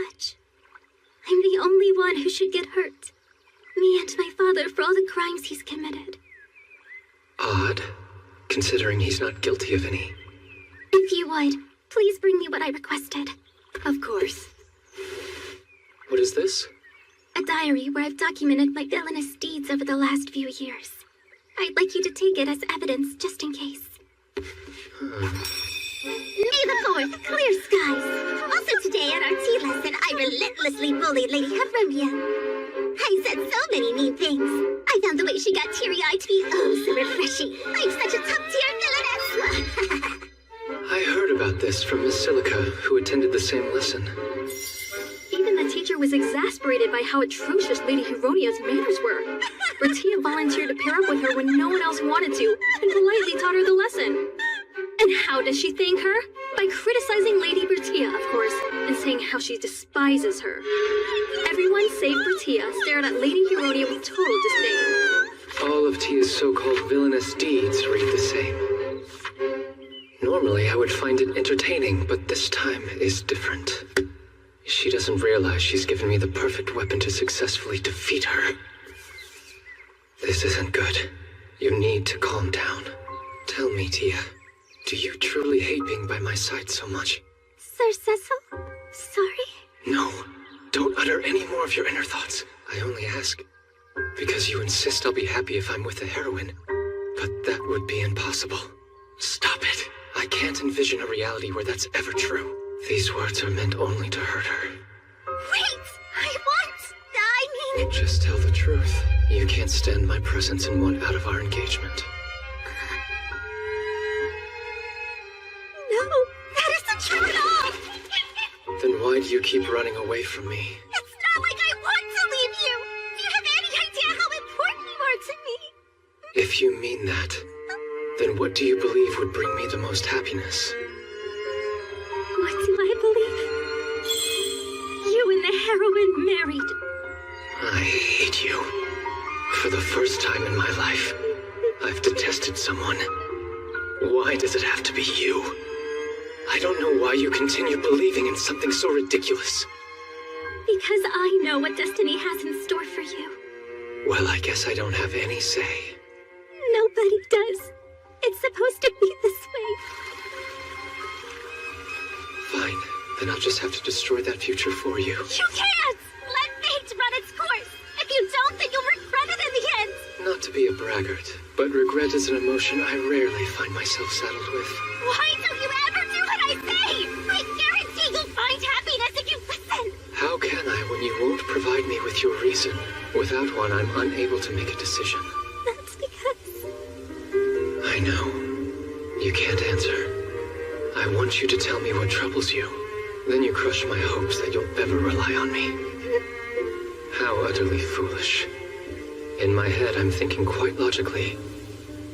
much. I'm the only one who should get hurt. Me and my father for all the crimes he's committed. Odd, considering he's not guilty of any. If you would, please bring me what I requested. Of course. What is this? A diary where I've documented my villainous deeds over the last few years. I'd like you to take it as evidence, just in case. May the 4th, clear skies. Also today at our tea lesson, I relentlessly bullied Lady Heronia. I said so many mean things. I found the way she got teary-eyed to be oh so refreshing. I'm such a top-tier villainess. I heard about this from Miss Silica, who attended the same lesson. Even the teacher was exasperated by how atrocious Lady Heronia's manners were. Bertia volunteered to pair up with her when no one else wanted to, and politely taught her the lesson. And how does she thank her? By criticizing Lady Bertia, of course, and saying how she despises her. Everyone save Bertia stared at Lady Heronia with total disdain. All of Tia's so-called villainous deeds read the same. Normally, I would find it entertaining, but this time is different. She doesn't realize she's given me the perfect weapon to successfully defeat her. This isn't good. You need to calm down. Tell me, Tia, do you truly hate being by my side so much? Sir Cecil? Sorry? No, don't utter any more of your inner thoughts. I only ask because you insist I'll be happy if I'm with a heroine, but that would be impossible. Stop it. I can't envision a reality where that's ever true. These words are meant only to hurt her. Wait! I mean... Just tell the truth. You can't stand my presence and want out of our engagement. No, that isn't true at all! Then why do you keep running away from me? It's not like I want to leave you! Do you have any idea how important you are to me? If you mean that, then what do you believe would bring me the most happiness? What do I believe? You and the heroine married. I hate you. For the first time in my life, I've detested someone. Why does it have to be you? I don't know why you continue believing in something so ridiculous. Because I know what destiny has in store for you. Well, I guess I don't have any say. Nobody does. It's supposed to be this way. Fine, then I'll just have to destroy that future for you. You can't! Let fate run its course! If you don't, then you'll regret it in the end! Not to be a braggart, but regret is an emotion I rarely find myself saddled with. Why don't you ever do what I say? I guarantee you'll find happiness if you listen! How can I when you won't provide me with your reason? Without one, I'm unable to make a decision. That's because... I know. You can't answer. I want you to tell me what troubles you. Then you crush my hopes that you'll ever rely on me. How utterly foolish. In my head, I'm thinking quite logically.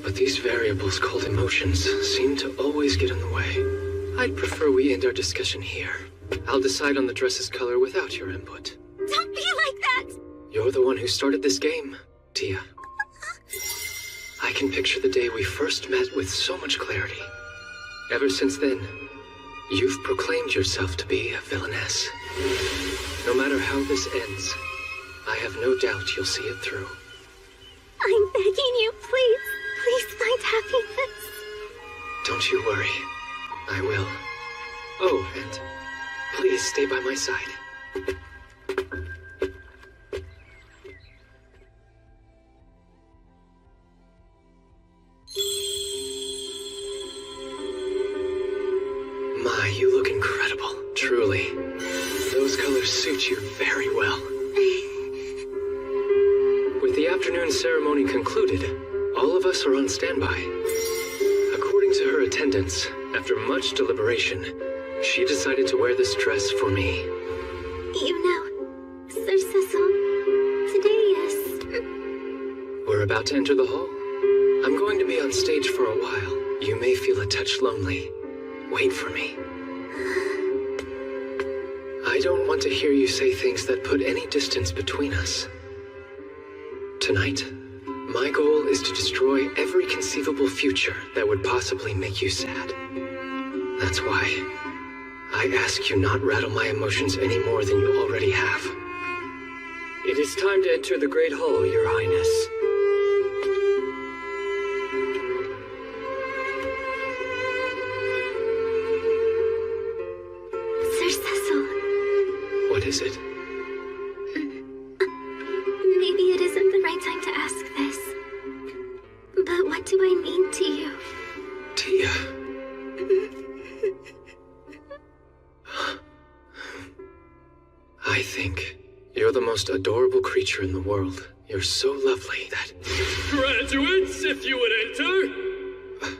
But these variables called emotions seem to always get in the way. I'd prefer we end our discussion here. I'll decide on the dress's color without your input. Don't be like that! You're the one who started this game, Tia. I can picture the day we first met with so much clarity. Ever since then, you've proclaimed yourself to be a villainess. No matter how this ends, I have no doubt you'll see it through. I'm begging you, please. Please find happiness. Don't you worry. I will. Oh, and please stay by my side. My, you look incredible. Truly. Those colors suit you very well. With the afternoon ceremony concluded, all of us are on standby. According to her attendants, after much deliberation, she decided to wear this dress for me. You know, Sir Cecil, today is... We're about to enter the hall. I'm going to be on stage for a while. You may feel a touch lonely. Wait for me. I don't want to hear you say things that put any distance between us. Tonight, my goal is to destroy every conceivable future that would possibly make you sad. That's why I ask you not rattle my emotions any more than you already have. It is time to enter the Great Hall, Your Highness. Sir Cecil. What is it? I think you're the most adorable creature in the world. You're so lovely that... Graduates, if you would enter!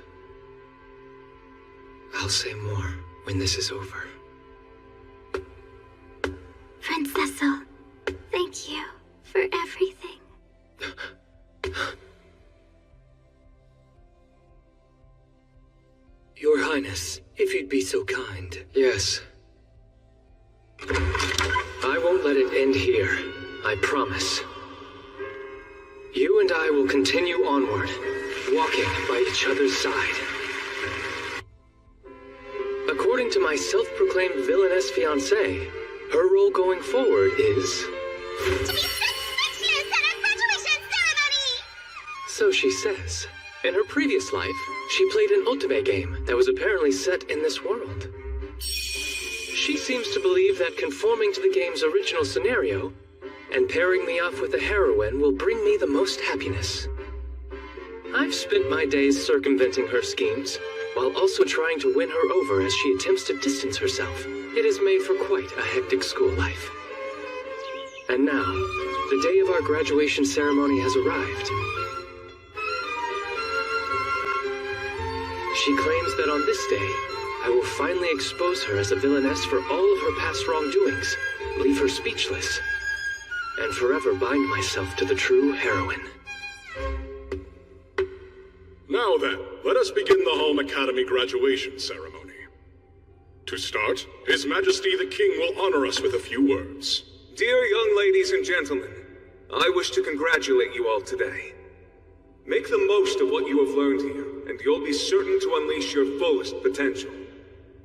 I'll say more when this is over. Friend Cecil, thank you for everything. Your Highness, if you'd be so kind. Yes. I won't let it end here. I promise. You and I will continue onward, walking by each other's side. According to my self-proclaimed villainess fiancée, her role going forward is... To be speechless at our graduation ceremony! So she says. In her previous life, she played an ultimate game that was apparently set in this world. She seems to believe that conforming to the game's original scenario and pairing me off with a heroine will bring me the most happiness. I've spent my days circumventing her schemes, while also trying to win her over as she attempts to distance herself. It has made for quite a hectic school life. And now, the day of our graduation ceremony has arrived. She claims that on this day, I will finally expose her as a villainess for all of her past wrongdoings, leave her speechless, and forever bind myself to the true heroine. Now then, let us begin the Home Academy graduation ceremony. To start, His Majesty the King will honor us with a few words. Dear young ladies and gentlemen, I wish to congratulate you all today. Make the most of what you have learned here, and you'll be certain to unleash your fullest potential.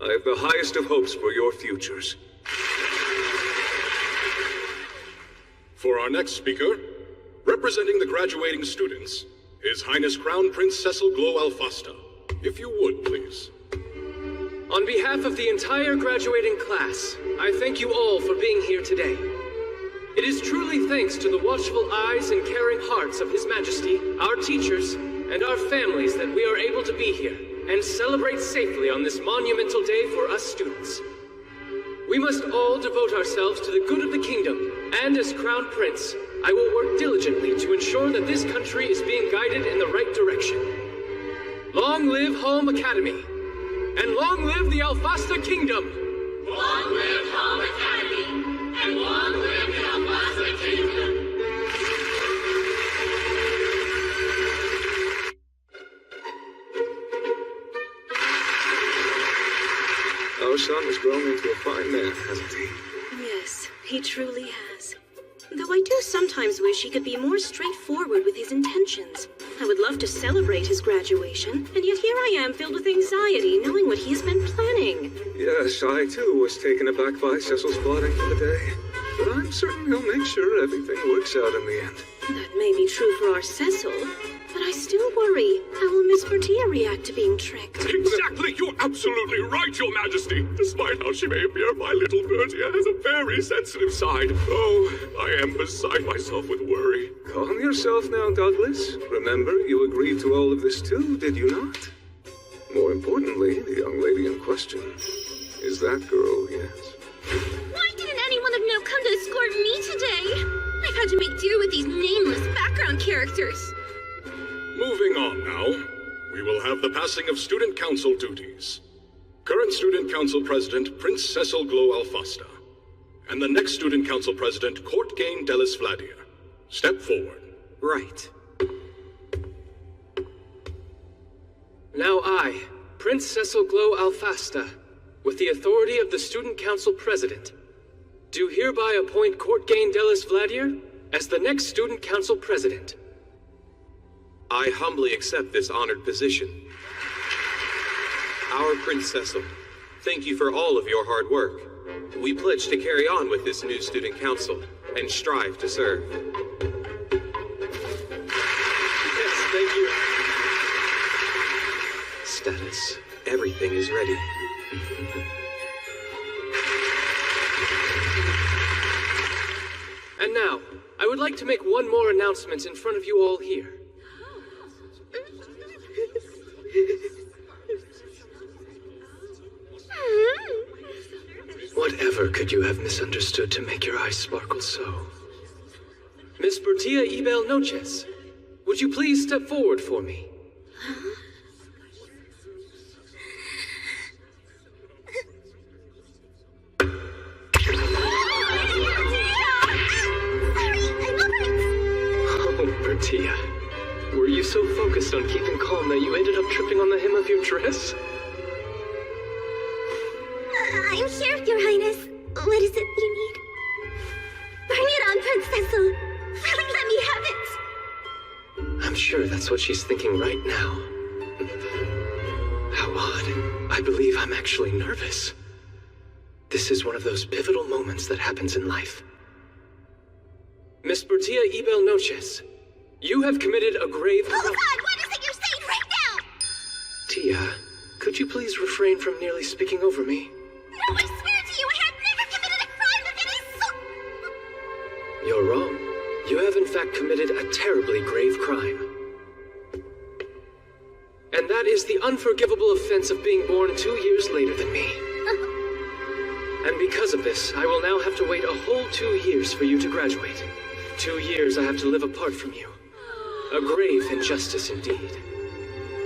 I have the highest of hopes for your futures. For our next speaker, representing the graduating students, His Highness Crown Prince Cecil Glow Alfasta. If you would, please. On behalf of the entire graduating class, I thank you all for being here today. It is truly thanks to the watchful eyes and caring hearts of His Majesty, our teachers, and our families that we are able to be here and celebrate safely on this monumental day for us students. We must all devote ourselves to the good of the kingdom, and as Crown Prince, I will work diligently to ensure that this country is being guided in the right direction. Long live Home Academy, and long live the Alfasta Kingdom! Long live Home Academy, and long live the Alfasta Kingdom! Our son has grown into a fine man, hasn't he? Yes, he truly has. Though I do sometimes wish he could be more straightforward with his intentions. I would love to celebrate his graduation, and yet here I am filled with anxiety knowing what he's been planning. Yes, I too was taken aback by Cecil's plotting for the day. But I'm certain he'll make sure everything works out in the end. That may be true for our Cecil, but I still worry. How will Miss Bertia react to being tricked? Exactly! You're absolutely right, Your Majesty! Despite how she may appear, my little Bertia has a very sensitive side. Oh, I am beside myself with worry. Calm yourself now, Douglas. Remember, you agreed to all of this too, did you not? More importantly, the young lady in question is that girl, yes. Why didn't anyone of note come to escort me today? I've had to make do with these nameless background characters. Moving on now, we will have the passing of Student Council duties. Current Student Council President, Prince Cecil Glow Alfasta. And the next Student Council President, Courtgain Delis Vladir. Step forward. Right. Now I, Prince Cecil Glow Alfasta, with the authority of the Student Council President, do hereby appoint Courtgain Delis Vladir as the next Student Council President. I humbly accept this honored position. Our Prince Cecil, thank you for all of your hard work. We pledge to carry on with this new student council and strive to serve. Yes, thank you. Status. Everything is ready. And now, I would like to make one more announcement in front of you all here. Whatever could you have misunderstood to make your eyes sparkle so? Miss Bertia Ibel Noches, would you please step forward for me? Oh, Bertia. Were you so focused on keeping calm that you ended up tripping on the hem of your dress? I'm here, Your Highness. What is it you need? Bring it on, Princessel. Really let me have it. I'm sure that's what she's thinking right now. How odd. I believe I'm actually nervous. This is one of those pivotal moments that happens in life. Miss Bertia Ibel Noches, you have committed a grave... Oh God, what is it you're saying right now? Tia, could you please refrain from nearly speaking over me? No, I swear to you, I have never committed a crime of any sort. You're wrong. You have in fact committed a terribly grave crime. And that is the unforgivable offense of being born 2 years later than me. And because of this, I will now have to wait a whole 2 years for you to graduate. 2 years I have to live apart from you. A grave injustice indeed.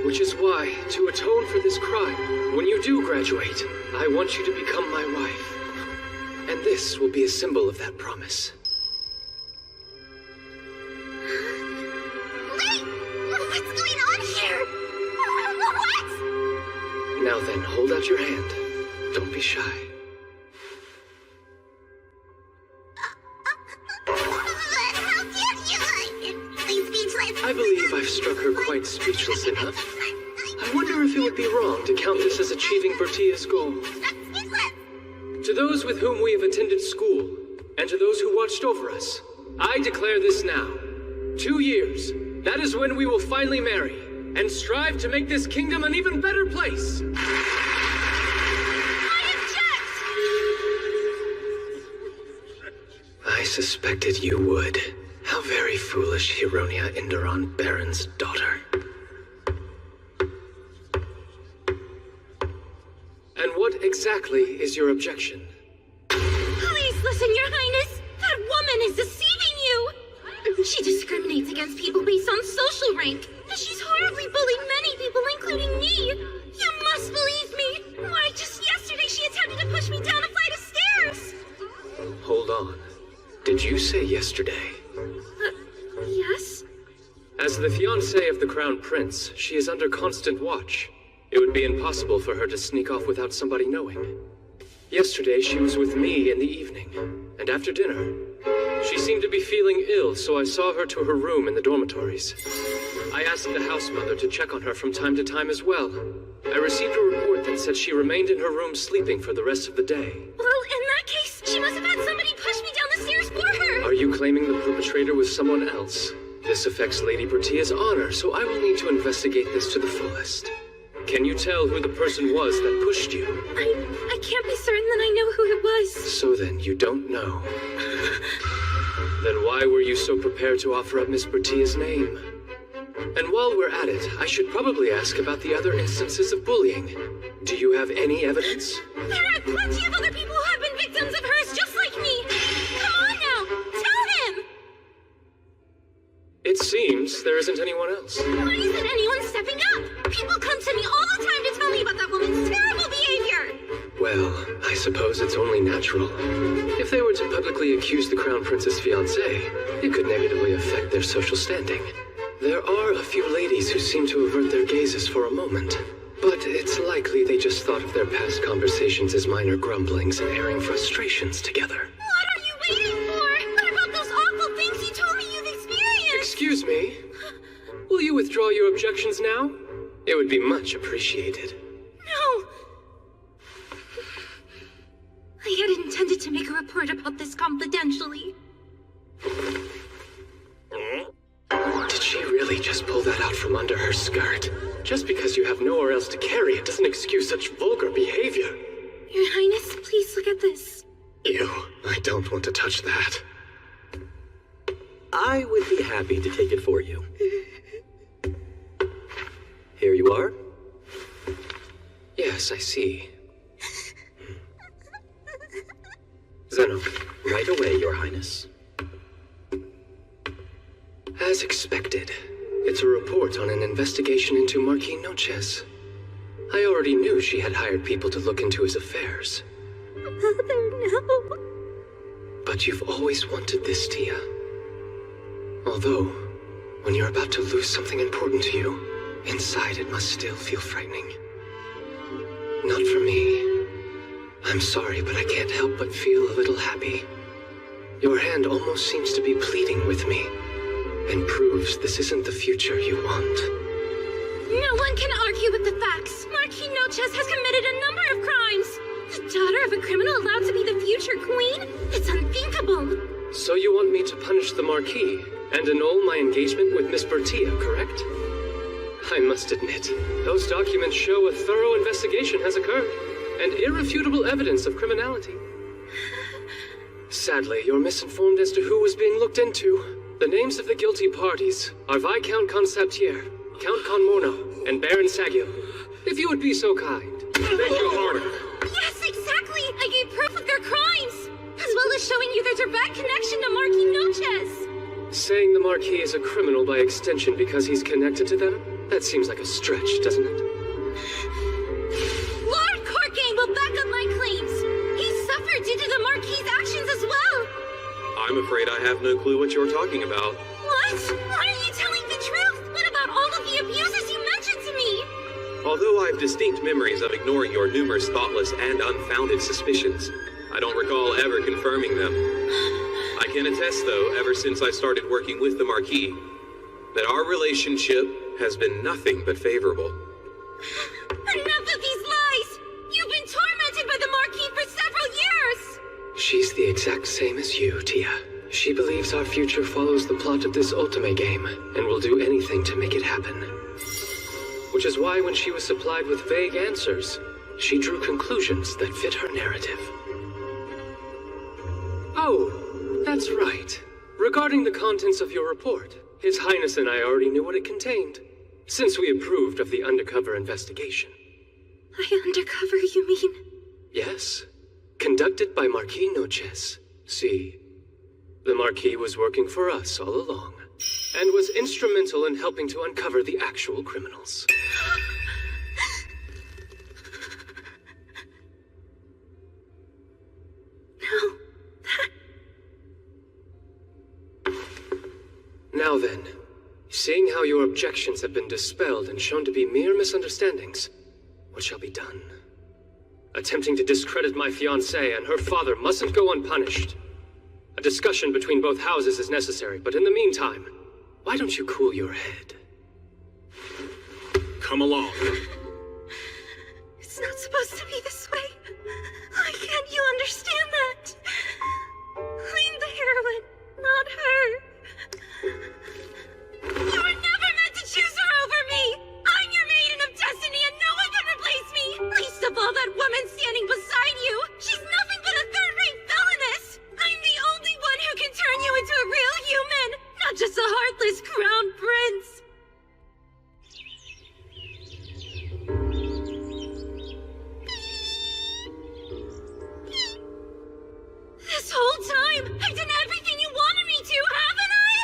Which is why, to atone for this crime, when you do graduate, I want you to become my wife. And this will be a symbol of that promise. Wait! What's going on here? What? Now then, hold out your hand. Don't be shy. How dare you? Please, speechless. I believe I've struck her quite speechless enough. I wonder if it would be wrong to count this as achieving Bertia's goal. To those with whom we have attended school, and to those who watched over us, I declare this now. 2 years, that is when we will finally marry, and strive to make this kingdom an even better place. I suspected you would. How very foolish, Hironia Inderon, Baron's daughter. And what exactly is your objection? Please listen, Your Highness. That woman is deceiving you. She discriminates against people based on social rank. She's horribly bullied many people, including me. You must believe me. Why, just yesterday she attempted to push me down a flight of stairs. Hold on. Did you say yesterday? Yes? As the fiancée of the Crown Prince, she is under constant watch. It would be impossible for her to sneak off without somebody knowing. Yesterday, she was with me in the evening, and after dinner, she seemed to be feeling ill, so I saw her to her room in the dormitories. I asked the house mother to check on her from time to time as well. I received a report that said she remained in her room sleeping for the rest of the day. Well, in that case, she must have had somebody push me down the stairs for her. Are you claiming the perpetrator was someone else? This affects Lady Bertia's honor, so I will need to investigate this to the fullest. Can you tell who the person was that pushed you? I can't be certain that I know who it was. So then, you don't know. Then why were you so prepared to offer up Miss Bertia's name? And while we're at it, I should probably ask about the other instances of bullying. Do you have any evidence? There are plenty of other people who have been victims of hers just like me. Come on now, tell him! It seems there isn't anyone else. Why isn't anyone stepping up? People come to me all the time to tell me about that woman's terrible behavior. Well, I suppose it's only natural. If they were to publicly accuse the Crown Prince's fiancé, it could negatively affect their social standing. There are a few ladies who seem to avert their gazes for a moment, but it's likely they just thought of their past conversations as minor grumblings and airing frustrations together. What are you waiting for? What about those awful things you told me you've experienced? Excuse me? Will you withdraw your objections now? It would be much appreciated. No. I had intended to make a report about this confidentially. Did she really just pull that out from under her skirt? Just because you have nowhere else to carry it doesn't excuse such vulgar behavior. Your Highness, please look at this. Ew, I don't want to touch that. I would be happy to take it for you. Here you are. Yes, I see. Bueno. Right away, Your Highness. As expected, it's a report on an investigation into Marquis Noches. I already knew she had hired people to look into his affairs. Mother, no. But you've always wanted this, Tia. Although, when you're about to lose something important to you, inside it must still feel frightening. Not for me. I'm sorry, but I can't help but feel a little happy. Your hand almost seems to be pleading with me, and proves this isn't the future you want. No one can argue with the facts. Marquis Noches has committed a number of crimes. The daughter of a criminal allowed to be the future queen? It's unthinkable. So you want me to punish the Marquis and annul my engagement with Miss Bertia, correct? I must admit, those documents show a thorough investigation has occurred, and irrefutable evidence of criminality. Sadly, you're misinformed as to who was being looked into. The names of the guilty parties are Viscount Conceptier, Count Conmorno, and Baron Saggio. If you would be so kind. Beg your pardon. Yes, exactly! I gave proof of their crimes! As well as showing you their direct connection to Marquis Noches! Saying the Marquis is a criminal by extension because he's connected to them? That seems like a stretch, doesn't it? Lord Corkane will back up my claims! He suffered due to the Marquis' actions as well! I'm afraid I have no clue what you're talking about. What? Why are you telling the truth? What about all of the abuses you mentioned to me? Although I have distinct memories of ignoring your numerous thoughtless and unfounded suspicions, I don't recall ever confirming them. I can attest, though, ever since I started working with the Marquis, that our relationship has been nothing but favorable. Enough of these lies! You've been tormented by the Marquis for several years! She's the exact same as you, Tia. She believes our future follows the plot of this Ultimate game, and will do anything to make it happen. Which is why when she was supplied with vague answers, she drew conclusions that fit her narrative. Oh, that's right. Regarding the contents of your report, His Highness and I already knew what it contained, since we approved of the undercover investigation. Undercover, you mean? Yes. Conducted by Marquis Noches. See, the Marquis was working for us all along, and was instrumental in helping to uncover the actual criminals. No. Now then, seeing how your objections have been dispelled and shown to be mere misunderstandings, what shall be done? Attempting to discredit my fiancée and her father mustn't go unpunished. A discussion between both houses is necessary, but in the meantime, why don't you cool your head? Come along. It's not supposed to be this way. Why can't you understand that? I'm the heroine, not her. You were never meant to choose her over me! I'm your maiden of destiny and no one can replace me! Least of all that woman standing beside you! She's nothing but a third-rate villainess! I'm the only one who can turn you into a real human, not just a heartless crown prince! This whole time, I've done everything you wanted me to, haven't I?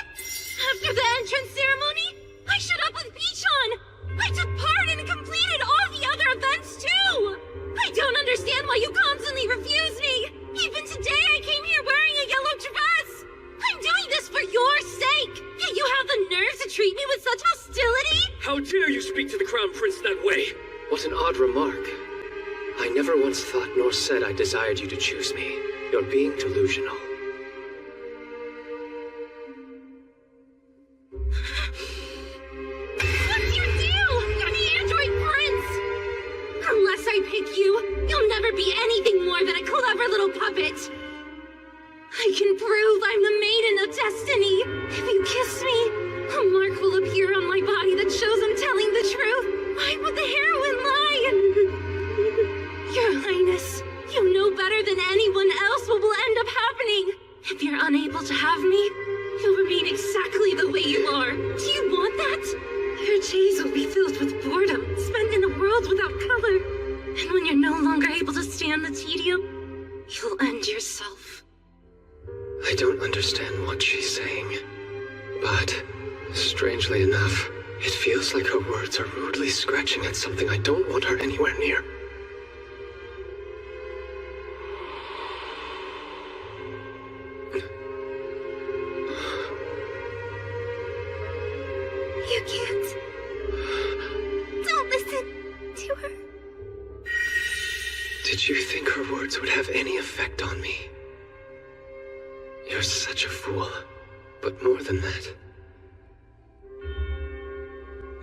After the entrance ceremony, I showed up with Bichon. I took part and completed all the other events too. I don't understand why you constantly refuse me. Even today I came here wearing a yellow dress. I'm doing this for your sake. Yet you have the nerve to treat me with such hostility? How dare you speak to the Crown Prince that way? What an odd remark. I never once thought nor said I desired you to choose me. You're being delusional. What's your deal? You're the android prince! Unless I pick you, you'll never be anything more than a clever little puppet. I can prove I'm the maiden of destiny. If you kiss me, a mark will appear on my body that shows I'm telling the truth. Why would the heroine lie? Your Highness, you know better than anyone else what will end up happening. If you're unable to have me, you'll remain exactly the way you are. Do you want that? Your days will be filled with boredom, spent in a world without color. And when you're no longer able to stand the tedium, you'll end yourself. I don't understand what she's saying, but strangely enough, it feels like her words are rudely scratching at something I don't want her anywhere near. You can't. Don't listen to her. Did you think her words would have any effect on me? You're such a fool. But more than that,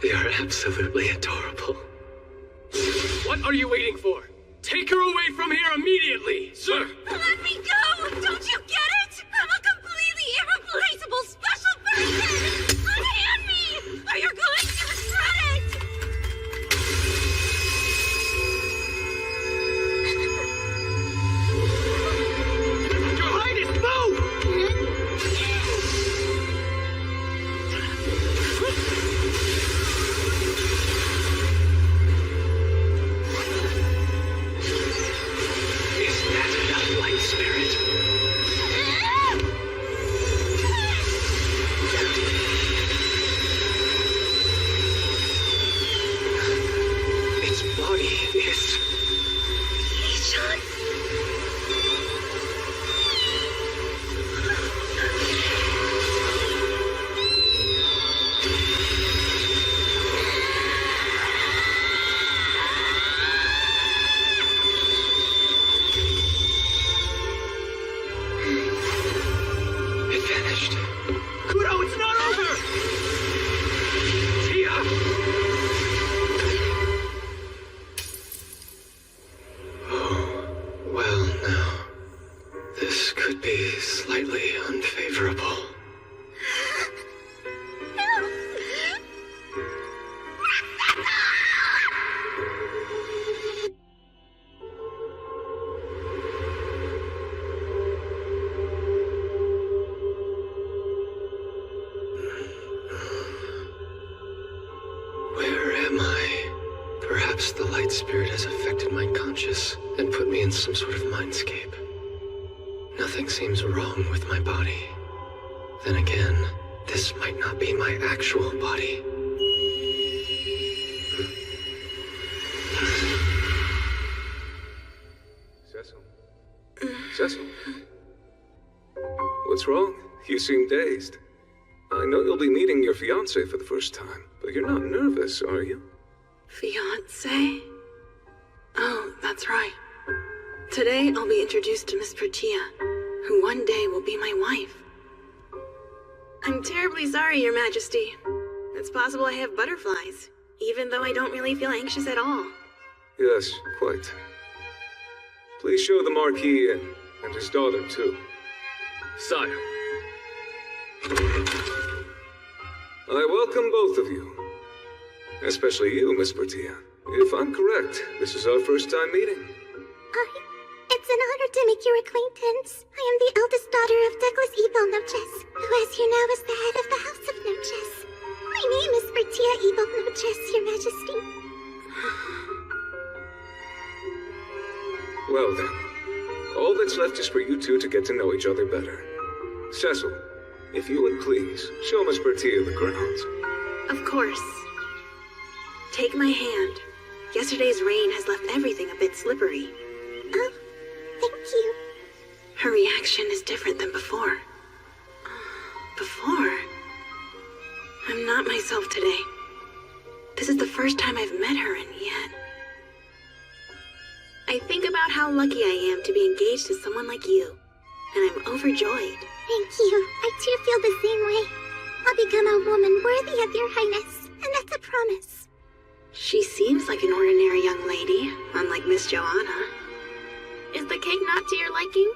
you're absolutely adorable. What are you waiting for? Take her away from here immediately! Sir! Let me go! Don't you get it? I'm a completely irreplaceable special person! Unhand me! Or you're going to regret it! Your Highness, move! Is that a light spirit? Its body is... Sean! It vanished. Kudo, it's not over! Tia! Oh, well now. This could be slightly unfavorable. Where am I? Perhaps the light spirit has affected my conscious and put me in some sort of mindscape. Nothing seems wrong with my body. Then again, this might not be my actual body. Cecil? Cecil? What's wrong? You seem dazed. I know you'll be meeting your fiancé for the first time, but you're not nervous, are you? Fiancé? Oh, that's right. Today I'll be introduced to Miss Protea, who one day will be my wife. I'm terribly sorry, Your Majesty. It's possible I have butterflies, even though I don't really feel anxious at all. Yes, quite. Please show the Marquis in, and his daughter, too. Sire. I welcome both of you. Especially you, Miss Protea. If I'm correct, this is our first time meeting. It's an honor to make your acquaintance. I am the eldest daughter of Douglas Ebel Noches, who as you know is the head of the House of Noches. My name is Bertia Ebel Noches, Your Majesty. Well then, all that's left is for you two to get to know each other better. Cecil, if you would please, show Miss Bertia the grounds. Of course. Take my hand. Yesterday's rain has left everything a bit slippery. Oh, thank you. Her reaction is different than before. Before? I'm not myself today. This is the first time I've met her, and yet... I think about how lucky I am to be engaged to someone like you, and I'm overjoyed. Thank you. I too feel the same way. I'll become a woman worthy of your highness, and that's a promise. She seems like an ordinary young lady, unlike Miss Joanna. Is the cake not to your liking?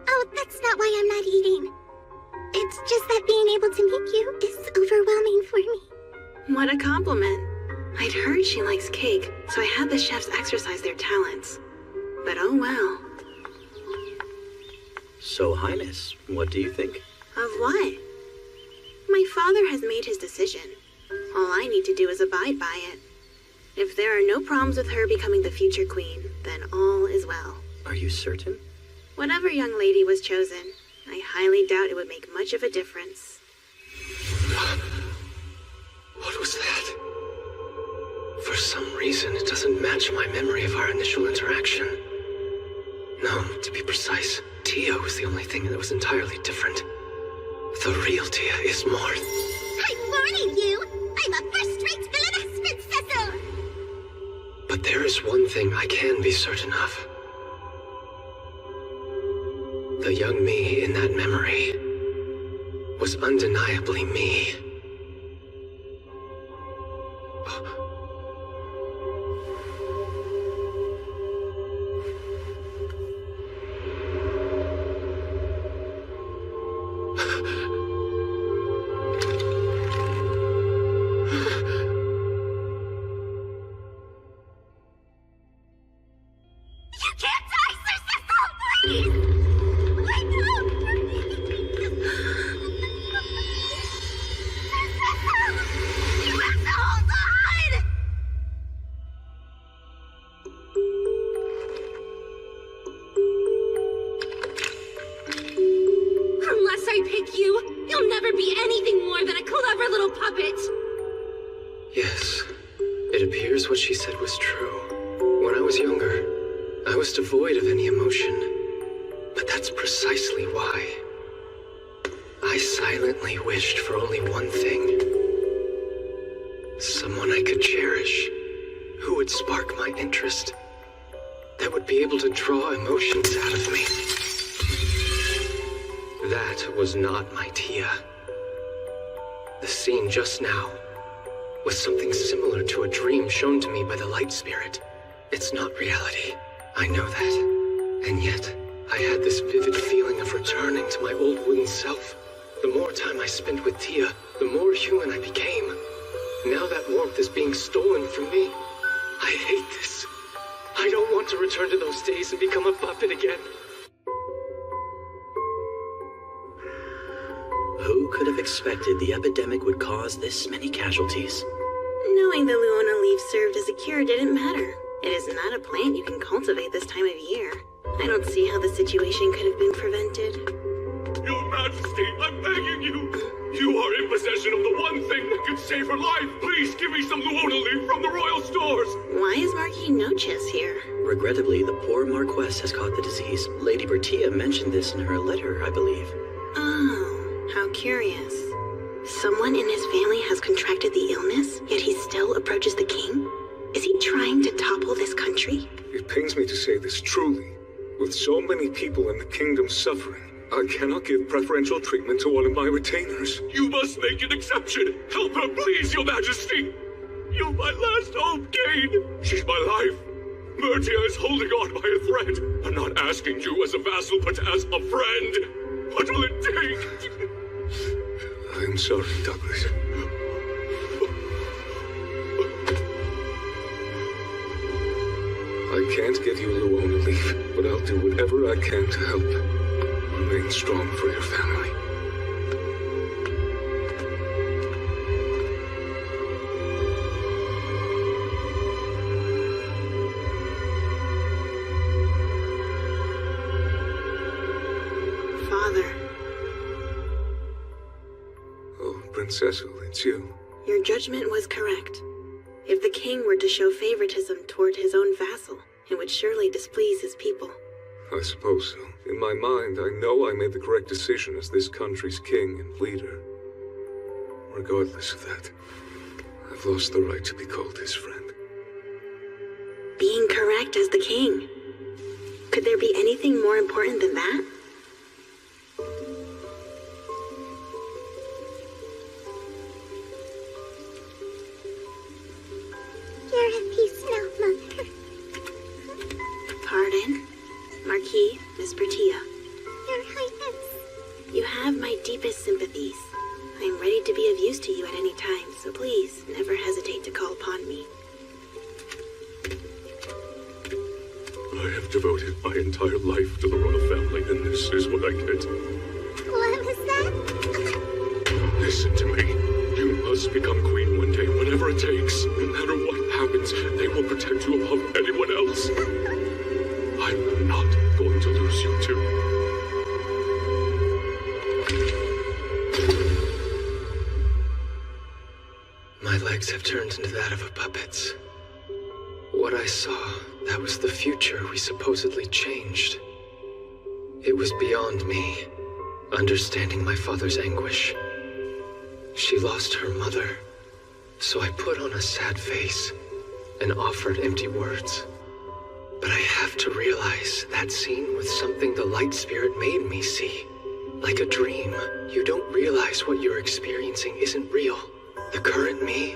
Oh, that's not why I'm not eating. It's just that being able to meet you is overwhelming for me. What a compliment. I'd heard she likes cake, so I had the chefs exercise their talents. But oh well. So, Highness, what do you think? Of what? My father has made his decision. All I need to do is abide by it. If there are no problems with her becoming the future queen, then all is well. Are you certain? Whatever young lady was chosen, I highly doubt it would make much of a difference. What was that? For some reason, it doesn't match my memory of our initial interaction. No, to be precise, Tia was the only thing that was entirely different. The real Tia is more. I'm warning you! I'm a first-rate villainess, Princess! But there is one thing I can be certain of. The young me in that memory was undeniably me. Unless I pick you, you'll never be anything more than a clever little puppet. Yes, it appears what she said was true. When I was younger, I was devoid of any emotion. But that's precisely why. I silently wished for only one thing. Someone I could cherish, who would spark my interest, that would be able to draw emotions out of me. That was not my Tia. The scene just now was something similar to a dream shown to me by the Light Spirit. It's not reality. I know that. And yet, I had this vivid feeling of returning to my old wooden self. The more time I spent with Tia, the more human I became. Now that warmth is being stolen from me. I hate this. I don't want to return to those days and become a puppet again. Who could have expected the epidemic would cause this many casualties? Knowing the Luona leaf served as a cure didn't matter. It is not a plant you can cultivate this time of year. I don't see how the situation could have been prevented. Your Majesty, I'm begging you. You are in possession of the one thing that could save her life. Please give me some Luona leaf from the royal stores. Why is Marquis Noches here? Regrettably, the poor Marquess has caught the disease. Lady Bertia mentioned this in her letter, I believe. Oh, how curious. Someone in his family has contracted the illness, yet he still approaches the king? Is he trying to topple this country? It pains me to say this truly. With so many people in the kingdom suffering, I cannot give preferential treatment to one of my retainers. You must make an exception. Help her, please, Your Majesty. You're my last hope, Kane. She's my life. Mertia is holding on by a thread. I'm not asking you as a vassal, but as a friend. What will it take? I'm sorry, Douglas. I can't give you Luona leaf, but I'll do whatever I can to help. Remain strong for your family. Father. Oh, Princess, it's you. Your judgment was correct. If the king were to show favoritism toward his own vassal, it would surely displease his people. I suppose so. In my mind, I know I made the correct decision as this country's king and leader. Regardless of that, I've lost the right to be called his friend. Being correct as the king. Could there be anything more important than that? You're at peace now, Mother. Pardon? Marquis, Miss Bertia. Your Highness. You have my deepest sympathies. I am ready to be of use to you at any time, so please, never hesitate to call upon me. I have devoted my entire life to the royal family, and this is what I get. What was that? Listen to me. You must become queen one day, whatever it takes. No matter what happens, they will protect you above anyone else. I'm not going to lose you too. My legs have turned into that of a puppet's. What I saw, that was the future we supposedly changed. It was beyond me, understanding my father's anguish. She lost her mother, so I put on a sad face and offered empty words. But I have to realize that scene was something the Light Spirit made me see. Like a dream. You don't realize what you're experiencing isn't real. The current me,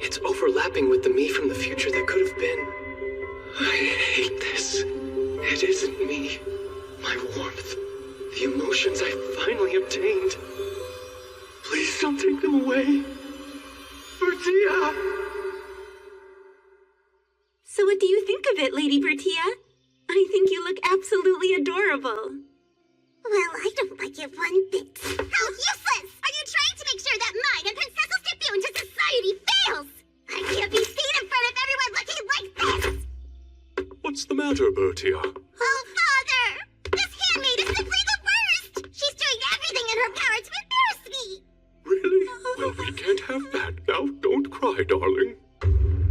it's overlapping with the me from the future that could have been. I hate this. It isn't me. My warmth. The emotions I finally obtained. Please don't take them away. Bertia! So what do you think of it, Lady Bertia? I think you look absolutely adorable. Well, I don't like it one bit. How useless! Are you trying to make sure that mine and Princess's debut into society fails? I can't be seen in front of everyone looking like this! What's the matter, Bertia? Oh, Father! This handmaid is simply the worst! She's doing everything in her power to embarrass me! Really? Well, we can't have that. Now, don't cry, darling.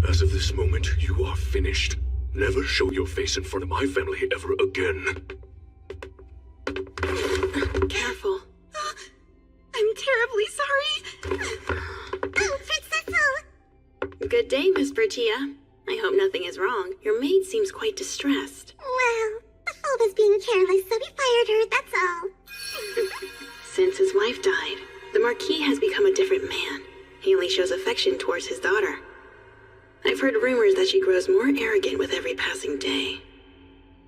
As of this moment, you are finished. Never show your face in front of my family ever again. Careful. I'm terribly sorry. Oh, Princess! Good day, Miss Bertia. I hope nothing is wrong. Your maid seems quite distressed. Well, the fool was being careless, so we fired her, that's all. Since his wife died, the Marquis has become a different man. He only shows affection towards his daughter. I've heard rumors that she grows more arrogant with every passing day.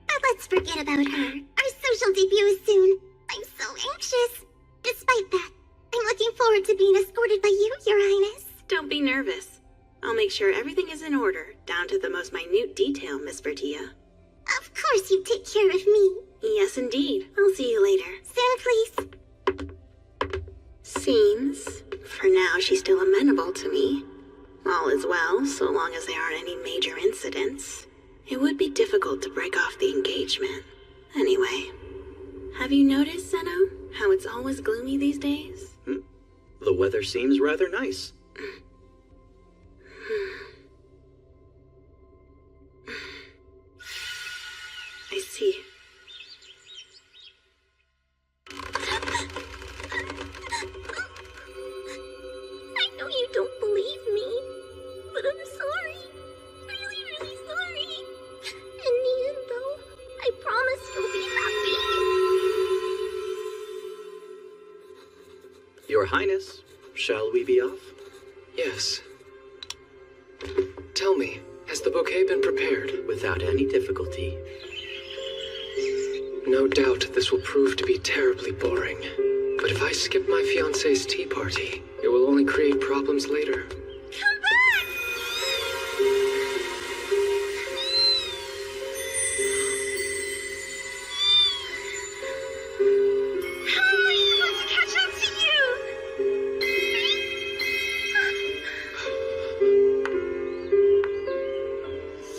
But let's forget about her. Our social debut is soon. I'm so anxious. Despite that, I'm looking forward to being escorted by you, Your Highness. Don't be nervous. I'll make sure everything is in order, down to the most minute detail, Miss Bertia. Of course you take care of me. Yes, indeed. I'll see you later. Soon, please. Seems, for now, she's still amenable to me. All is well, so long as there aren't any major incidents. It would be difficult to break off the engagement. Anyway, have you noticed, Zeno, how it's always gloomy these days? The weather seems rather nice. I see. I know you don't believe me, but I'm sorry. Really, really sorry. And even though I promise you'll be happy. Your Highness, shall we be off? Yes. Tell me, has the bouquet been prepared? Without any difficulty. No doubt this will prove to be terribly boring. But if I skip my fiancé's tea party, it will only create problems later. Come back! How am I supposed to catch up to you?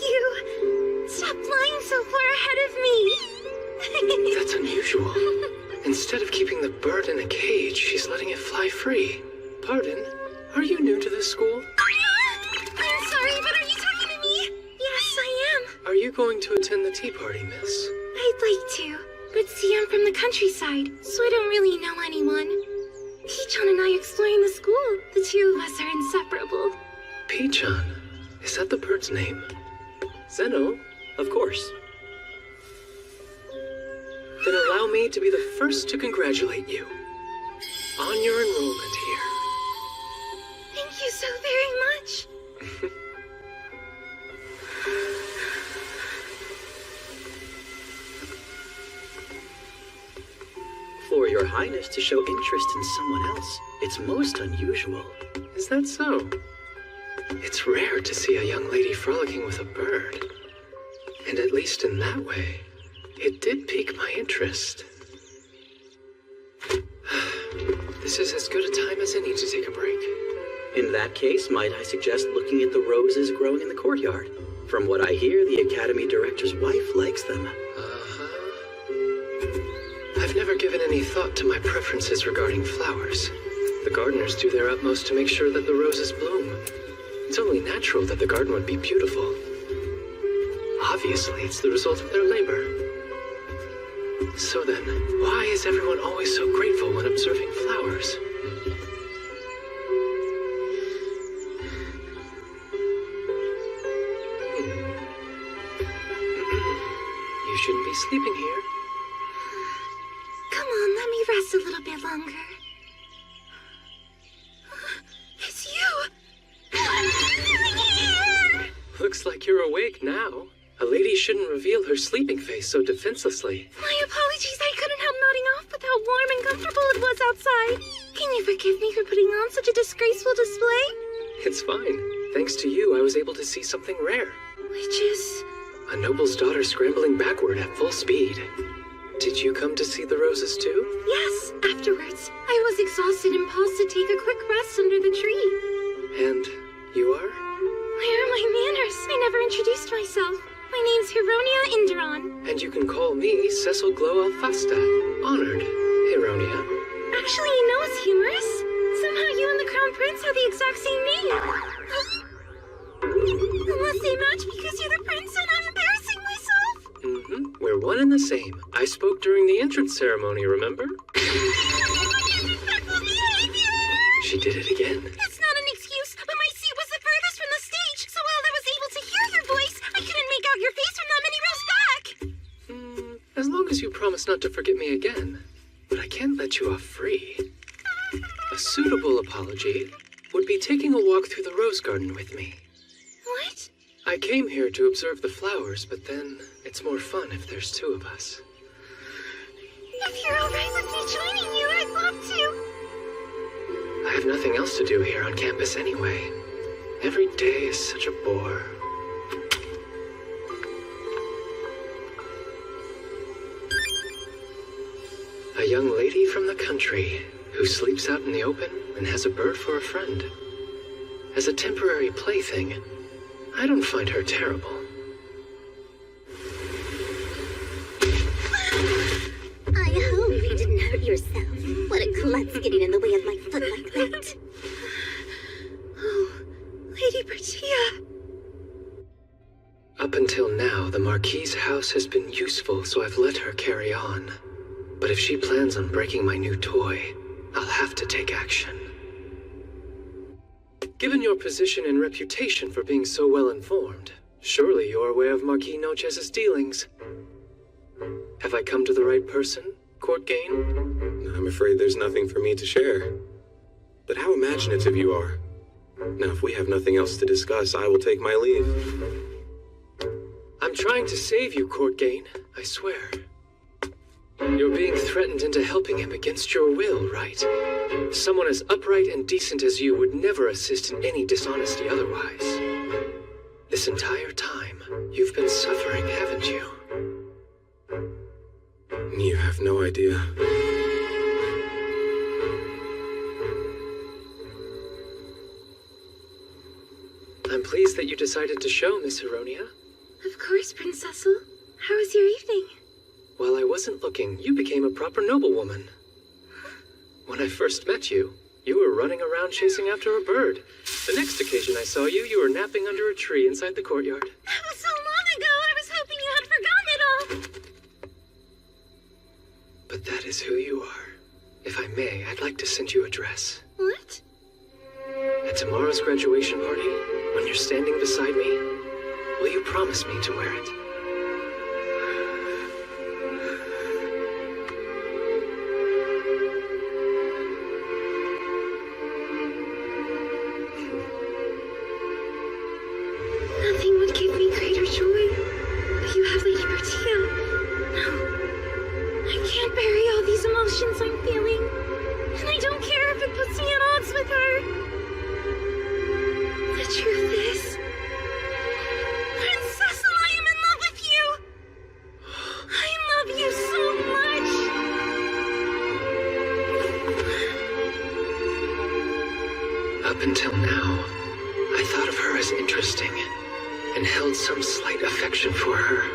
You stopped flying so far ahead of me. That's unusual. Instead of keeping the bird in a cage, she's letting it fly free. Pardon? Are you new to this school? I'm sorry, but are you talking to me? Yes, I am. Are you going to attend the tea party, miss? I'd like to, but see, I'm from the countryside, so I don't really know anyone. Pichon and I exploring the school. The two of us are inseparable. Pichon? Is that the bird's name? Zeno? Of course. Then allow me to be the first to congratulate you on your enrollment here. Thank you so very much. For Your Highness to show interest in someone else, it's most unusual. Is that so? It's rare to see a young lady frolicking with a bird. And at least in that way, it did pique my interest. This is as good a time as any to take a break. In that case, might I suggest looking at the roses growing in the courtyard? From what I hear, the Academy Director's wife likes them. I've never given any thought to my preferences regarding flowers. The gardeners do their utmost to make sure that the roses bloom. It's only natural that the garden would be beautiful. Obviously, it's the result of their labor. So then, why is everyone always so grateful when observing flowers? You shouldn't be sleeping here. Come on, let me rest a little bit longer. It's you! Looks like you're awake now. A lady shouldn't reveal her sleeping face so defenselessly. My apologies, I couldn't help nodding off with how warm and comfortable it was outside. Can you forgive me for putting on such a disgraceful display? It's fine. Thanks to you, I was able to see something rare. Which is... A noble's daughter scrambling backward at full speed. Did you come to see the roses too? Yes, afterwards. I was exhausted and paused to take a quick rest under the tree. And you are? Where are my manners? I never introduced myself. My name's Hironia Indron. And you can call me Cecil Glow Alfasta. Honored, Hironia. Actually, you know it's humorous. Somehow you and the Crown Prince have the exact same name. Unless they match because you're the prince and I'm embarrassing myself. Mm-hmm. We're one and the same. I spoke during the entrance ceremony, remember? Disrespectful behavior! She did it again. It's not an excuse, but my seat was the furthest from the stage, so while I was able to hear your voice, I couldn't make out your face from that many rows back. As long as you promise not to forget me again. But I can't let you off free. A suitable apology would be taking a walk through the rose garden with me. What? I came here to observe the flowers, but then it's more fun if there's two of us. If you're alright with me joining you, I'd love to. I have nothing else to do here on campus anyway. Every day is such a bore. A young lady from the country who sleeps out in the open and has a bird for a friend. As a temporary plaything, I don't find her terrible. I hope you didn't hurt yourself. What a klutz getting in the way of my foot like that. Oh, Lady Bertia. Up until now, the Marquis's house has been useful, so I've let her carry on. But if she plans on breaking my new toy, I'll have to take action. Given your position and reputation for being so well informed, surely you're aware of Marquis Nochez's dealings. Have I come to the right person, Court Gain? I'm afraid there's nothing for me to share. But how imaginative you are. Now, if we have nothing else to discuss, I will take my leave. I'm trying to save you, Court Gain, I swear. You're being threatened into helping him against your will, right? Someone as upright and decent as you would never assist in any dishonesty otherwise. This entire time, you've been suffering, haven't you? You have no idea. I'm pleased that you decided to show, Miss Hironia. Of course, Prince Cecil. How was your evening? While I wasn't looking, you became a proper noblewoman. When I first met you, you were running around chasing after a bird. The next occasion I saw you, you were napping under a tree inside the courtyard. That was so long ago, I was hoping you had forgotten it all. But that is who you are. If I may, I'd like to send you a dress. What? At tomorrow's graduation party, when you're standing beside me, will you promise me to wear it? Nothing would give me greater joy, but you have Lady Bertia. No, I can't bury all these emotions I'm feeling, and I don't care if it puts me at odds with her. The truth is, Prince Cecil, I am in love with you. I love you so much. Up until now, I thought of her as interesting and held some slight affection for her.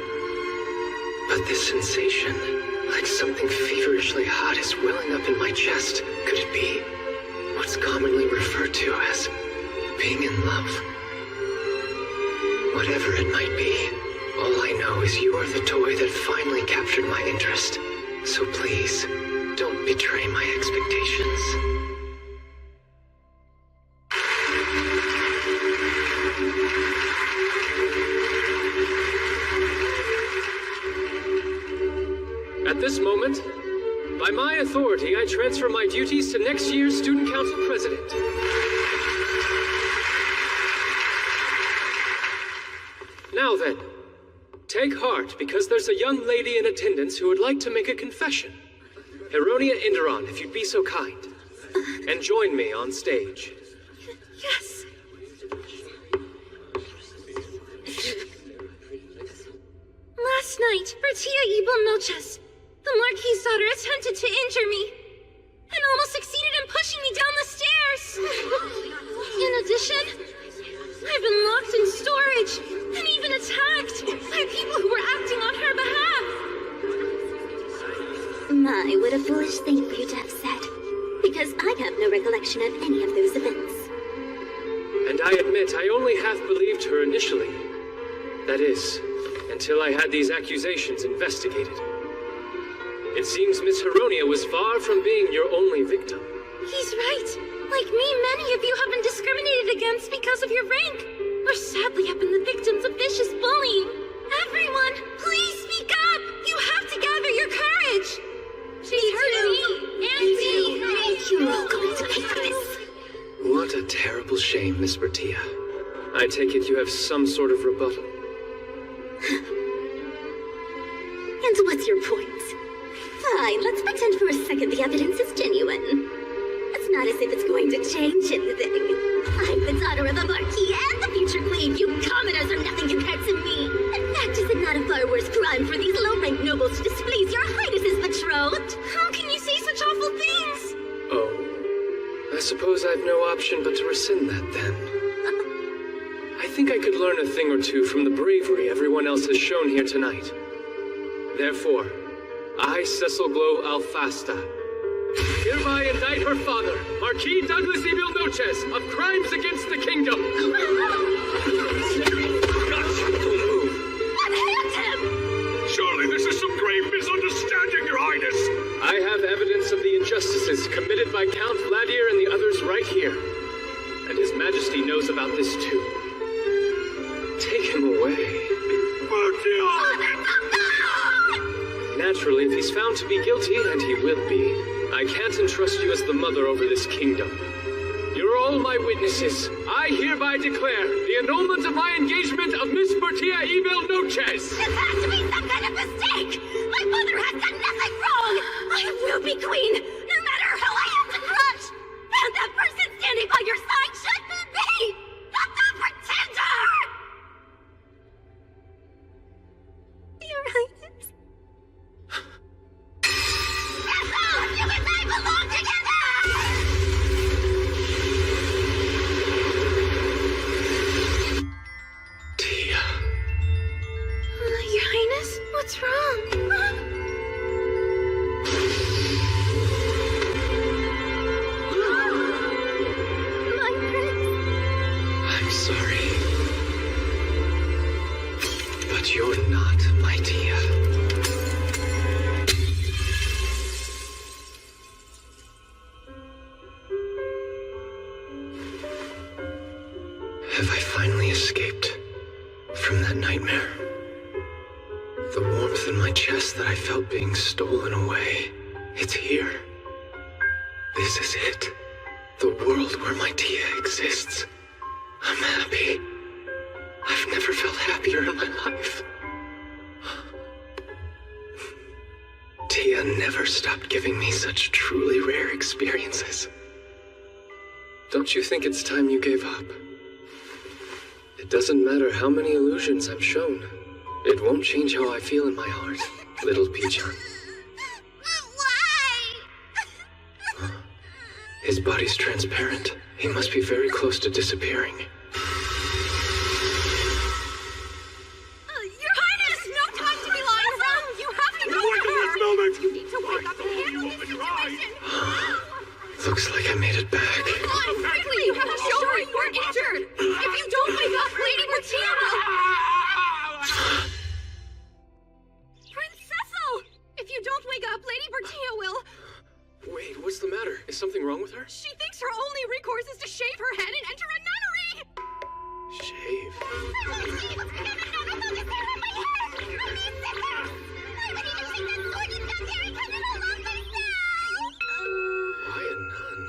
But this sensation, like something feverishly hot, is welling up in my chest. Could it be? what's commonly referred to as being in love. Whatever it might be, all I know is you are the toy that finally captured my interest. So please, don't betray my expectations. At this moment, by my authority, I transfer my duties to next year's Student Council President. Now then, take heart, because there's a young lady in attendance who would like to make a confession. Heronia Inderon, if you'd be so kind. And join me on stage. Yes. Last night, Bertia Ebel Noches, the Marquis's daughter, attempted to injure me, and almost succeeded in pushing me down the stairs. In addition, I've been locked in storage, and even attacked by people who were acting on her behalf. My, what a foolish thing for you to have said. Because I have no recollection of any of those events. And I admit I only half believed her initially. That is, until I had these accusations investigated. It seems Miss Heronia was far from being your only victim. He's right. Like me, many of you have been discriminated against because of your rank, or sadly have been the victims of vicious bullying. Everyone, please speak up! You have to gather your courage! She's hurting me! You're all going to pay for this. What a terrible shame, Miss Bertia. I take it you have some sort of rebuttal. And what's your point? Fine, let's pretend for a second the evidence is genuine. It's not as if it's going to change anything. I'm the daughter of a Marquis and the future queen. You commoners are nothing compared to me. In fact, is it not a far worse crime for these low-ranked nobles to displease your highness's betrothed? How can you say such awful things? Oh, I suppose I've no option but to rescind that then. I think I could learn a thing or two from the bravery everyone else has shown here tonight. Therefore, I, Cecil Glow Alfasta, hereby indict her father, Marquis Douglas Evil Noches, of crimes against the kingdom. Unhand him! Surely this is some grave misunderstanding, Your Highness! I have evidence of the injustices committed by Count Vladir and the others right here. And His Majesty knows about this too. Take him away. Naturally, if he's found to be guilty, and he will be, I can't entrust you as the mother over this kingdom. You're all my witnesses. I hereby declare the annulment of my engagement of Miss Bertia Ebel Noches. This has to be some kind of mistake! My mother has done nothing wrong! I will be queen, no matter who I have to crush! And that person standing by your side should be me! Not the pretender! Your Highness. You and I belong together! Tia. Your Highness, what's wrong? My prince. I'm sorry. But you're not my Tia. Have I finally escaped from that nightmare? The warmth in my chest that I felt being stolen away. It's here. This is it. The world where my Tia exists. I'm happy. I've never felt happier in my life. Tia never stopped giving me such truly rare experiences. Don't you think it's time you gave up? It doesn't matter how many illusions I'm shown. It won't change how I feel in my heart, little Pichon. Why? His body's transparent. He must be very close to disappearing. Your Highness, no time to be lying around. You have to go to her. You need to wake up and handle this situation. Looks like I made it back. Come on, quickly! You have to show her you are injured! If you don't wake up, Lady Bertia will... Prince Cecil! If you don't wake up, Lady Bertia will... Wait, what's the matter? Is something wrong with her? She thinks her only recourse is to shave her head and enter a nunnery! Shave? Why a nun?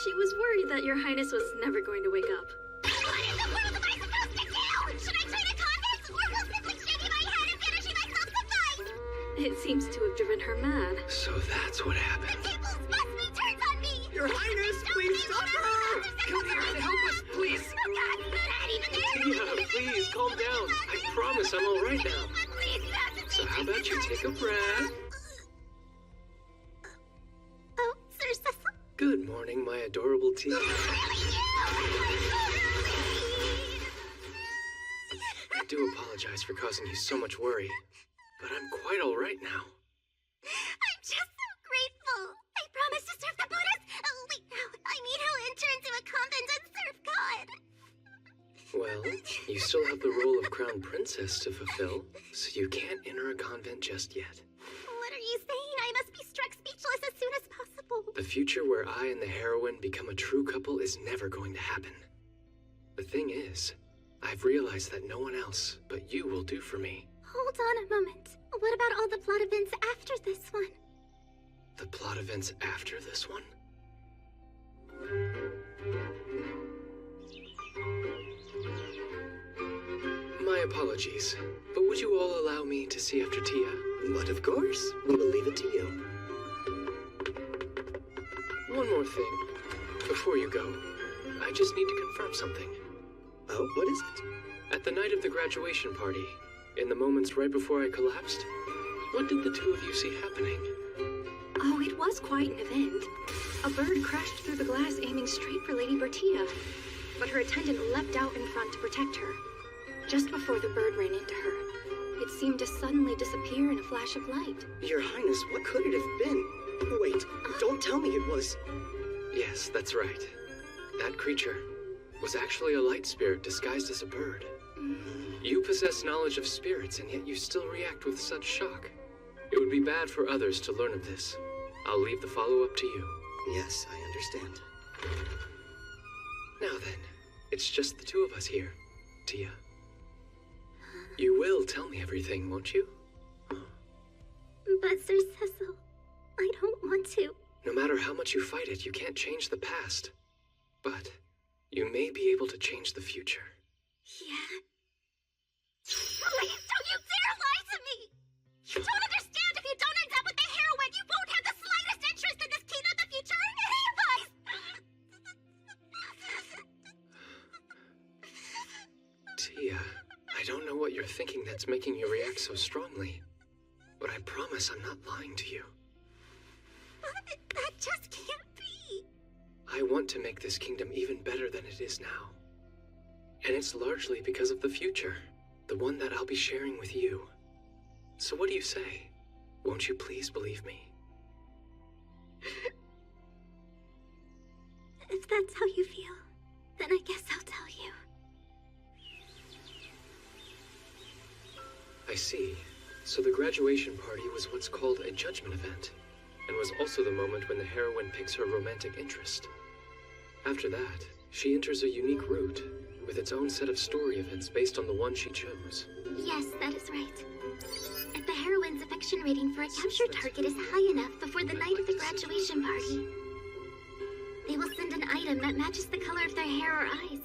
She was worried that your highness was never going to wake up. What in the world am I supposed to do? Should I join a convent, or will simply shaving my head and banishing myself suffice? It seems to have driven her mad. So that's what happened. The tables must be turned on me! Your Highness, please stop her! Come here and help us, please! Oh God, not even there! Tia, please, calm down. I promise I'm all right now. Please, not So how about you take a breath? Oh, Sir Cecil? Good morning, my adorable Tia. I do apologize for causing you so much worry, but I'm quite all right now. I'm just so grateful. I promised to serve the Buddhas. Oh, wait, no. I mean, he'll enter into a convent and serve God. Well, you still have the role of crown princess to fulfill, so you can't enter a convent just yet. What are you saying? I must be struck speechless as soon as possible. The future where I and the heroine become a true couple is never going to happen. The thing is, I've realized that no one else but you will do for me. Hold on a moment. What about all the plot events after this one? The plot events after this one? My apologies, but would you all allow me to see after Tia? But of course, we will leave it to you. One more thing. Before you go, I just need to confirm something. Oh, what is it? At the night of the graduation party, in the moments right before I collapsed, what did the two of you see happening? Oh, it was quite an event. A bird crashed through the glass aiming straight for Lady Bertia, but her attendant leapt out in front to protect her. Just before the bird ran into her, it seemed to suddenly disappear in a flash of light. Your Highness, what could it have been? Wait, don't tell me it was... Yes, that's right. That creature was actually a light spirit disguised as a bird. You possess knowledge of spirits, and yet you still react with such shock. It would be bad for others to learn of this. I'll leave the follow-up to you. Yes, I understand. Now then, it's just the two of us here, Tia. You will tell me everything, won't you? But Sir Cecil, I don't want to. No matter how much you fight it, you can't change the past. But you may be able to change the future. Yeah. Please don't you dare lie to me! You don't understand. If you don't end up with the heroine, you won't have the slightest interest in this kingdom of the future or any of us! Tia, I don't know what you're thinking that's making you react so strongly. But I promise I'm not lying to you. That just can't be. I want to make this kingdom even better than it is now. And it's largely because of the future, the one that I'll be sharing with you. So what do you say? Won't you please believe me? If that's how you feel, then I guess I'll tell you. I see. So the graduation party was what's called a judgment event, and was also the moment when the heroine picks her romantic interest. After that, she enters a unique route, with its own set of story events based on the one she chose. Yes, that is right. If the heroine's affection rating for a captured target is high enough before the night of the graduation party, they will send an item that matches the color of their hair or eyes.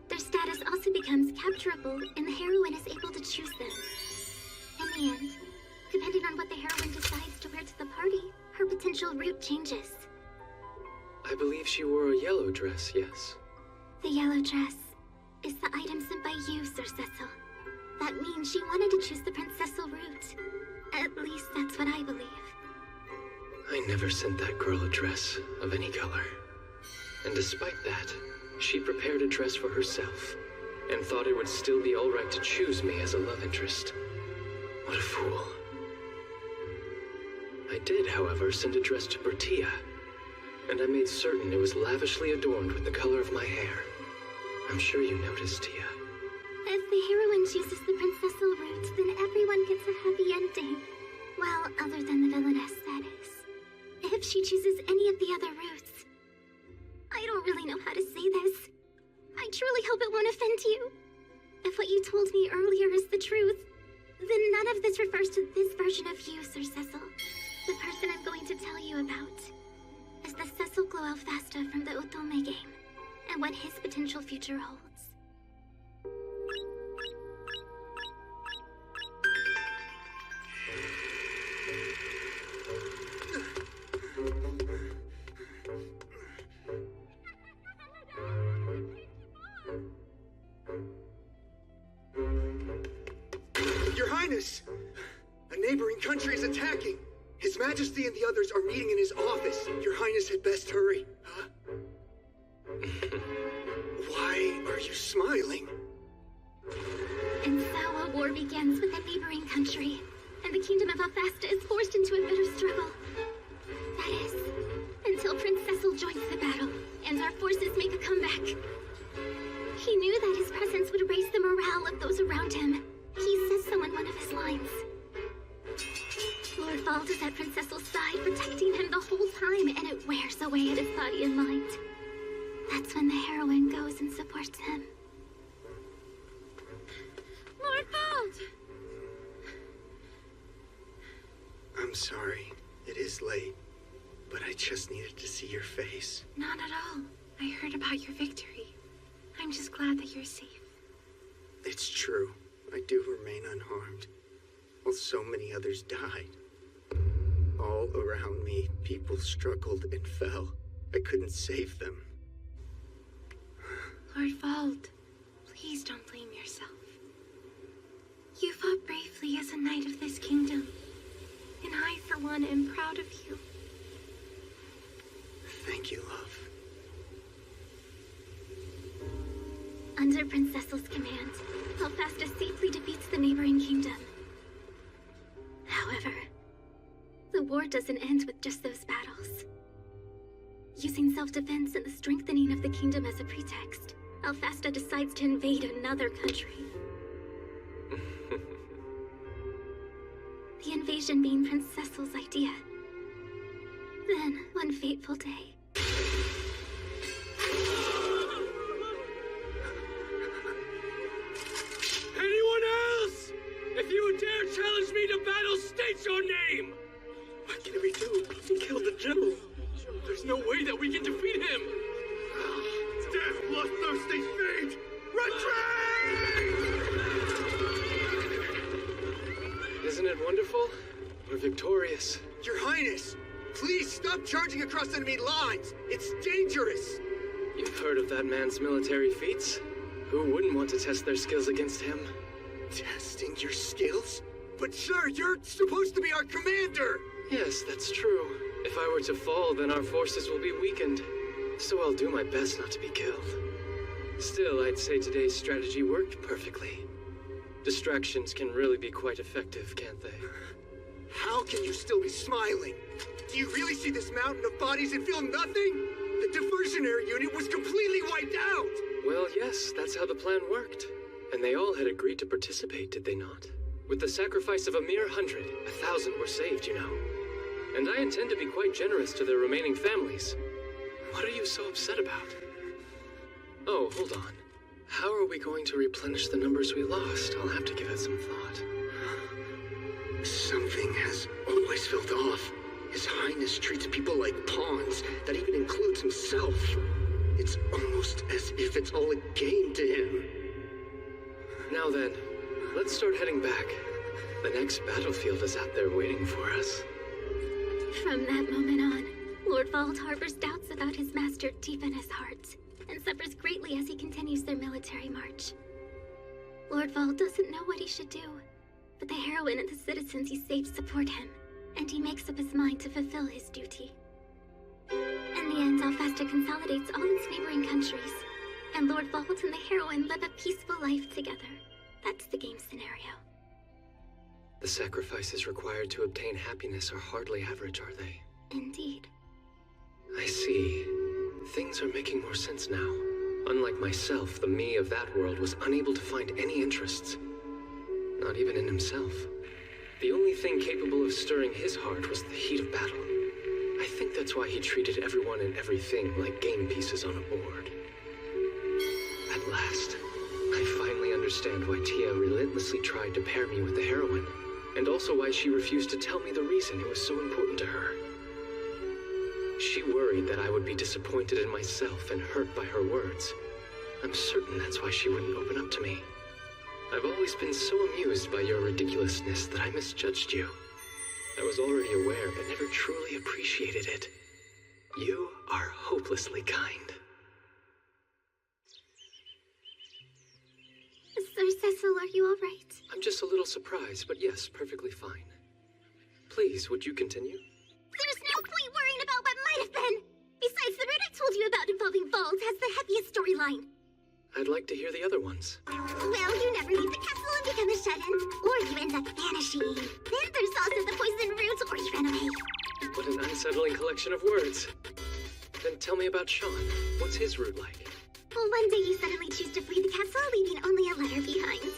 Their status also becomes capturable, and the heroine is able to choose them. In the end, depending on what the heroine decides to wear to the party, her potential route changes. I believe she wore a yellow dress, yes? The yellow dress is the item sent by you, Sir Cecil. That means she wanted to choose the Prince Cecil route. At least that's what I believe. I never sent that girl a dress of any color. And despite that, she prepared a dress for herself, and thought it would still be alright to choose me as a love interest. What a fool. I did, however, send a dress to Bertia, and I made certain it was lavishly adorned with the color of my hair. I'm sure you noticed, Tia. If the heroine chooses the princessal route, then everyone gets a happy ending. Well, other than the villainess, that is. If she chooses any of the other routes... I don't really know how to say this. I truly hope it won't offend you. If what you told me earlier is the truth, then none of this refers to this version of you, Sir Cecil. The person I'm going to tell you about is the Cecil Glow Alfasta from the Otome game, and what his potential future holds. Your Highness! A neighboring country is attacking! His Majesty and the others are meeting in his office. Your Highness had best hurry. Huh? Why are you smiling? And so a war begins with a neighboring country, and the kingdom of Alfasta is forced into a bitter struggle. That is, until Prince Cecil joins the battle, and our forces make a comeback. He knew that his presence would raise the morale of those around him. He says so in one of his lines. Lord Vald is at Prince Cecil's side, protecting him the whole time, and it wears away at his body and mind. That's when the heroine goes and supports him. Lord Vald! I'm sorry. It is late. But I just needed to see your face. Not at all. I heard about your victory. I'm just glad that you're safe. It's true. I do remain unharmed. While so many others died. All around me, people struggled and fell. I couldn't save them. Lord Vald, please don't blame yourself. You fought bravely as a knight of this kingdom, and I, for one, am proud of you. Thank you, love. Under Prince Cecil's command, Alfasta safely defeats the neighboring kingdom. However, the war doesn't end with just those battles. Using self-defense and the strengthening of the kingdom as a pretext, Alfasta decides to invade another country. The invasion being Prince Cecil's idea. Then, one fateful day... Anyone else? If you dare challenge me to battle, state your name! What can we do? He killed the general. There's no way that we can defeat him! Death bloodthirsty fate! Retreat! Isn't it wonderful? We're victorious. Your Highness, please stop charging across enemy lines. It's dangerous. You've heard of that man's military feats? Who wouldn't want to test their skills against him? Testing your skills? But sir, you're supposed to be our commander! Yes, that's true. If I were to fall, then our forces will be weakened. So I'll do my best not to be killed. Still, I'd say today's strategy worked perfectly. Distractions can really be quite effective, can't they? How can you still be smiling? Do you really see this mountain of bodies and feel nothing? The diversionary unit was completely wiped out! Well, yes, that's how the plan worked. And they all had agreed to participate, did they not? With the sacrifice of a mere 100, 1,000 were saved, you know. And I intend to be quite generous to their remaining families. What are you so upset about? Oh, hold on. How are we going to replenish the numbers we lost? I'll have to give it some thought. Something has always felt off. His Highness treats people like pawns. That even includes himself. It's almost as if it's all a game to him. Now then, let's start heading back. The next battlefield is out there waiting for us. From that moment on, Lord Vald harbors doubts about his master deep in his heart, and suffers greatly as he continues their military march. Lord Vald doesn't know what he should do, but the heroine and the citizens he saved support him, and he makes up his mind to fulfill his duty. In the end, Alfasta consolidates all its neighboring countries, and Lord Vald and the heroine live a peaceful life together. That's the game scenario. The sacrifices required to obtain happiness are hardly average, are they? Indeed. I see. Things are making more sense now. Unlike myself, the me of that world was unable to find any interests. Not even in himself. The only thing capable of stirring his heart was the heat of battle. I think that's why he treated everyone and everything like game pieces on a board. At last, I finally understand why Tia relentlessly tried to pair me with the heroine, and also why she refused to tell me the reason it was so important to her. She worried that I would be disappointed in myself and hurt by her words. I'm certain that's why she wouldn't open up to me. I've always been so amused by your ridiculousness that I misjudged you. I was already aware, but never truly appreciated it. You are hopelessly kind. Sir Cecil, are you all right? I'm just a little surprised, but yes, perfectly fine. Please, would you continue? There's no point worrying about what might have been. Besides, the route I told you about involving Vault has the heaviest storyline. I'd like to hear the other ones. Well, you never leave the castle and become a shut-in, or you end up vanishing. Then there's also the poison route, or you run away. What an unsettling collection of words. Then tell me about Sean. What's his route like? Well, one day you suddenly choose to flee the castle, leaving only a letter behind.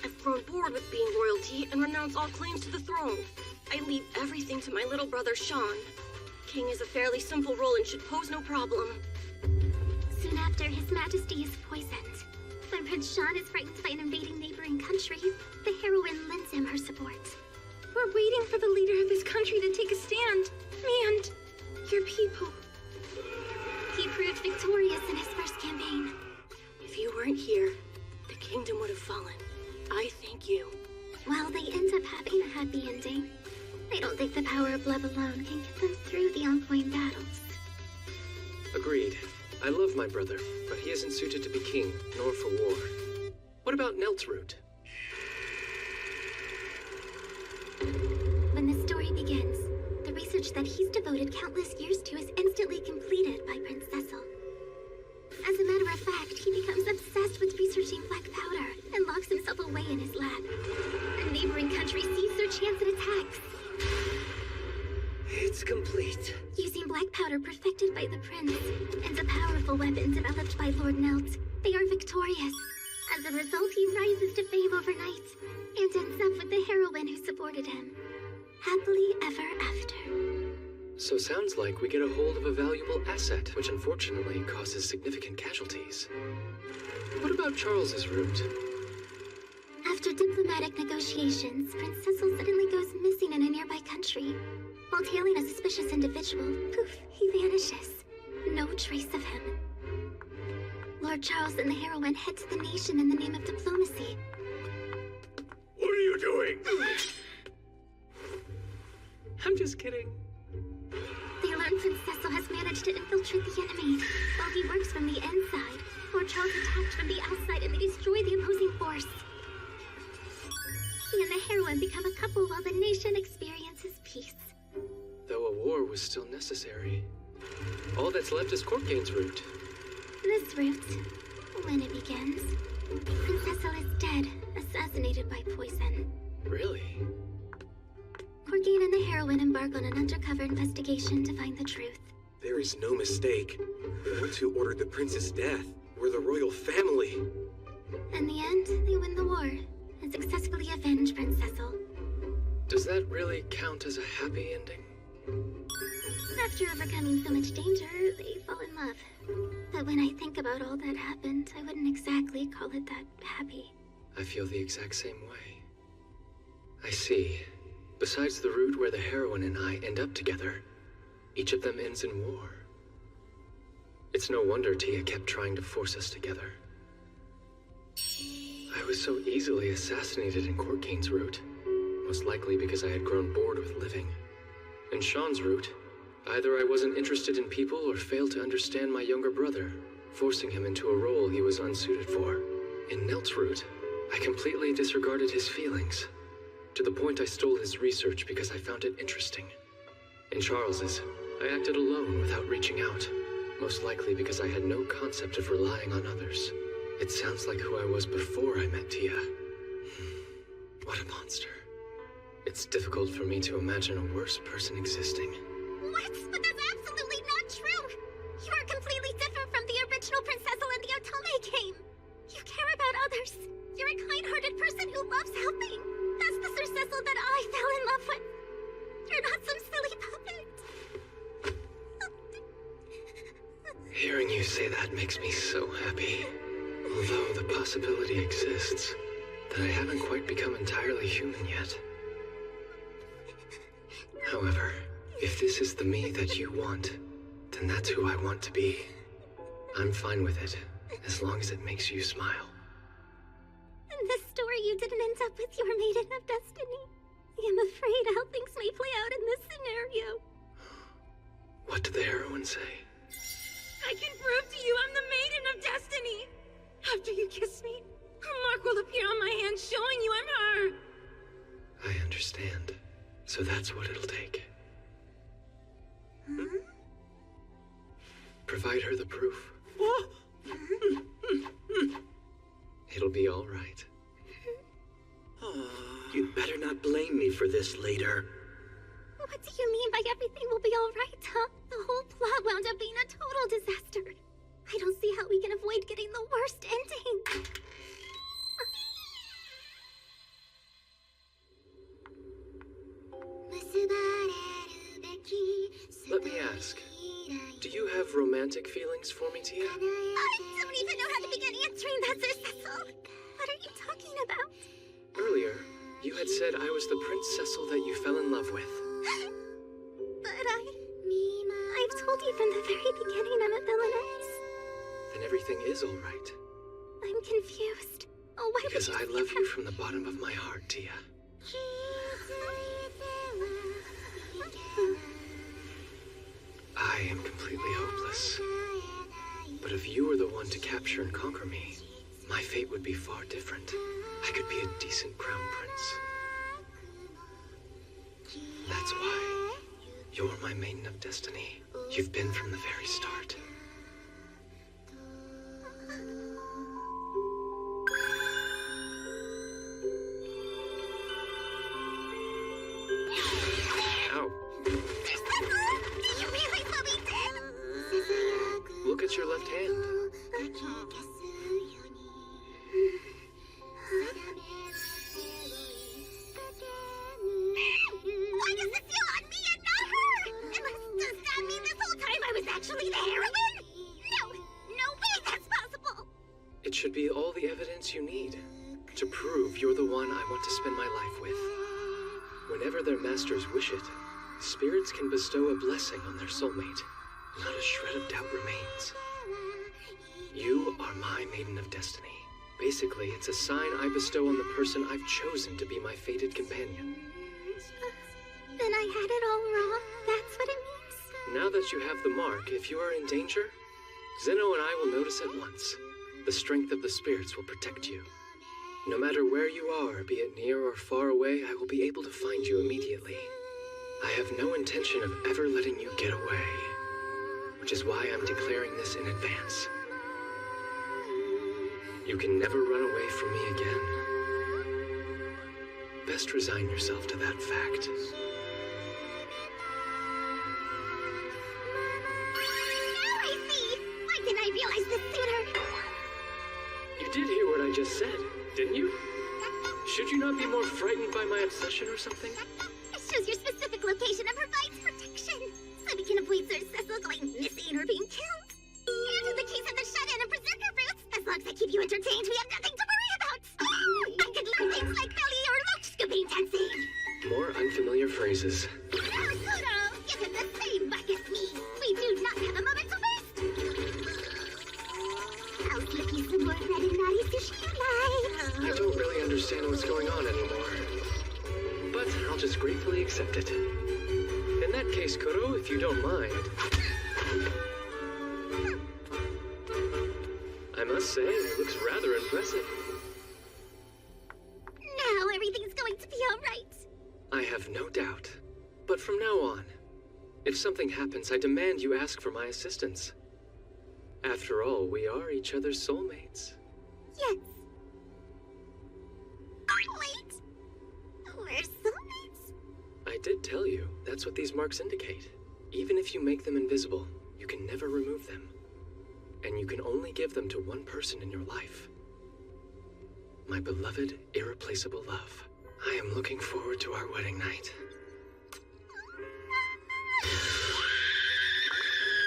I've grown bored with being royalty and renounce all claims to the throne. I leave everything to my little brother Sean. King is a fairly simple role and should pose no problem. Soon after, His Majesty is poisoned. When Prince Sean is frightened by an invading neighboring country, the heroine lends him her support. We're waiting for the leader of this country to take a stand. Me and your people. He proved victorious in his first campaign. If you weren't here, the kingdom would have fallen. I thank you. Well, they end up having a happy ending. I don't think the power of love alone can get them through the ongoing battles. Agreed. I love my brother, but he isn't suited to be king, nor for war. What about Nelt's route? When the story begins, the research that he's devoted countless years to is instantly completed by Prince Cecil. As a matter of fact, he becomes obsessed with researching black powder and locks himself away in his lab. A neighboring country sees their chance and attacks. It's complete. Using black powder perfected by the prince and a powerful weapon developed by Lord Nelt, they are victorious. As a result, he rises to fame overnight and ends up with the heroine who supported him. Happily ever after. So sounds like we get a hold of a valuable asset, which unfortunately causes significant casualties. What about Charles's route? After diplomatic negotiations, Prince Cecil suddenly goes missing in a nearby country. While tailing a suspicious individual, poof, he vanishes. No trace of him. Lord Charles and the heroine head to the nation in the name of diplomacy. What are you doing? I'm just kidding. They learn Prince Cecil has managed to infiltrate the enemy. While he works from the inside, Lord Charles attacked from the outside and they destroy the opposing force. He and the heroine become a couple while the nation experiences peace. Though a war was still necessary. All that's left is Corkane's route. This route, when it begins, Prince Cecil is dead, assassinated by poison. Really? Corkane and the heroine embark on an undercover investigation to find the truth. There is no mistake. The ones who ordered the prince's death were the royal family. In the end, they win the war and successfully avenge Prince Cecil. Does that really count as a happy ending? After overcoming so much danger, they fall in love. But when I think about all that happened, I wouldn't exactly call it that happy. I feel the exact same way. I see. Besides the route where the heroine and I end up together, each of them ends in war. It's no wonder Tia kept trying to force us together. I was so easily assassinated in Corkane's route, most likely because I had grown bored with living. In Sean's route, either I wasn't interested in people or failed to understand my younger brother, forcing him into a role he was unsuited for. In Nelt's route, I completely disregarded his feelings, to the point I stole his research because I found it interesting. In Charles's, I acted alone without reaching out, most likely because I had no concept of relying on others. It sounds like who I was before I met Tia. What a monster. It's difficult for me to imagine a worse person existing. What? But that's absolutely not true! You are completely different from the original Prince Cecil in the Otome game! You care about others. You're a kind-hearted person who loves helping. That's the Sir Cecil that I fell in love with. You're not some silly puppet. Hearing you say that makes me so happy. Although the possibility exists that I haven't quite become entirely human yet. However, if this is the me that you want, then that's who I want to be. I'm fine with it, as long as it makes you smile. In this story, you didn't end up with your maiden of destiny. I am afraid how things may play out in this scenario. What did the heroine say? I can prove to you I'm the Maiden of Destiny! After you kiss me, a mark will appear on my hand showing you I'm her! I understand. So that's what it'll take. Provide her the proof. It'll be all right. You'd better not blame me for this later. What do you mean by everything will be all right, huh? The whole plot wound up being a total disaster. I don't see how we can avoid getting the worst ending. Let me ask, do you have romantic feelings for me, Tia? I don't even know how to begin answering that, Sir Cecil. What are you talking about? Earlier, you had said I was the Prince Cecil that you fell in love with. But I've told you from the very beginning I'm a villainess. Then everything is all right. I'm confused. Oh, why Because would I love you from the bottom of my heart, Tia. I am completely hopeless. But if you were the one to capture and conquer me, my fate would be far different. I could be a decent crown prince. That's why you're my maiden of destiny. You've been from the very start. Ow. Do you really love me, Dad? Look at your left hand. Why does it feel on me and not her? Does that mean this whole time I was actually the heroine? No way that's possible. It should be all the evidence you need to prove you're the one I want to spend my life with. Whenever their masters wish it, spirits can bestow a blessing on their soulmate. Not a shred of doubt remains. You are my maiden of destiny. Basically, it's a sign I bestow on the person I've chosen to be my fated companion. Then I had it all wrong. That's what it means. Now that you have the mark, if you are in danger, Zeno and I will notice at once. The strength of the spirits will protect you. No matter where you are, be it near or far away, I will be able to find you immediately. I have no intention of ever letting you get away, which is why I'm declaring this in advance. You can never run away from me again. Best resign yourself to that fact. Now I see! Why didn't I realize this sooner? You did hear what I just said, didn't you? Should you not be more frightened by my obsession or something? It shows your specific location and provides protection, so we can avoid Sir Cecil going missing or being killed. And in the case of the shut-in and berserker roots, as long as I keep you entertained, we have nothing to worry about. I could learn things like belly or look scooping dancing. More unfamiliar phrases. Now, Kuro, give him the same buck as me. We do not have a moment to waste. I'll slip you some more red and naughty sushi you like. I don't really understand what's going on anymore. But I'll just gratefully accept it. In that case, Kuro, if you don't mind. I must say, it looks rather impressive. Now everything's going to be all right. I have no doubt. But from now on, if something happens, I demand you ask for my assistance. After all, we are each other's soulmates. Yes. Wait. We're soulmates? I did tell you, that's what these marks indicate. Even if you make them invisible, you can never remove them. And you can only give them to one person in your life. My beloved, irreplaceable love. I am looking forward to our wedding night.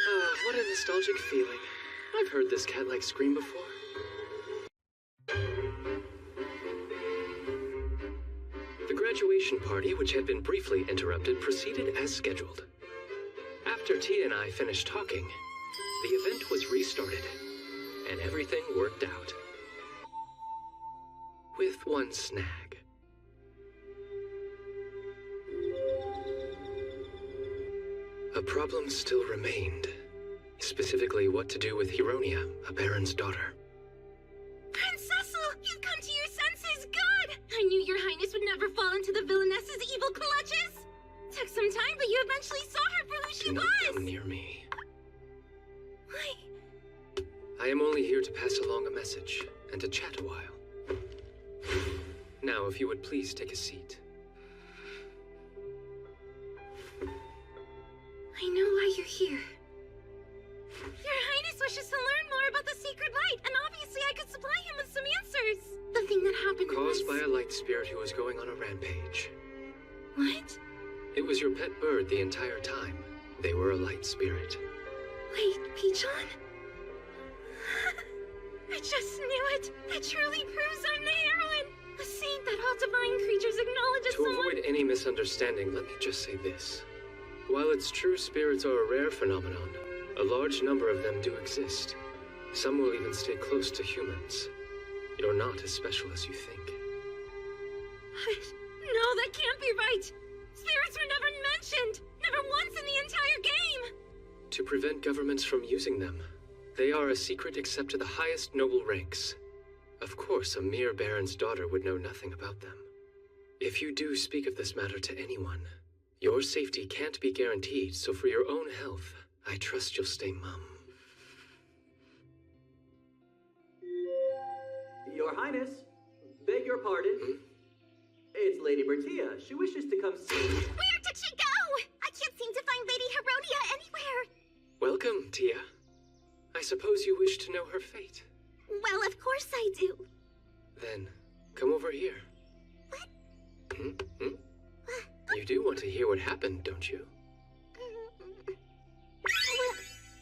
Ah, what a nostalgic feeling. I've heard this cat-like scream before. The graduation party, which had been briefly interrupted, proceeded as scheduled. After Tia and I finished talking, the event was restarted, and everything worked out. With one snag. A problem still remained. Specifically, what to do with Hironia, a Baron's daughter. Princessel, you've come to your senses! Good! I knew your highness would never fall into the villainess's evil clutches! Took some time, but you eventually saw her for who she Do was! not come near me. Why? I am only here to pass along a message, and to chat a while. Now, if you would please take a seat. I know why you're here. Your Highness wishes to learn more about the Sacred Light, and obviously I could supply him with some answers. The thing that happened Caused was... by a light spirit who was going on a rampage. What? It was your pet bird the entire time. They were a light spirit. Wait, Pichon? I just knew it. That truly proves I'm the heroine. A saint that all divine creatures acknowledge as To someone... avoid any misunderstanding, let me just say this. While its true spirits are a rare phenomenon, a large number of them do exist. Some will even stay close to humans. You're not as special as you think. No, that can't be right. Spirits were never mentioned. Never once in the entire game. To prevent governments from using them, they are a secret except to the highest noble ranks. Of course, a mere baron's daughter would know nothing about them. If you do speak of this matter to anyone, your safety can't be guaranteed, so for your own health, I trust you'll stay mum. Your Highness, beg your pardon. It's Lady Bertia. She wishes to come see you. Where did she go? I can't seem to find Lady Hironia anywhere. Welcome, Tia. I suppose you wish to know her fate. Well, of course I do. Then, come over here. What? You do want to hear what happened, don't you?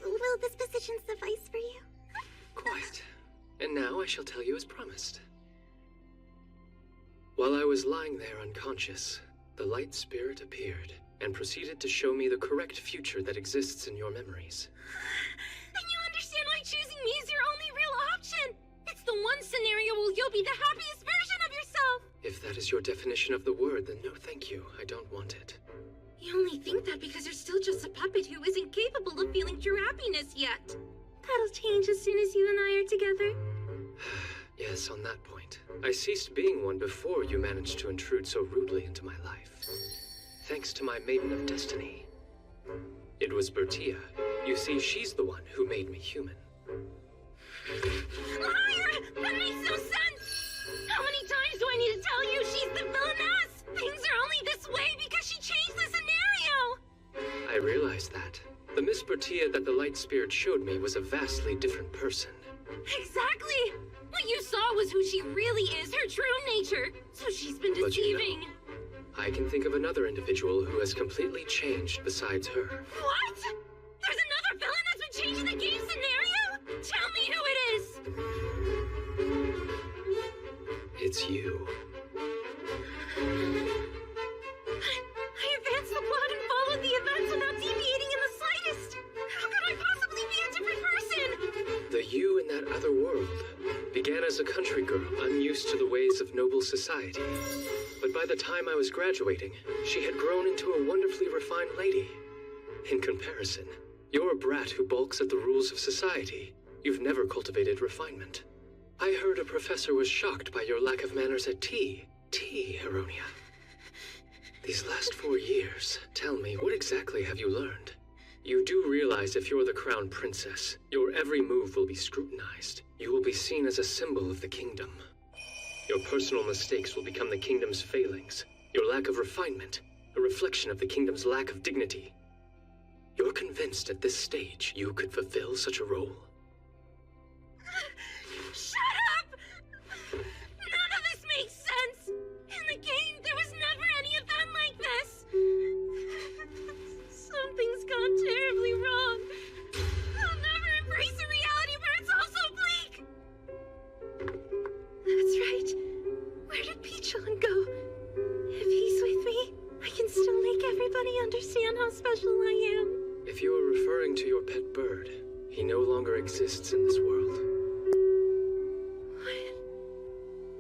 Will this position suffice for you? Quite. And now I shall tell you as promised. While I was lying there unconscious, the light spirit appeared and proceeded to show me the correct future that exists in your memories. Then you understand why choosing me is your only real option. It's the one scenario where you'll be the happiest version of yourself. If that is your definition of the word, then no thank you. I don't want it. You only think that because you're still just a puppet who isn't capable of feeling true happiness yet. That'll change as soon as you and I are together. Yes, on that point. I ceased being one before you managed to intrude so rudely into my life. Thanks to my maiden of destiny. It was Bertia. You see, she's the one who made me human. Liar! That makes no sense! How many times do I need to tell you she's the villainess? Things are only this way because she changed the scenario! I realized that. The Miss Bertia that the light spirit showed me was a vastly different person. Exactly! What you saw was who she really is, her true nature. So she's been But you know, deceiving. I can think of another individual who has completely changed besides her. What? There's another villain that's been changing the game scenario? Tell me who it is! It's you. I advanced the plot and followed the events without deviating in the slightest. How could I possibly be a different person? The you in that other world began as a country girl unused to the ways of noble society. But by the time I was graduating, she had grown into a wonderfully refined lady. In comparison, you're a brat who balks at the rules of society. You've never cultivated refinement. I heard a professor was shocked by your lack of manners at tea. Tea, Hironia. These last 4 years, tell me, what exactly have you learned? You do realize if you're the crown princess, your every move will be scrutinized. You will be seen as a symbol of the kingdom. Your personal mistakes will become the kingdom's failings. Your lack of refinement, a reflection of the kingdom's lack of dignity. You're convinced at this stage you could fulfill such a role? Shut up! None of this makes sense! In the game, there was never any event like this! Something's gone terribly wrong. I'll never embrace a reality where it's all so bleak! That's right. Where did Pichon go? If he's with me, I can still make everybody understand how special I am. If you are referring to your pet bird, he no longer exists in this world. What?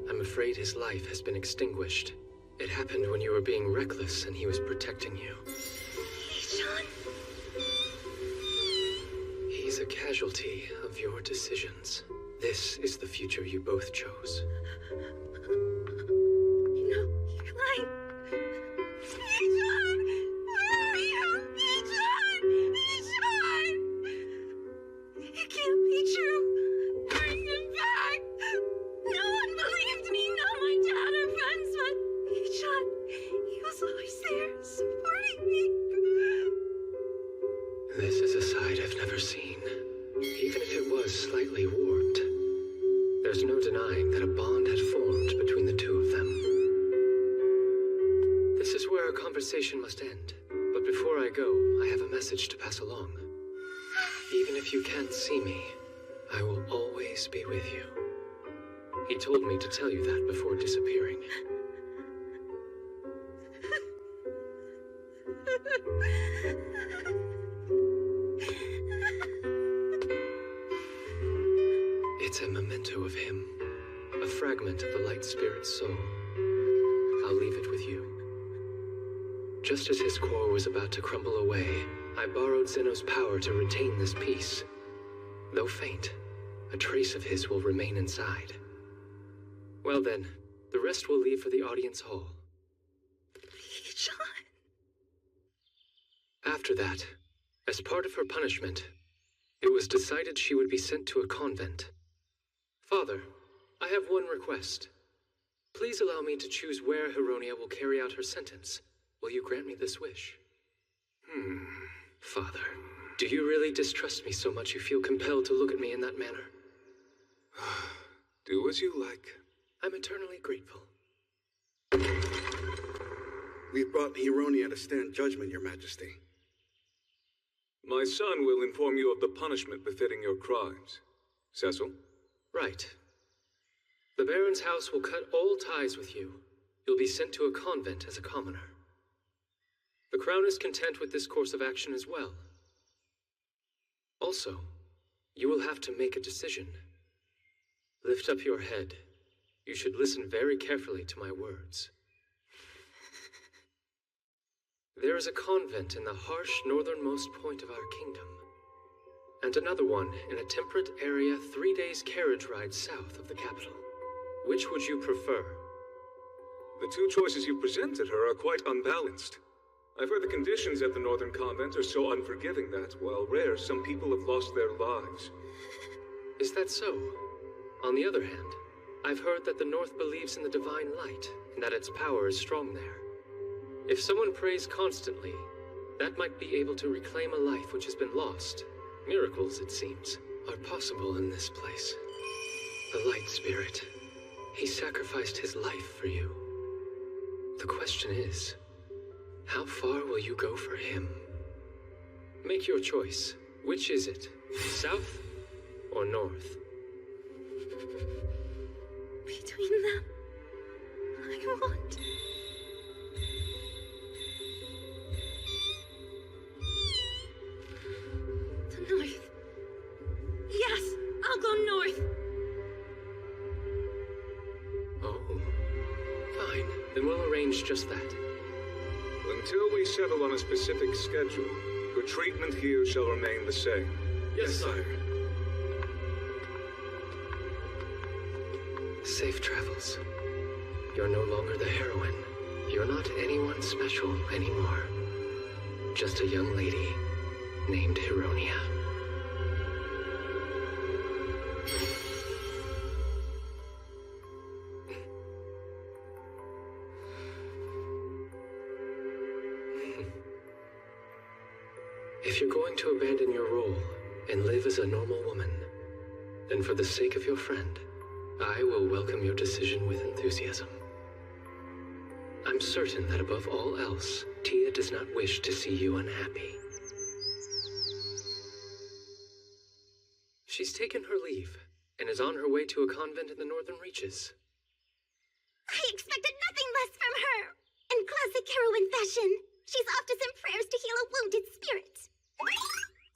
I'm afraid his life has been extinguished. It happened when you were being reckless and he was protecting you. Pichon? He's a casualty of your decisions. This is the future you both chose. No, you're lying. Pichon! Where are you? Pichon! Pichon! It can't be true. Bring him back. No one believed me, not my dad or friends, but Pichon, he was always there, supporting me. This is a side I've never seen. Even if it was slightly warped, there's no denying that a bond had formed between the two of them. This is where our conversation must end. But before I go, I have a message to pass along. Even if you can't see me, I will always be with you. He told me to tell you that before disappearing. It's a memento of him, a fragment of the light spirit's soul. I'll leave it with you. Just as his core was about to crumble away, I borrowed Zeno's power to retain this piece. Though faint, a trace of his will remain inside. Well then, the rest will leave for the audience hall. John. After that, as part of her punishment, it was decided she would be sent to a convent. Father, I have one request. Please allow me to choose where Hironia will carry out her sentence. Will you grant me this wish? Father, do you really distrust me so much you feel compelled to look at me in that manner? Do as you like. I'm eternally grateful. We've brought Hironia to stand judgment, Your Majesty. My son will inform you of the punishment befitting your crimes. Cecil? Right. The Baron's house will cut all ties with you. You'll be sent to a convent as a commoner. The Crown is content with this course of action as well. Also, you will have to make a decision. Lift up your head. You should listen very carefully to my words. There is a convent in the harsh northernmost point of our kingdom, and another one in a temperate area 3 days carriage ride south of the capital. Which would you prefer? The two choices you presented her are quite unbalanced. I've heard the conditions at the northern convent are so unforgiving that, while rare, some people have lost their lives. Is that so? On the other hand, I've heard that the North believes in the divine light, and that its power is strong there. If someone prays constantly, that might be able to reclaim a life which has been lost. Miracles, it seems, are possible in this place. The light spirit, he sacrificed his life for you. The question is, how far will you go for him? Make your choice. Which is it? South or north? Between them, I want... the north. Yes, I'll go north. Oh, fine. Then we'll arrange just that. Until we settle on a specific schedule, your treatment here shall remain the same. Yes, sire. Safe travels. You're no longer the heroine. You're not anyone special anymore. Just a young lady named Hironia. If you're going to abandon your role and live as a normal woman, then for the sake of your friend, I will welcome your decision with enthusiasm. I'm certain that above all else, Tia does not wish to see you unhappy. She's taken her leave and is on her way to a convent in the northern reaches. I expected nothing less from her. In classic heroine fashion, she's off to some prayers to heal a wounded spirit.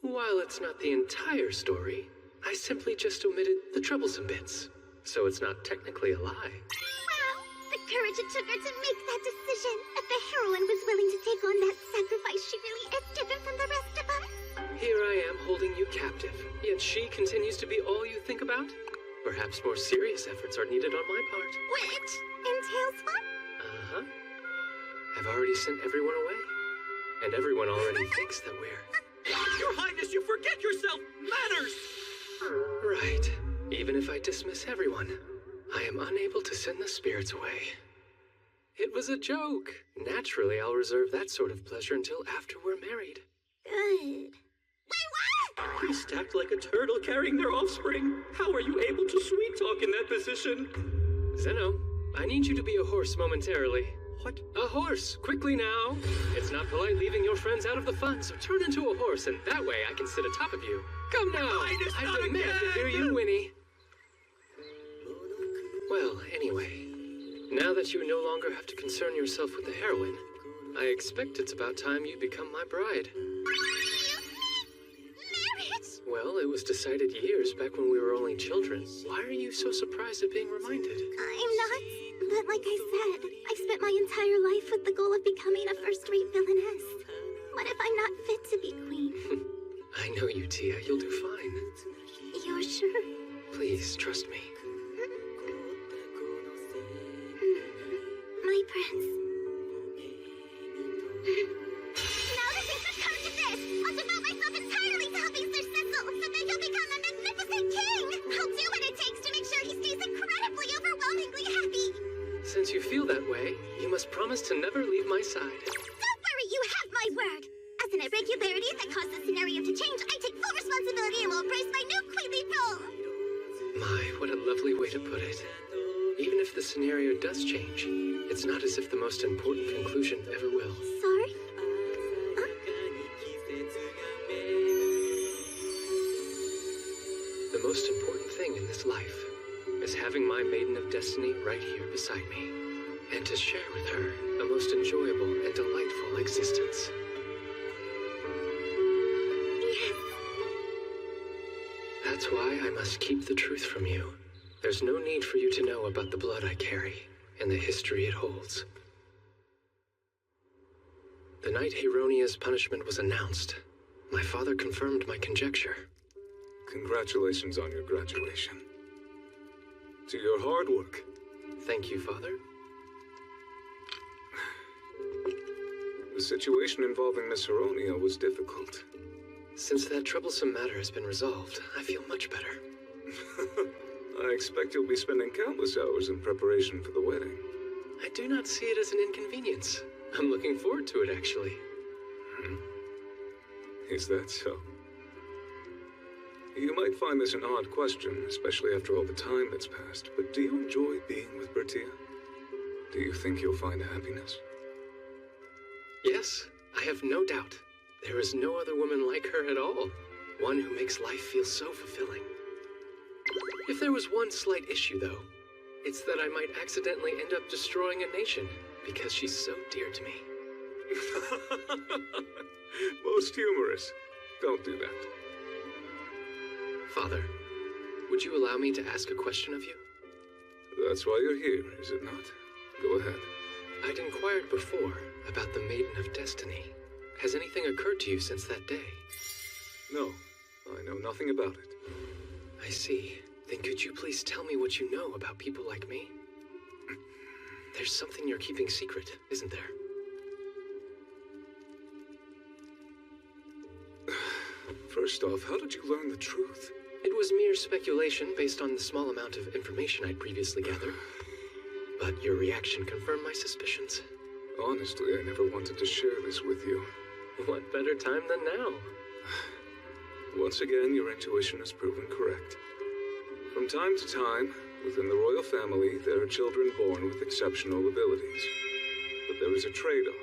While it's not the entire story, I simply just omitted the troublesome bits, so it's not technically a lie. Wow, the courage it took her to make that decision. If the heroine was willing to take on that sacrifice, she really is different from the rest of us. Here I am holding you captive, yet she continues to be all you think about? Perhaps more serious efforts are needed on my part. Which entails what? Uh-huh. I've already sent everyone away, and everyone already thinks that we're... Your Highness, you forget yourself! Manners! Right. Even if I dismiss everyone, I am unable to send the spirits away. It was a joke. Naturally, I'll reserve that sort of pleasure until after we're married. Good. Wait, what? You stacked like a turtle carrying their offspring. How are you able to sweet talk in that position? Zeno, I need you to be a horse momentarily. What? A horse! Quickly now! It's not polite leaving your friends out of the fun, so turn into a horse, and that way I can sit atop of you. Come now! I demand to hear you whinny. Well, anyway, now that you no longer have to concern yourself with the heroine, I expect it's about time you become my bride. Marriage? Well, it was decided years back when we were only children. Why are you so surprised at being reminded? I'm not. But like I said, I've spent my entire life with the goal of becoming a first-rate villainess. What if I'm not fit to be queen? I know you, Tia. You'll do fine. You're sure? Please, trust me. My prince. Now that things have come to this, I'll devote myself entirely to helping Sir Cecil so that he'll become a magnificent king. I'll do what it takes to make sure he stays incredibly overwhelmingly happy. Since you feel that way, you must promise to never leave my side. Don't worry, you have my word. As an irregularity that caused the scenario to change, I take full responsibility and will embrace my new queenly role. My, what a lovely way to put it. Even if the scenario does change, it's not as if the most important conclusion ever will. Sorry? The most important thing in this life is having my maiden of destiny right here beside me, and to share with her a most enjoyable and delightful existence. Yes. That's why I must keep the truth from you. There's no need for you to know about the blood I carry and the history it holds. The night Hironia's punishment was announced, my father confirmed my conjecture. Congratulations on your graduation. To your hard work. Thank you, Father. The situation involving Miss Hironia was difficult. Since that troublesome matter has been resolved, I feel much better. I expect you'll be spending countless hours in preparation for the wedding. I do not see it as an inconvenience. I'm looking forward to it, actually. Is that so? You might find this an odd question, especially after all the time that's passed, but do you enjoy being with Bertia? Do you think you'll find happiness? Yes, I have no doubt. There is no other woman like her at all. One who makes life feel so fulfilling. If there was one slight issue, though, it's that I might accidentally end up destroying a nation because she's so dear to me. Most humorous. Don't do that. Father, would you allow me to ask a question of you? That's why you're here, is it not? Go ahead. I'd inquired before about the Maiden of Destiny. Has anything occurred to you since that day? No, I know nothing about it. I see. Then could you please tell me what you know about people like me? There's something you're keeping secret, isn't there? First off, how did you learn the truth? It was mere speculation based on the small amount of information I'd previously gathered. But your reaction confirmed my suspicions. Honestly, I never wanted to share this with you. What better time than now? Once again, your intuition has proven correct. From time to time, within the royal family, there are children born with exceptional abilities. But there is a trade-off.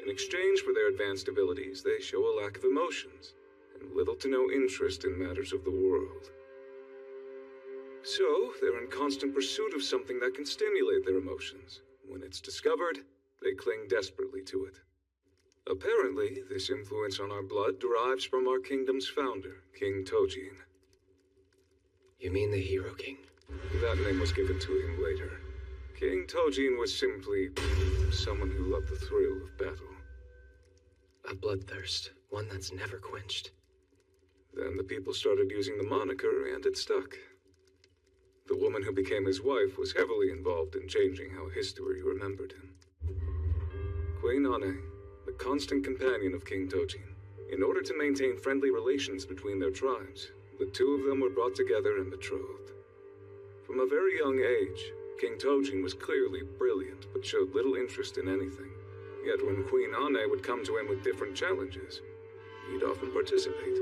In exchange for their advanced abilities, they show a lack of emotions, and little to no interest in matters of the world. So, they're in constant pursuit of something that can stimulate their emotions. When it's discovered, they cling desperately to it. Apparently, this influence on our blood derives from our kingdom's founder, King Tojin. You mean the Hero King? That name was given to him later. King Tojin was simply someone who loved the thrill of battle. A bloodthirst, one that's never quenched. Then the people started using the moniker, and it stuck. The woman who became his wife was heavily involved in changing how history remembered him. Queen Ane, the constant companion of King Tojin. In order to maintain friendly relations between their tribes, the two of them were brought together and betrothed. From a very young age, King Tojin was clearly brilliant, but showed little interest in anything. Yet when Queen Ane would come to him with different challenges, he'd often participate.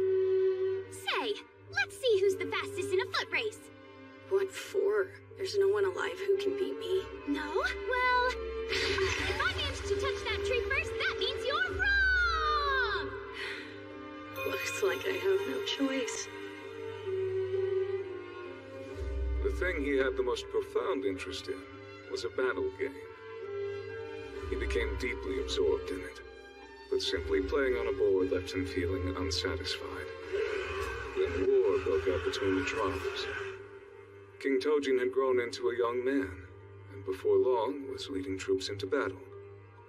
Say, let's see who's the fastest in a foot race. What for? There's no one alive who can beat me. No? Well, if I manage to touch that tree first, that means you're wrong! Looks like I have no choice. The thing he had the most profound interest in was a battle game. He became deeply absorbed in it, but simply playing on a board left him feeling unsatisfied. Then war broke out between the tribes. King Tojin had grown into a young man, and before long was leading troops into battle.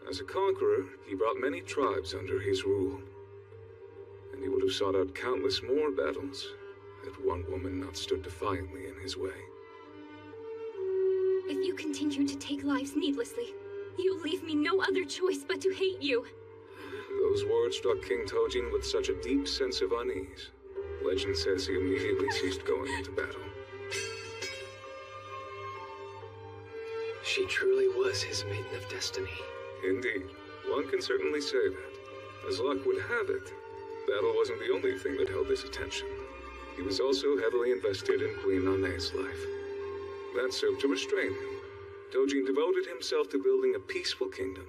As a conqueror, he brought many tribes under his rule, and he would have sought out countless more battles had one woman not stood defiantly in his way. If you continue to take lives needlessly, you leave me no other choice but to hate you. Those words struck King Tojin with such a deep sense of unease. Legend says he immediately ceased going into battle. She truly was his maiden of destiny. Indeed, one can certainly say that. As luck would have it, battle wasn't the only thing that held his attention. He was also heavily invested in Queen Ane's life. That served to restrain him. Tojin devoted himself to building a peaceful kingdom,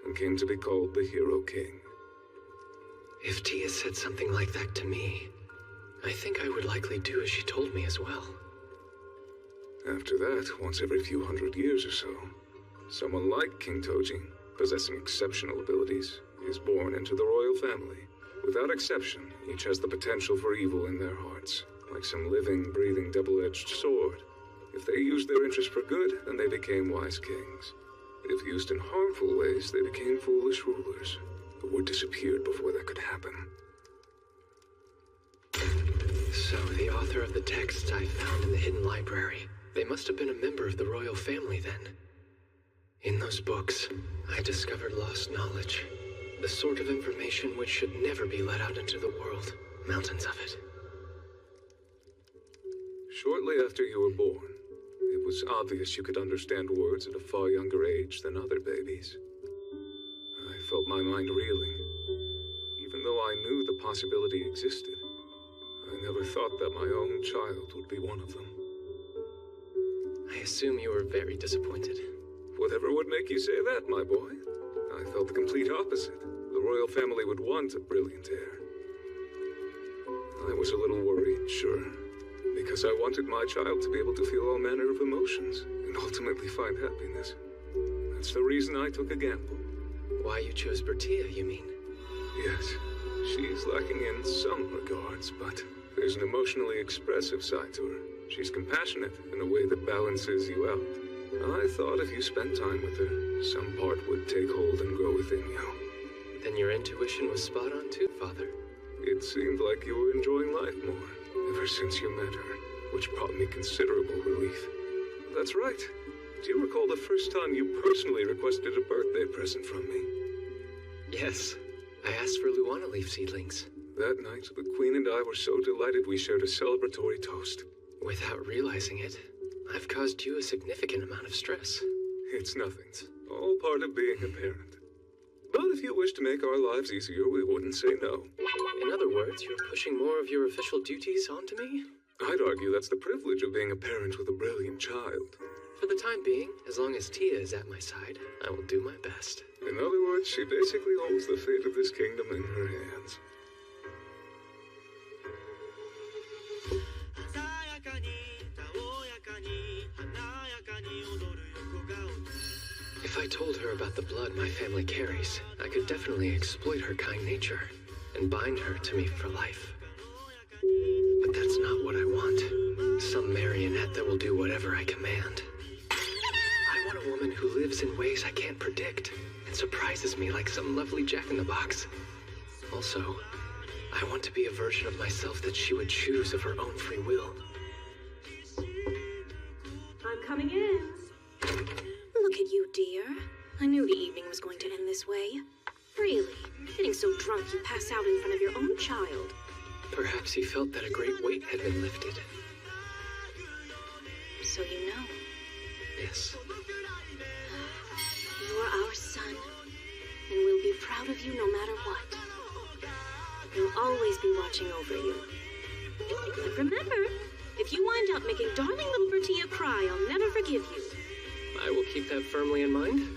and came to be called the Hero King. If Tia said something like that to me, I think I would likely do as she told me as well. After that, once every few hundred years or so, someone like King Tojin, possessing exceptional abilities, is born into the royal family. Without exception, each has the potential for evil in their hearts, like some living, breathing, double-edged sword. If they used their interest for good, then they became wise kings. If used in harmful ways, they became foolish rulers, but were disappeared before that could happen. So the author of the texts I found in the hidden library, they must have been a member of the royal family then. In those books, I discovered lost knowledge. The sort of information which should never be let out into the world. Mountains of it. Shortly after you were born, it was obvious you could understand words at a far younger age than other babies. I felt my mind reeling. Even though I knew the possibility existed, I never thought that my own child would be one of them. I assume you were very disappointed. Whatever would make you say that, my boy? I felt the complete opposite. The royal family would want a brilliant heir. I was a little worried, sure, because I wanted my child to be able to feel all manner of emotions and ultimately find happiness. That's the reason I took a gamble. Why you chose Bertia, you mean? Yes, she's lacking in some regards, but there's an emotionally expressive side to her. She's compassionate in a way that balances you out. I thought if you spent time with her, some part would take hold and grow within you. Then your intuition was spot on too, Father. It seemed like you were enjoying life more, ever since you met her, which brought me considerable relief. That's right. Do you recall the first time you personally requested a birthday present from me? Yes. I asked for Luana leaf seedlings. That night, the Queen and I were so delighted we shared a celebratory toast. Without realizing it, I've caused you a significant amount of stress. It's nothing. All part of being a parent. But if you wish to make our lives easier, we wouldn't say no. In other words, you're pushing more of your official duties onto me? I'd argue that's the privilege of being a parent with a brilliant child. For the time being, as long as Tia is at my side, I will do my best. In other words, she basically holds the fate of this kingdom in her hands. If I told her about the blood my family carries, I could definitely exploit her kind nature and bind her to me for life. But that's not what I want. Some marionette that will do whatever I command. I want a woman who lives in ways I can't predict and surprises me like some lovely jack-in-the-box. Also, I want to be a version of myself that she would choose of her own free will. I'm coming in. Look at you, dear. I knew the evening was going to end this way. Really, getting so drunk you pass out in front of your own child. Perhaps he felt that a great weight had been lifted. So you know. Yes. You're our son, and we'll be proud of you no matter what. We'll always be watching over you. But remember, if you wind up making darling little Bertia cry, I'll never forgive you. I will keep that firmly in mind.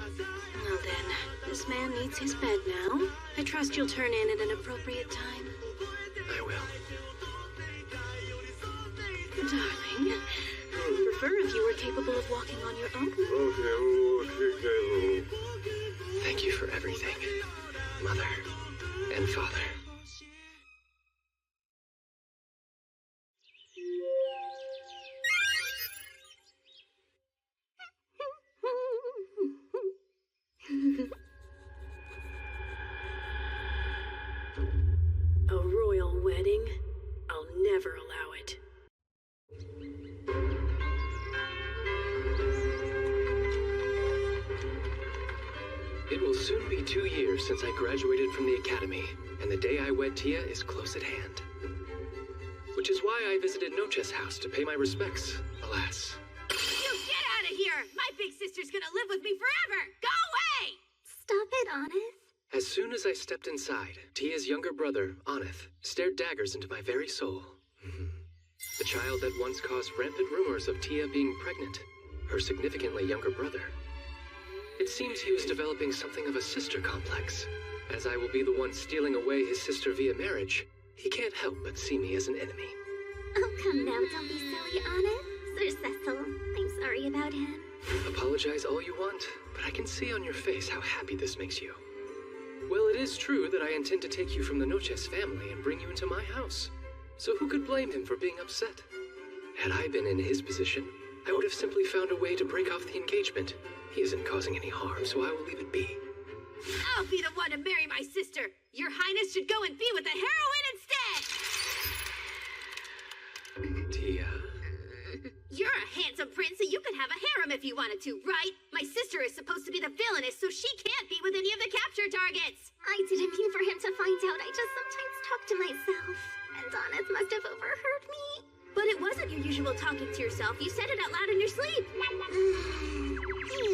Well then, this man needs his bed now. I trust you'll turn in at an appropriate time. I will. Darling, I'd prefer if you were capable of walking on your own. Thank you for everything, Mother and Father. A royal wedding? I'll never allow it. It will soon be 2 years since I graduated from the academy, and the day I wed Tia is close at hand. Which is why I visited Noche's house to pay my respects, alas. You get out of here! My big sister's gonna live with me forever! Go away! Stop it, Aneth. As soon as I stepped inside, Tia's younger brother, Aneth, stared daggers into my very soul. The child that once caused rampant rumors of Tia being pregnant, her significantly younger brother. It seems he was developing something of a sister complex. As I will be the one stealing away his sister via marriage, he can't help but see me as an enemy. Oh, come now, don't be silly, Aneth. Sir Cecil, I'm sorry about him. Apologize all you want, but I can see on your face how happy this makes you. Well, it is true that I intend to take you from the Noches family and bring you into my house. So who could blame him for being upset? Had I been in his position, I would have simply found a way to break off the engagement. He isn't causing any harm, so I will leave it be. I'll be the one to marry my sister. Your Highness should go and be with the heroine instead. Tia. You're a handsome prince, so you could have a harem if you wanted to, right? My sister is supposed to be the villainess, so she can't be with any of the capture targets. I didn't mean for him to find out. I just sometimes talk to myself. And Aneth must have overheard me. But it wasn't your usual talking to yourself. You said it out loud in your sleep. I am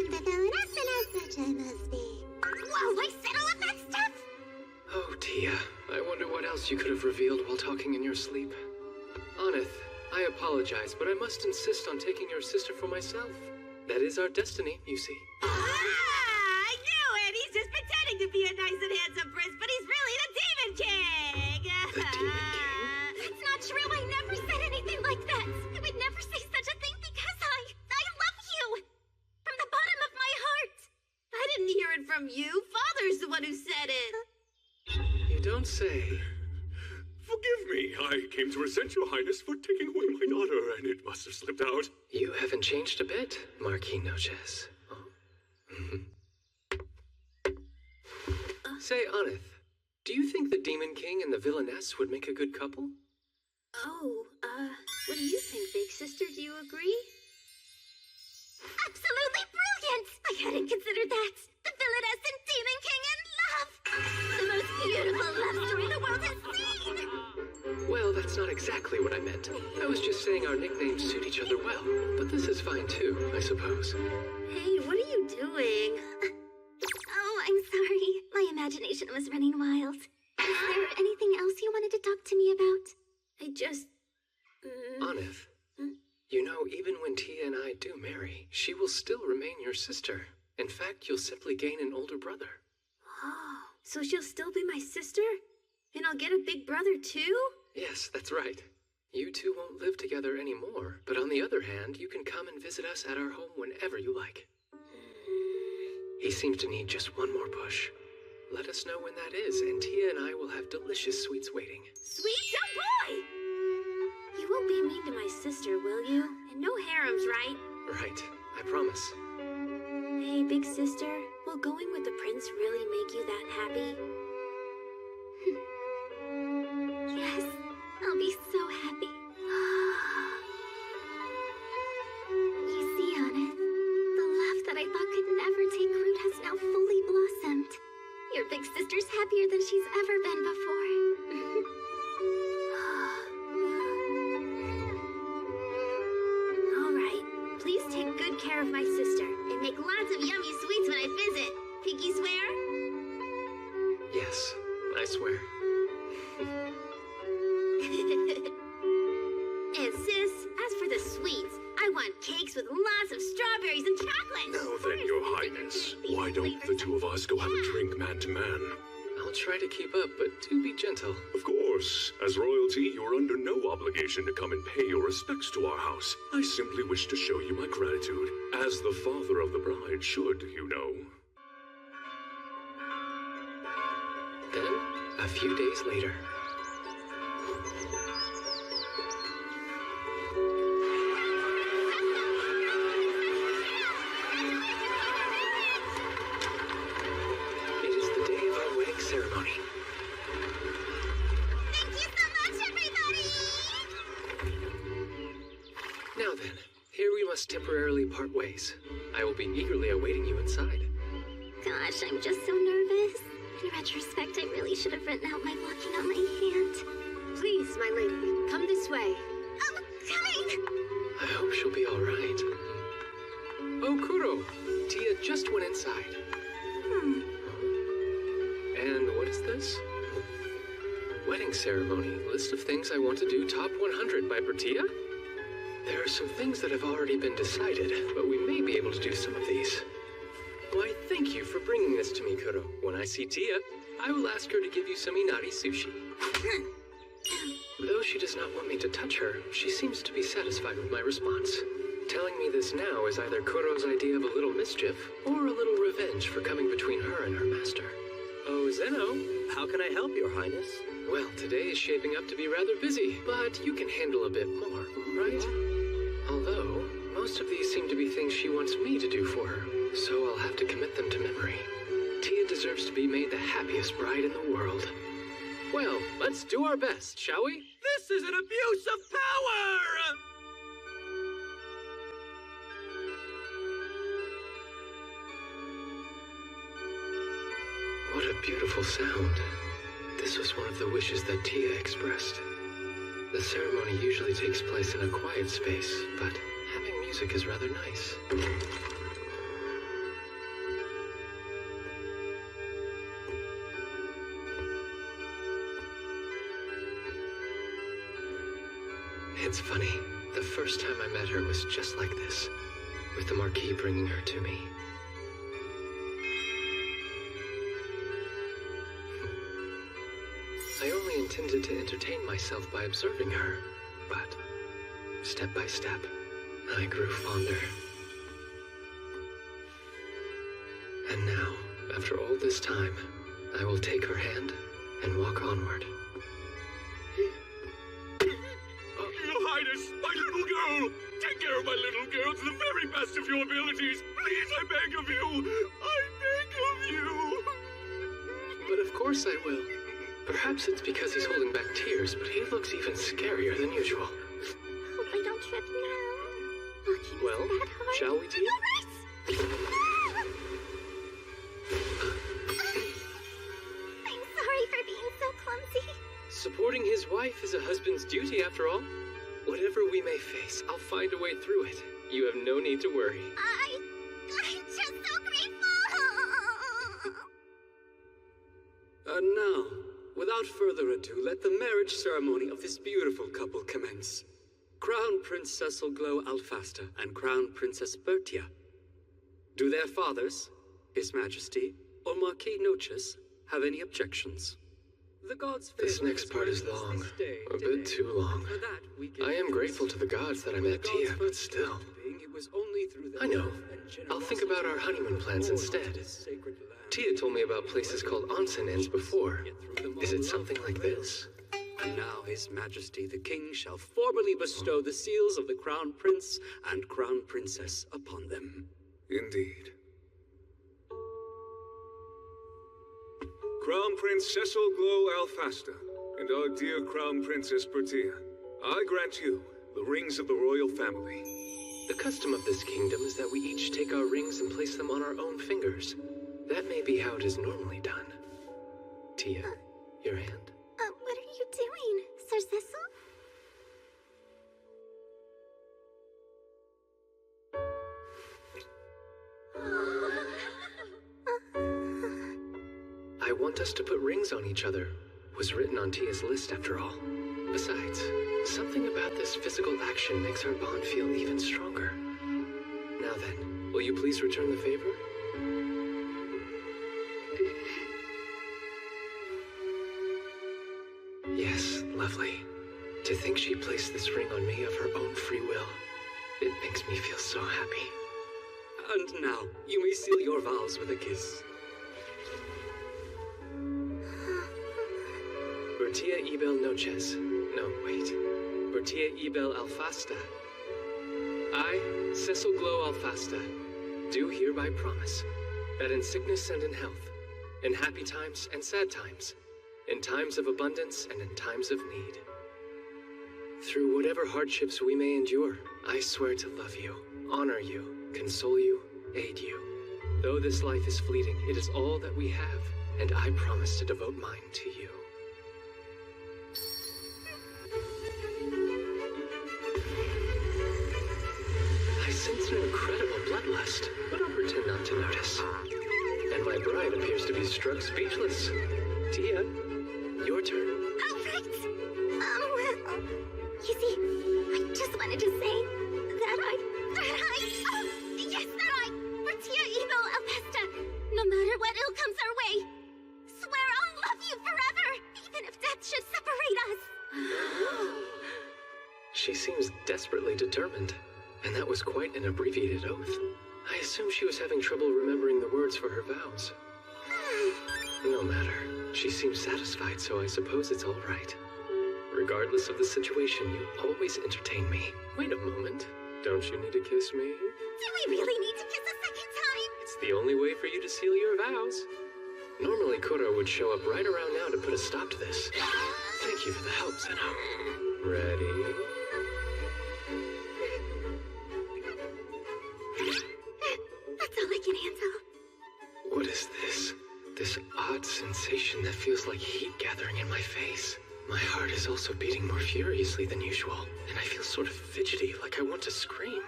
the villainess, and as such I must be. Whoa, I said all of that stuff? Oh, Tia. I wonder what else you could have revealed while talking in your sleep. Aneth, I apologize, but I must insist on taking your sister for myself. That is our destiny, you see. I knew it! He's just pretending to be a nice and handsome prince, but he's really the Demon King! The Demon King? That's not true. I never said anything like that. I would never say such a thing because I love you. From the bottom of my heart. I didn't hear it from you. Father's the one who said it. You don't say. Forgive me. I came to resent your highness for taking away my daughter, and it must have slipped out. You haven't changed a bit, Marquis Noches. Oh. Say, Aneth, do you think the Demon King and the villainess would make a good couple? Oh, what do you think, big sister? Do you agree? Absolutely brilliant! I hadn't considered that. The villainess and Demon King in love! The most beautiful love story the world has seen! Well, that's not exactly what I meant. I was just saying our nicknames suit each other well. But this is fine too, I suppose. Hey, what are you doing? Oh, I'm sorry. My imagination was running wild. Is there anything else you wanted to talk to me about? I just... Aneth, you know, even when Tia and I do marry, she will still remain your sister. In fact, you'll simply gain an older brother. Oh, so she'll still be my sister? And I'll get a big brother too? Yes, that's right. You two won't live together anymore, but on the other hand, you can come and visit us at our home whenever you like. He seems to need just one more push. Let us know when that is, and Tia and I will have delicious sweets waiting. Sweets? Oh boy! You won't be mean to my sister, will you? And no harems, right? Right, I promise. Hey, big sister, will going with the prince really make you that happy? Yes, I'll be so happy. You see, Aneth, the love that I thought could never take root has now fully blossomed. Your big sister's happier than she's ever been before. All right, please take good care of my sister and make lots of yummy sweets when I visit. Pinky swear? Yes, I swear. And sis, as for the sweets, I want cakes with lots of strawberries and chocolate. Now then, Your Highness, why don't the two of us go have a drink man to man? I'll try to keep up, but do be gentle. Of course. As royalty, you're under no obligation to come and pay your respects to our house. I simply wish to show you my gratitude, as the father of the bride should, you know. Then, a few days later. Ceremony. Thank you so much, everybody! Now then, here we must temporarily part ways. I will be eagerly awaiting you inside. Gosh, I'm just so nervous. In retrospect, I really should have written out my blocking on my hand. Please, my lady, come this way. I'm coming! I hope she'll be all right. Oh, Kuro! Tia just went inside. And what is this? Wedding ceremony. List of things I want to do top 100 by Bertia? There are some things that have already been decided, but we may be able to do some of these. Why, thank you for bringing this to me, Kuro. When I see Tia, I will ask her to give you some inari sushi. Though she does not want me to touch her, she seems to be satisfied with my response. Telling me this now is either Kuro's idea of a little mischief, or a little revenge for coming between her and her master. Oh, Zeno. How can I help, Your Highness? Well, today is shaping up to be rather busy, but you can handle a bit more, right? Although, most of these seem to be things she wants me to do for her, so I'll have to commit them to memory. Tia deserves to be made the happiest bride in the world. Well, let's do our best, shall we? This is an abuse of power! What a beautiful sound. This was one of the wishes that Tia expressed. The ceremony usually takes place in a quiet space, but having music is rather nice. It's funny. The first time I met her was just like this, with the Marquis bringing her to me. I only intended to entertain myself by observing her, but step by step, I grew fonder. And now, after all this time, I will take her hand and walk onward. Your Highness, my little girl! Take care of my little girl to the very best of your abilities! Please, I beg of you! I beg of you! But of course I will. Perhaps it's because he's holding back tears, but he looks even scarier than usual. Hope I don't trip now. Walking Well, isn't that hard. shall we, Tia? I'm sorry for being so clumsy. Supporting his wife is a husband's duty, after all. Whatever we may face, I'll find a way through it. You have no need to worry. I'm just so grateful. without further ado, let the marriage ceremony of this beautiful couple commence. Crown Prince Cecil Glow Alfasta and Crown Princess Bertia. Do their fathers, His Majesty, or Marquis Noches, have any objections? The gods. This next part is long, a bit too long. I am grateful to the gods that I met Tia, but still. I know. I'll think about our honeymoon plans instead. Tia told me about places called onsen inns before. Is it something like this? And now His Majesty the King shall formally bestow the seals of the Crown Prince and Crown Princess upon them. Indeed. Crown Prince Cecil Glow Alfasta and our dear Crown Princess Bertia, I grant you the rings of the royal family. The custom of this kingdom is that we each take our rings and place them on our own fingers. That may be how it is normally done. Tia, your hand. What are you doing, Sir Cecil? I want us to put rings on each other. Was written on Tia's list after all. Besides, something about this physical action makes our bond feel even stronger. Now then, will you please return the favor? Yes, lovely. To think she placed this ring on me of her own free will. It makes me feel so happy. And now, you may seal your vows with a kiss. Bertia Ebel Noches. No, wait. Bertia Ebel Alfasta. I, Cecil Glow Alfasta, do hereby promise that in sickness and in health, in happy times and sad times, in times of abundance and in times of need, through whatever hardships we may endure, I swear to love you, honor you, console you, aid you. Though this life is fleeting, it is all that we have, and I promise to devote mine to you. I sense an incredible bloodlust, but I'll pretend not to notice. And my bride appears to be struck speechless. Tia, your turn. Oh, right. Well, you see, I just wanted to say that Bertia Ebel Alfesta, no matter what ill comes our way, swear I'll love you forever, even if death should separate us. She seems desperately determined, and that was quite an abbreviated oath. I assume she was having trouble remembering the words for her vows. No matter. She seems satisfied, so I suppose it's all right. Regardless of the situation, you always entertain me. Wait a moment. Don't you need to kiss me? Do we really need to kiss a second time? It's the only way for you to seal your vows. Normally, Kuro would show up right around now to put a stop to this. Thank you for the help, Zeno. Ready? That's all I can handle. What is this? This odd sensation that feels like heat gathering in my face. My heart is also beating more furiously than usual, and I feel sort of fidgety, like I want to scream.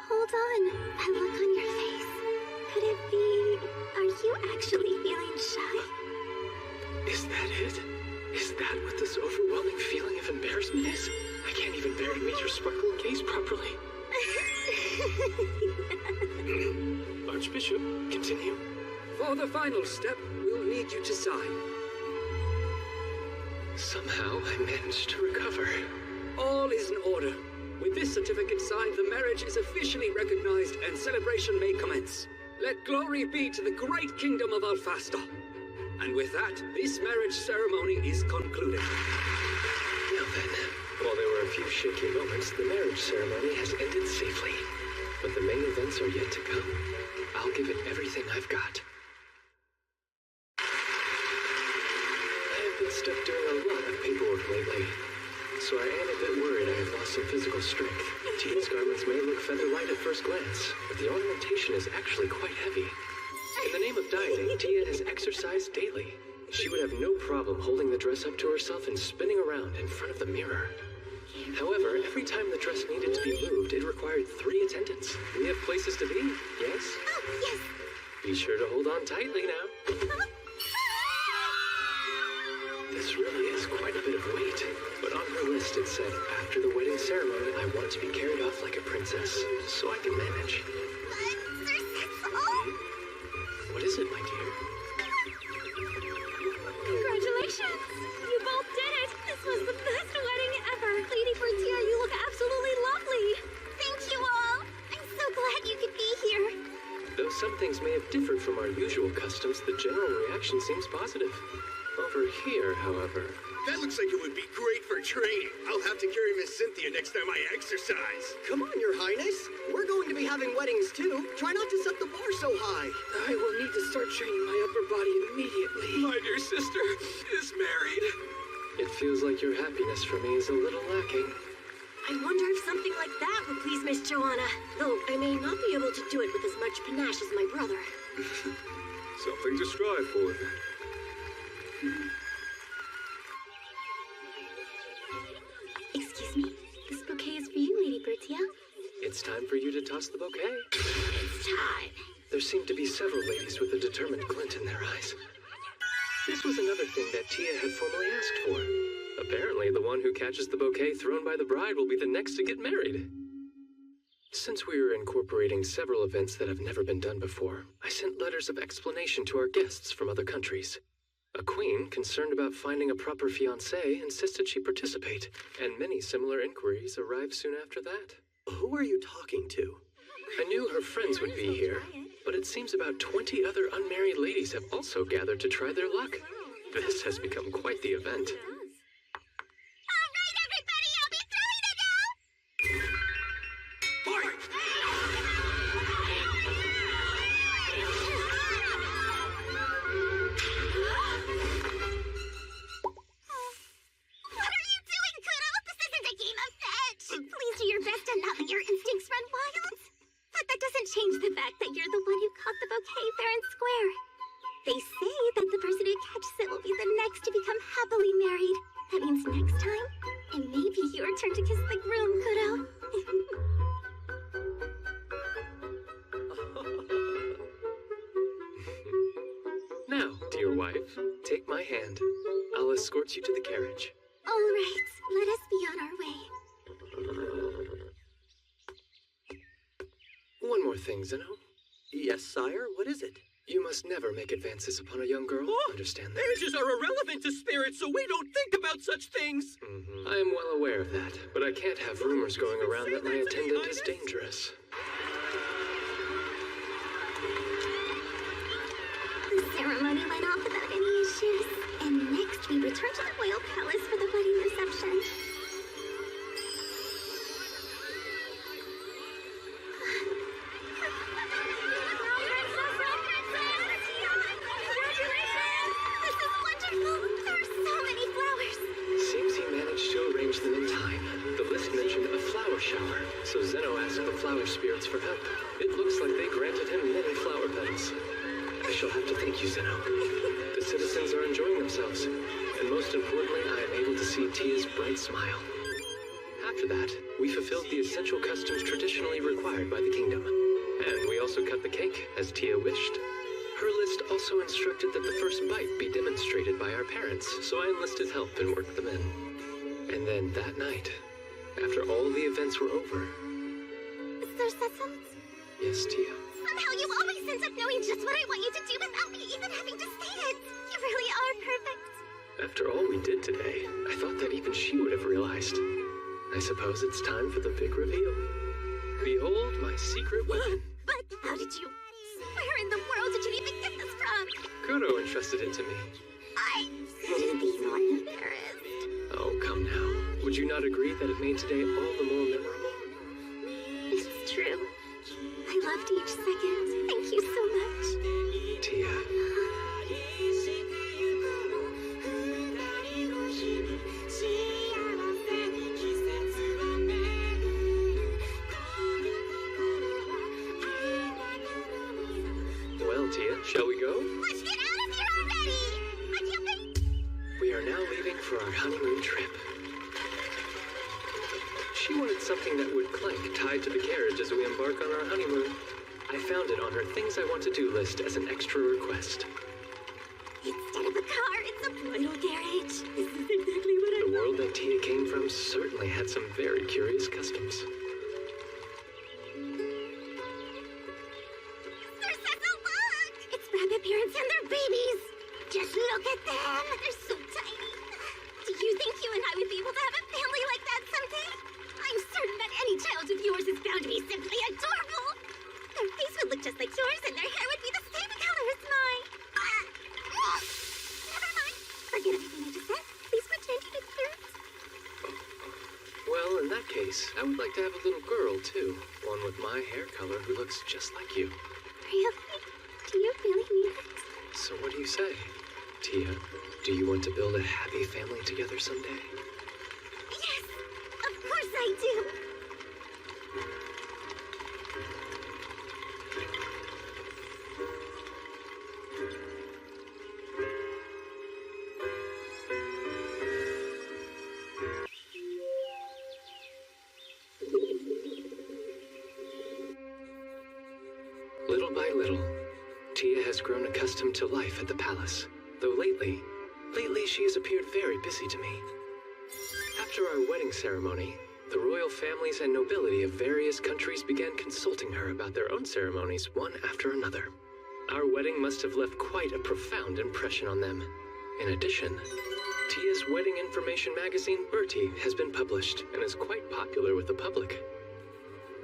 Hold on. That look on your face. Could it be... Are you actually feeling shy? Is that it? Is that what this overwhelming feeling of embarrassment is? I can't even bear to meet your sparkling gaze properly. Archbishop, continue. For the final step, we'll need you to sign. Somehow I managed to recover. All is in order. With this certificate signed, the marriage is officially recognized and celebration may commence. Let glory be to the great kingdom of Alfasta. And with that, this marriage ceremony is concluded. Now then, while there were a few shaky moments, the marriage ceremony has ended safely. But the main events are yet to come. I'll give it everything I've got. I have been stuck doing a lot of paperwork lately, so I am a bit worried I have lost some physical strength. Tia's garments may look feather light at first glance, but the ornamentation is actually quite heavy. In the name of dieting, Tia has exercised daily. She would have no problem holding the dress up to herself and spinning around in front of the mirror. However, every time the dress needed to be moved, it required 3 attendants. We have places to be, yes? Oh, yes. Be sure to hold on tightly now. quite a bit of weight, but on her list it said, after the wedding ceremony, I want to be carried off like a princess, so I can manage. What is it, my dear? Congratulations! You both did it! This was the best wedding ever! Lady Bertia, you look absolutely lovely! Thank you all! I'm so glad you could be here. Though some things may have differed from our usual customs, the general reaction seems positive. Over here, however... That looks like it would be great for training. I'll have to carry Miss Cynthia next time I exercise. Come on, Your Highness. We're going to be having weddings too. Try not to set the bar so high. I will need to start training my upper body immediately. My dear sister is married. It feels like your happiness for me is a little lacking. I wonder if something like that would please Miss Joanna. Though I may not be able to do it with as much panache as my brother. Something to strive for. Excuse me. This bouquet is for you, Lady Bertia. It's time for you to toss the bouquet. It's time. There seemed to be several ladies with a determined glint in their eyes. This was another thing that Tia had formally asked for. Apparently, the one who catches the bouquet thrown by the bride will be the next to get married. Since we are incorporating several events that have never been done before, I sent letters of explanation to our guests from other countries. A queen, concerned about finding a proper fiancé, insisted she participate, and many similar inquiries arrived soon after that. Who are you talking to? I knew her friends would be here, but it seems about 20 other unmarried ladies have also gathered to try their luck. This has become quite the event. Alright, everybody, I'll be throwing it now! What are you doing, Kudo? This isn't a game of fetch! Please do your best to not let your instincts run wild. But that doesn't change the fact that you're the one who caught the bouquet fair and square. They say that the person who catches it will be the next to become happily married. That means next time, it may be your turn to kiss the groom, Kudo. Now, dear wife, take my hand. I'll escort you to the carriage. All right, let us be on our way. One more thing, Zeno. Yes, sire, what is it? You must never make advances upon a young girl. Understand that? Ages are irrelevant to spirits, so we don't think about such things. I am well aware of that, but I can't have rumors going around that my attendant is dangerous. The ceremony went off without any issues, and next we return to the royal palace for the wedding reception. This is wonderful! There are so many flowers! Seems he managed to arrange them in time. The list mentioned a flower shower, so Zeno asked the flower spirits for help. It looks like they granted him many flower petals. I shall have to thank you, Zeno. The citizens are enjoying themselves, and most importantly, I am able to see Tia's bright smile. After that, we fulfilled the essential customs traditionally required by the kingdom. And we also cut the cake, as Tia wished. Her list also instructed that the first bite be demonstrated by our parents, so I enlisted help and worked them in. And then that night, after all the events were over... Sir Sesame? Yes, Tia? Somehow you always end up knowing just what I want you to do without me even having to say it. You really are perfect. After all we did today, I thought that even she would have realized. I suppose it's time for the big reveal. Behold my secret weapon. But how did you... Where in the world did you even get this from? Kudo entrusted it to me. I couldn't be more embarrassed. Oh, come now. Would you not agree that it made today all the more memorable? It's true. I loved each second. Thank you so much. Tia. Well, Tia, shall we go? Let's get out of here already! I can't wait! We are now leaving for our honeymoon trip. She wanted something that would clank tied to the carriage as we embark on our honeymoon. I found it on her things I want to do list as an extra request. Instead of a car, it's a bridal carriage. This is exactly family had some very curious customs. Sir Cecil, look! It's rabbit parents and their babies! Just look at them! They're so tiny. Do you think you and I would be able to have a family like that someday? I'm certain that any child of yours is bound to be simply adorable! Their face would look just like yours and their hair would be the same color as mine! Never mind. Forget everything I just said. Please pretend you didn't hear it. Well, in that case, I would like to have a little girl, too. One with my hair color who looks just like you. Really? Do you really mean it? So what do you say? Tia, do you want to build a happy family together someday? Yes! Of course I do! Little by little, Tia has grown accustomed to life at the palace, though lately she has appeared very busy to me. After our wedding ceremony, the royal families and nobility of various countries began consulting her about their own ceremonies one after another. Our wedding must have left quite a profound impression on them. In addition, Tia's wedding information magazine Bertie has been published and is quite popular with the public.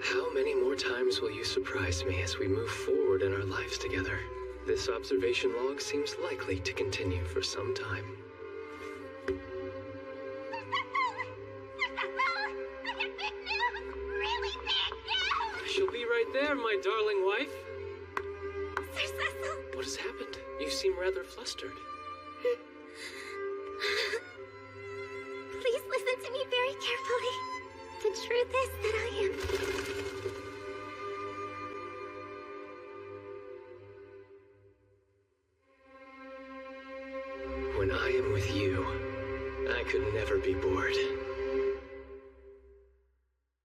How many more times will you surprise me as we move forward in our lives together? This observation log seems likely to continue for some time. She'll be right there, my darling wife. Sir Cecil! What has happened? You seem rather flustered. Please listen to me very carefully. The truth is that I am... When I am with you, I could never be bored.